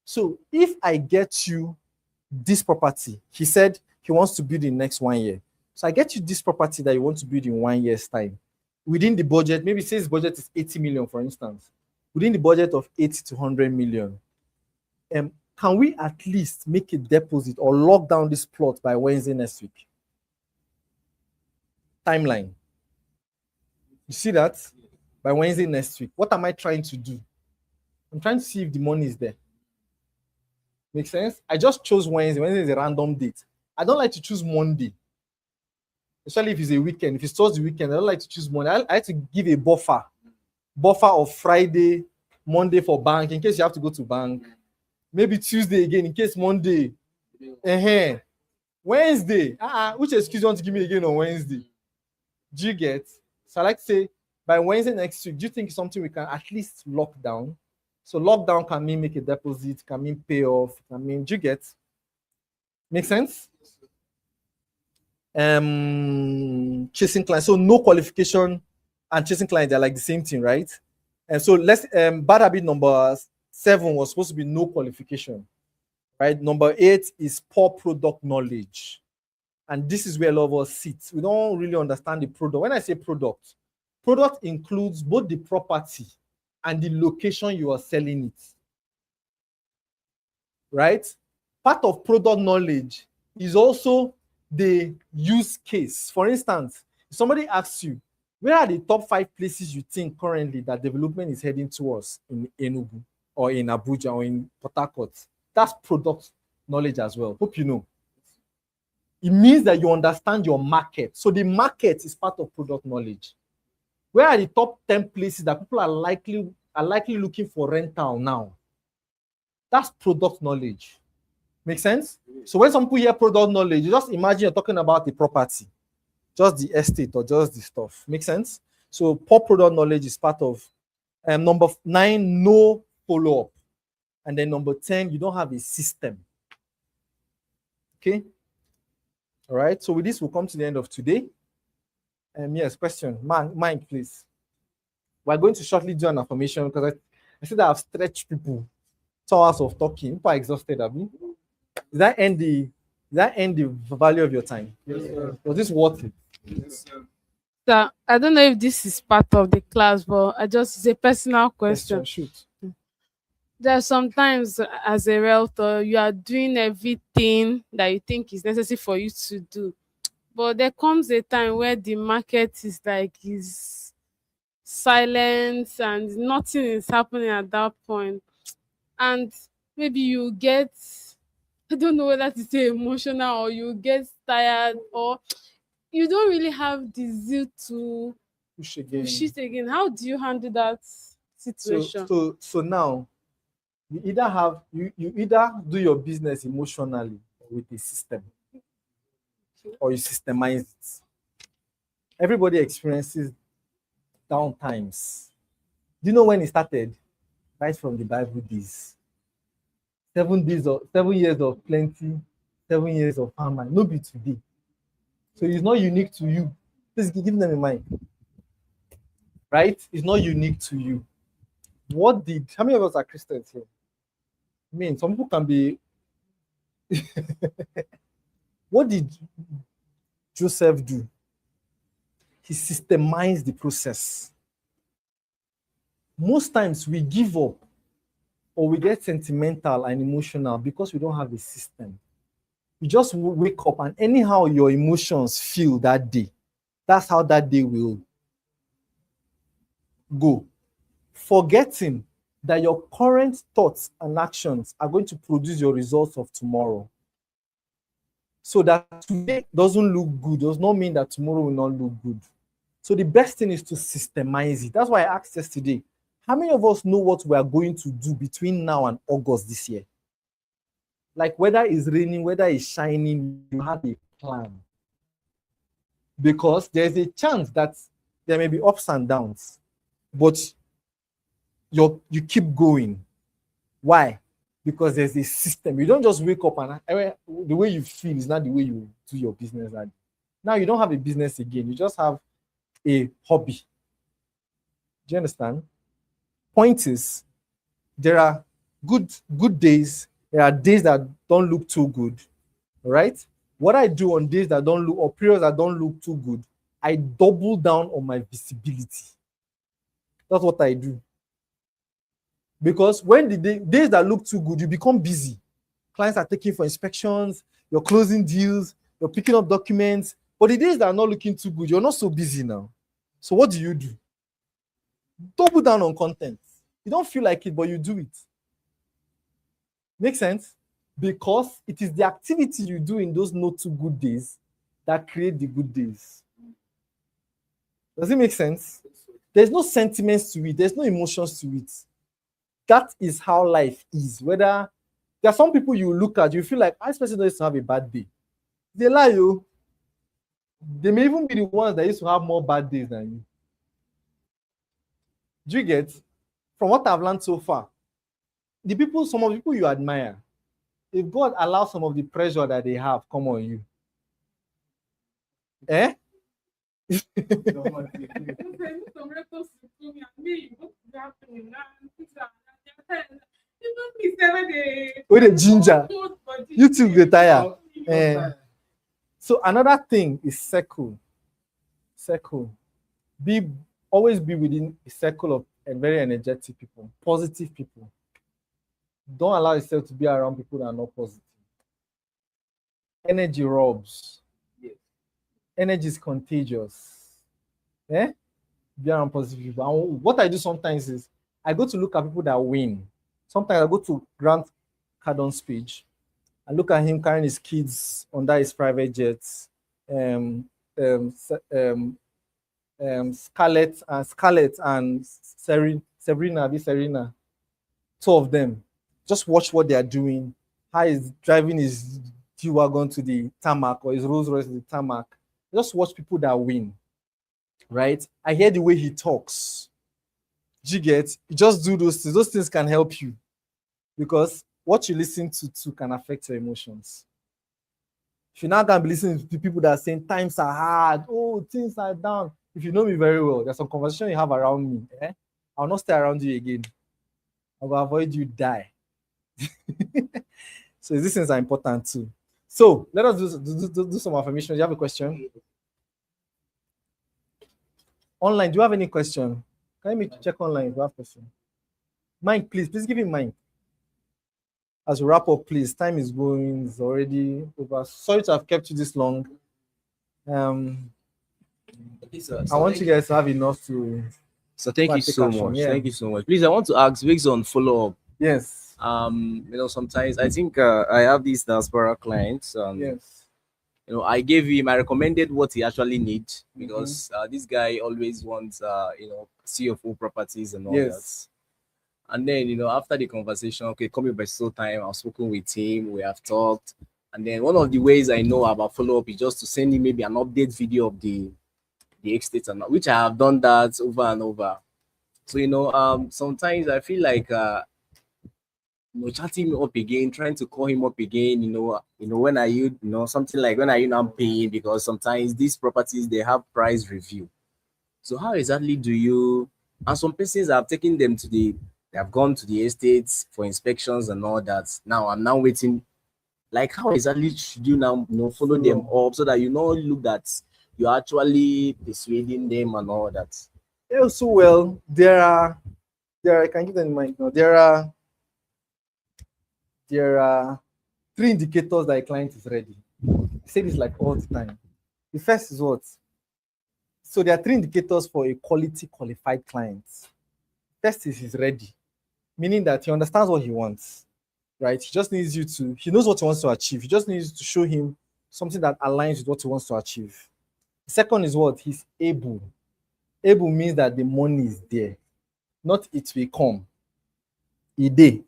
Speaker 1: so if I get you this property, he said he wants to build in next 1 year. So I get you this property that you want to build in 1 year's time. Within the budget, maybe say his budget is 80 million, for instance. Within the budget of 80 to 100 million, can we at least make a deposit or lock down this plot by Wednesday next week? Timeline. You see that? By Wednesday next week. What am I trying to do? I'm trying to see if the money is there. Make sense? I just chose Wednesday. Wednesday is a random date. I don't like to choose Monday, especially if it's a weekend. If it's towards the weekend, I don't like to choose Monday. I like to give a buffer of Friday, Monday for bank in case you have to go to bank. Maybe Tuesday again in case Monday. Wednesday. Which excuse you want to give me again on Wednesday? Do you get? So I like to say by Wednesday next week, do you think it's something we can at least lock down? So lockdown can mean make a deposit, can mean pay off, can mean, do you get? Make sense? Chasing clients. So no qualification and chasing clients, they're like the same thing, right? And so let's bad habit number 7 was supposed to be no qualification, right? Number 8 is poor product knowledge. And this is where a lot of us sit. We don't really understand the product. When I say product includes both the property and the location you are selling it, right? Part of product knowledge is also the use case. For instance, if somebody asks you, where are the top 5 places you think currently that development is heading towards in Enugu or in Abuja or in Port Harcourt? That's product knowledge as well. Hope you know. It means that you understand your market. So the market is part of product knowledge. Where are the top 10 places that people are likely looking for rental now? That's product knowledge. Make sense? So when some people hear product knowledge, you just imagine you're talking about the property, just the estate or just the stuff. Make sense? So poor product knowledge is part of number 9, no follow-up. And then number 10, you don't have a system. Okay? All right. So with this, we'll come to the end of today. Yes, question. Mike, please. We're going to shortly do an affirmation because I said that I've stretched people 2 hours of talking. People are exhausted, Abby. Does that end the value of your time?
Speaker 5: Yes, sir.
Speaker 1: Was this worth it?
Speaker 5: Yes, sir.
Speaker 2: So I don't know if this is part of the class, but it's a personal question.
Speaker 1: Shoot.
Speaker 2: There are sometimes as a realtor, you are doing everything that you think is necessary for you to do. But there comes a time where the market is silence and nothing is happening at that point. And maybe you get, I don't know whether to say emotional, or you get tired, or you don't really have the zeal to
Speaker 1: Push again.
Speaker 2: push it again. How do you handle that situation?
Speaker 1: So now you either do your business emotionally or with a system, or you systemize it. Everybody experiences down times. Do you know when it started? Right from the Bible days. 7 years of plenty, 7 years of famine. No be today. So it's not unique to you. Please give them a mind. Right? It's not unique to you. How many of us are Christians here? I mean, some people can be. What did Joseph do? He systemized the process. Most times we give up or we get sentimental and emotional because we don't have a system. You just wake up and anyhow your emotions feel that day. That's how that day will go. Forgetting that your current thoughts and actions are going to produce your results of tomorrow. So that today doesn't look good does not mean that tomorrow will not look good. So the best thing is to systemize it. That's why I asked yesterday, how many of us know what we are going to do between now and August this year? Like whether it's raining, whether it's shining, you have a plan. Because there's a chance that there may be ups and downs, but you keep going. Why? Because there's a system. You don't just wake up and the way you feel is not the way you do your business. Now you don't have a business again. You just have a hobby. Do you understand? Point is, there are good days. There are days that don't look too good. Right? What I do on days that don't look, or periods that don't look too good, I double down on my visibility. That's what I do. Because when the days that look too good, you become busy. Clients are taking for inspections, you're closing deals, you're picking up documents. But the days that are not looking too good, you're not so busy now. So what do? Double down on content. You don't feel like it, but you do it. Make sense? Because it is the activity you do in those not too good days that create the good days. Does it make sense? There's no sentiments to it. There's no emotions to it. That is how life is. Whether there are some people you look at, you feel like, I especially don't used to have a bad day. They lie you. They may even be the ones that used to have more bad days than you. Do you get? From what I've learned so far, some of the people you admire, if God allows some of the pressure that they have come on you, eh? With the ginger, you too get tired. So another thing is circle. Always be within a circle of very energetic people, positive people. Don't allow yourself to be around people that are not positive. Energy robs. Yes. Energy is contagious. Be around positive people. And what I do sometimes is I go to look at people that win. Sometimes I go to Grant Cardon's page and look at him carrying his kids under his private jets. Scarlett and Serena, two of them. Just watch what they are doing. How he's driving his G-Wagon to the tarmac or his Rolls Royce to the tarmac. Just watch people that win. Right? I hear the way he talks. Do you get? You just do those things. Those things can help you. Because what you listen to can affect your emotions. If you're not going to be listening to people that are saying times are hard, things are down. If you know me very well, there's some conversation you have around me. I'll not stay around you again. I will avoid you die. So these things are important too. So let us do some affirmations. Do you have a question? Online, do you have any question? Can you check online if you have a question? Mike, please give him mine. As we wrap up, please. Time is going, it's already over. Sorry to have kept you this long. I want you guys to have enough to
Speaker 7: So thank
Speaker 1: Go
Speaker 7: you
Speaker 1: and take
Speaker 7: so
Speaker 1: action,
Speaker 7: much.
Speaker 1: yeah.
Speaker 7: Thank you so much. Please, I want to ask Wigs on follow up.
Speaker 1: Yes.
Speaker 7: Sometimes I think I have these diaspora clients.
Speaker 1: Yes.
Speaker 7: I gave him, I recommended what he actually needs
Speaker 1: Mm-hmm.
Speaker 7: because this guy always wants, CFO properties and all that.
Speaker 1: Yes.
Speaker 7: And then, after the conversation, okay, call me by so time. I've spoken with him, we have talked. And then one of the ways I know about follow up is just to send him maybe an update video of the estate and all, which I have done that over and over. So, sometimes I feel like chatting him up again, trying to call him up again, when are you, something like when are you now paying? Because sometimes these properties they have price review. So how exactly do you, and some persons have taken them they have gone to the estates for inspections and all that. Now I'm now waiting. Like how exactly should you now follow them up so that look that you're actually persuading them and all that?
Speaker 1: Yeah, so well, I can give them in mind now. There are three indicators that a client is ready. I say this like all the time. The first is what? So there are three indicators for a quality qualified client. First is he's ready, meaning that he understands what he wants, right? He just needs he knows what he wants to achieve. He just needs to show him something that aligns with what he wants to achieve. The second is what? He's able. Able means that the money is there, not it will come. He did,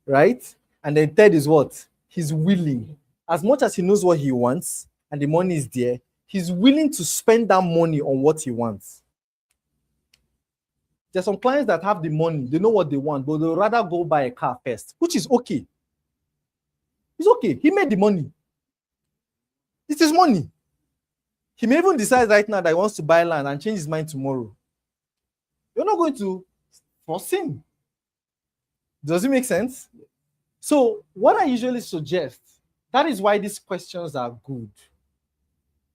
Speaker 1: right? And then third is what? He's willing. As much as he knows what he wants and the money is there, he's willing to spend that money on what he wants. There's some clients that have the money, they know what they want, but they'll rather go buy a car first, which is okay. It's okay. He made the money. It is money. He may even decide right now that he wants to buy land and change his mind tomorrow. You're not going to force him. Does it make sense? So what I usually suggest, that is why these questions are good.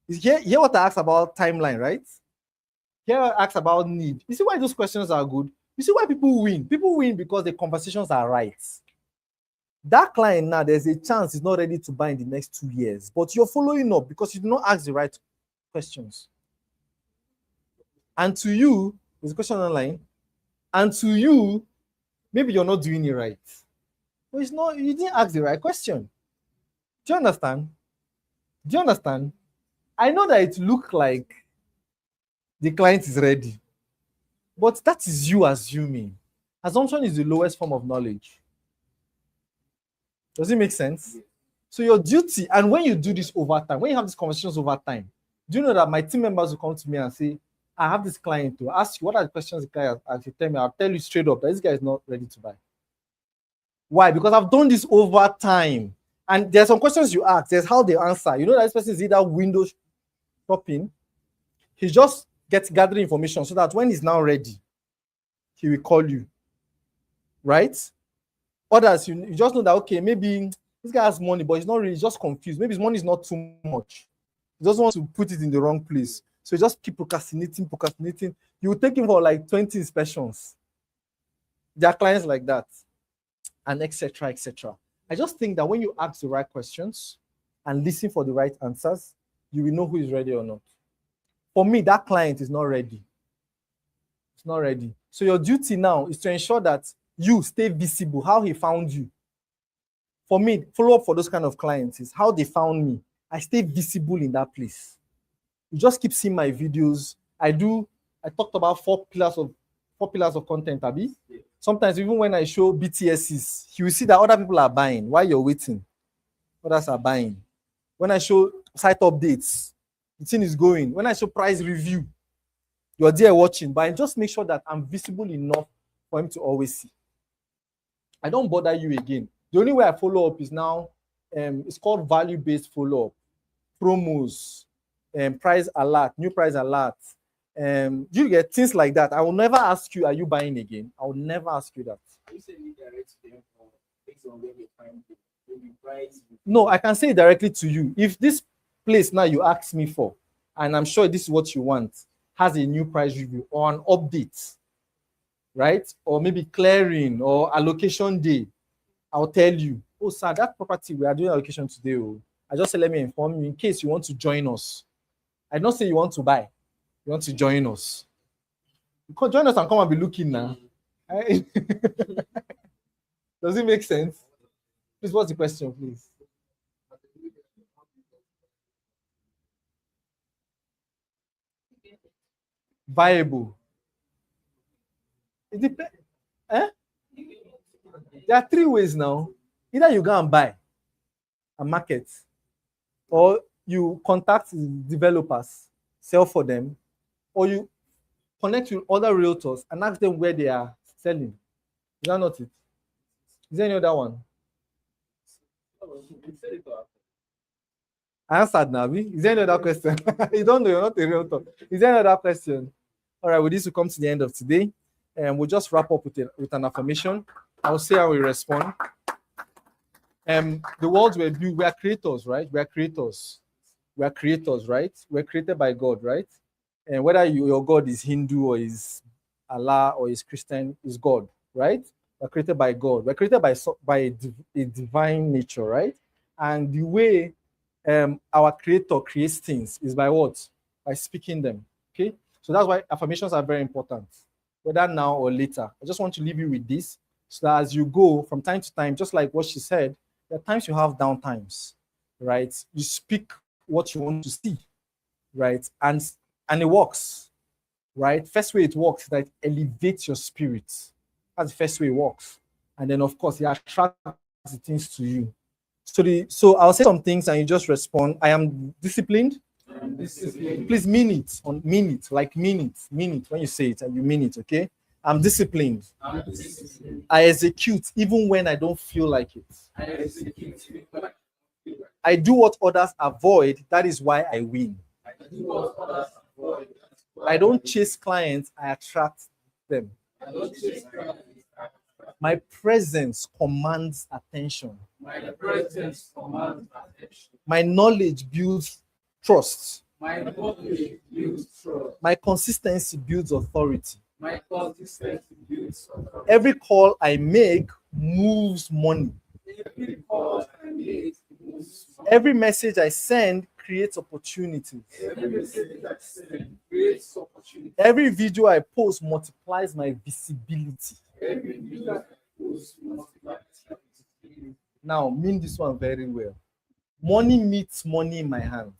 Speaker 1: Hear what I asked about timeline, right? Here I asked about need. You see why those questions are good? You see why people win? People win because the conversations are right. That client now, there's a chance he's not ready to buy in the next 2 years, but you're following up because you do not ask the right questions. And to you, there's a question online, and to you, maybe you're not doing it right. But it's not, you didn't ask the right question. Do you understand? Do you understand? I know that it looks like the client is ready, but that is you assuming. Assumption is the lowest form of knowledge. Does it make sense? So your duty, and when you do this over time, when you have these conversations over time, do you know that my team members will come to me and say, I have this client to ask you, what are the questions the client has? You tell me, I'll tell you straight up that this guy is not ready to buy. Why? Because I've done this over time. And there's some questions you ask, there's how they answer. You know that this person is either window shopping, he just gets gathering information so that when he's now ready, he will call you. Right? Others, you just know that, okay, maybe this guy has money, but he's not really, he's just confused. Maybe his money is not too much. He doesn't want to put it in the wrong place. So he just keep procrastinating. You will take him for like 20 inspections. There are clients like that, and etc. etc. I just think that when you ask the right questions and listen for the right answers, you will know who is ready or not. For me, that client is not ready. It's not ready. So your duty now is to ensure that you stay visible, how he found you. For me, follow up for those kind of clients is how they found me. I stay visible in that place. You just keep seeing my videos. I talked about four pillars of content, Abi. Yeah. Sometimes even when I show BTSs, you will see that other people are buying while you're waiting. Others are buying. When I show site updates, the thing is going. When I show price review, you're there watching, but I just make sure that I'm visible enough for him to always see. I don't bother you again. The only way I follow up is now, it's called value-based follow-up. Promos, price alert, new price alert. You get things like that. I will never ask you, are you buying again? I will never ask you that. No, I can say it directly to you. If this place now you ask me for, and I'm sure this is what you want, has a new price review or an update, right? Or maybe clearing or allocation day, I'll tell you, oh, sir, that property, we are doing allocation today. Oh. I just say, let me inform you in case you want to join us. I don't say you want to buy, you want to join us. Come join us and come and be looking now. Eh? Does it make sense? Please, what's the question, please? Viable. It depends. Eh? There are three ways now. Either you go and buy a market, or you contact developers, sell for them, or you connect with other realtors and ask them where they are selling. Is that not it? Is there any other one? I answered, Nabi. Is there any other question? You don't know, you're not a realtor. Is there any other question? All right, with this, we come to the end of today, and we'll just wrap up with an affirmation. I'll say how we respond. The world were built, we are creators, right? We are creators. We are creators, right? We're created by God, right? And whether your God is Hindu or is Allah or is Christian, is God, right? We're created by God. We're created by a divine nature, right? And the way our creator creates things is by what? By speaking them. Okay? So that's why affirmations are very important, whether now or later. I just want to leave you with this, so that as you go from time to time, just like what she said, there are times you have down times, right? You speak what you want to see, right? And it works, right? First way it works is that it elevates your spirit. That's the first way it works. And then, of course, it attracts the things to you. So I'll say some things and you just respond. I am disciplined. Please mean it. Mean it when you say it and you mean it, okay? I'm disciplined. I execute even when I don't feel like it. I do what others avoid. That is why I win. I don't chase clients, I attract them. My presence commands attention. My knowledge builds trust. My consistency builds authority. Every call I make moves money. Every message I send creates opportunities. Every video I post multiplies my visibility. Now, mean this one very well. Money meets money in my hands.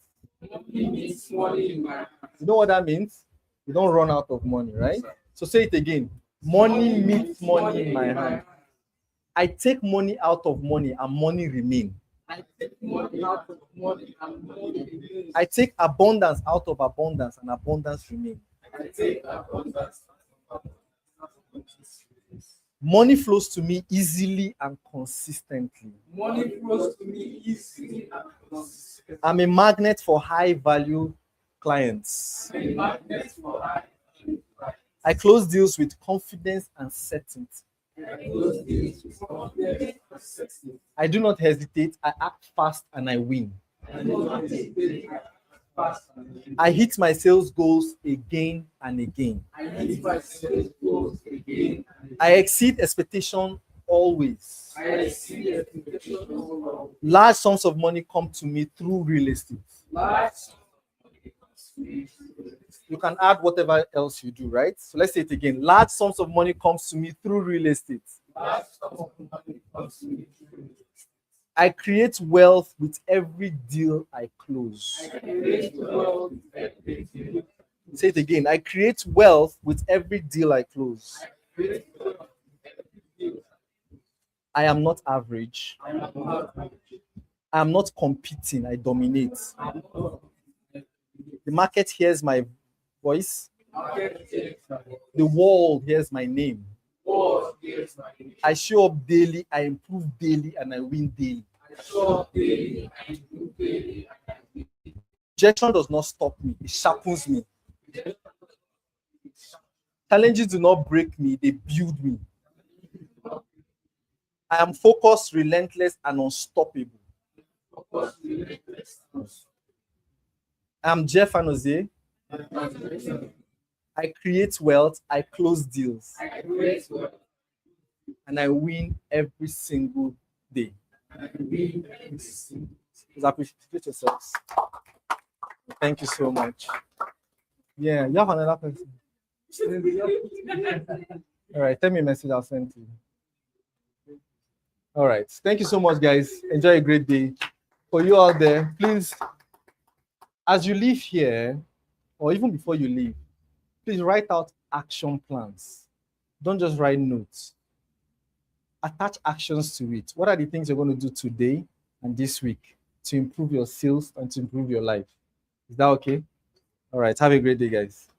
Speaker 1: You know what that means? You don't run out of money, right? So say it again. Money meets money in my hand. I take money out of money and money remain. I take abundance out of abundance and abundance remain. Money flows to me easily and consistently. I'm a magnet for high value clients. I close deals with confidence and certainty. I do not hesitate. I act fast and I win. I hit my sales goals again and again. I exceed expectation always. Large sums of money come to me through real estate. You can add whatever else you do, right? So let's say it again. Large sums of money comes to me through real estate. I create wealth with every deal I close. Say it again. I create wealth with every deal I close. I am not average. I am not competing. I dominate. The market hears my voice. The world hears my name. I show up daily, I improve daily, and I win daily. Rejection does not stop me, it sharpens me. Challenges do not break me, they build me. I am focused, relentless, and unstoppable. I'm Jeff Anozie. I create wealth, I close deals, and I win every single day. Please appreciate yourselves. Thank you so much. Yeah, you have another person. All right, send me a message. I'll send to you. All right. Thank you so much, guys. Enjoy a great day. For you out there, please, as you leave here, or even before you leave, please write out action plans. Don't just write notes. Attach actions to it. What are the things you're going to do today and this week to improve your sales and to improve your life? Is that okay? All right. Have a great day, guys.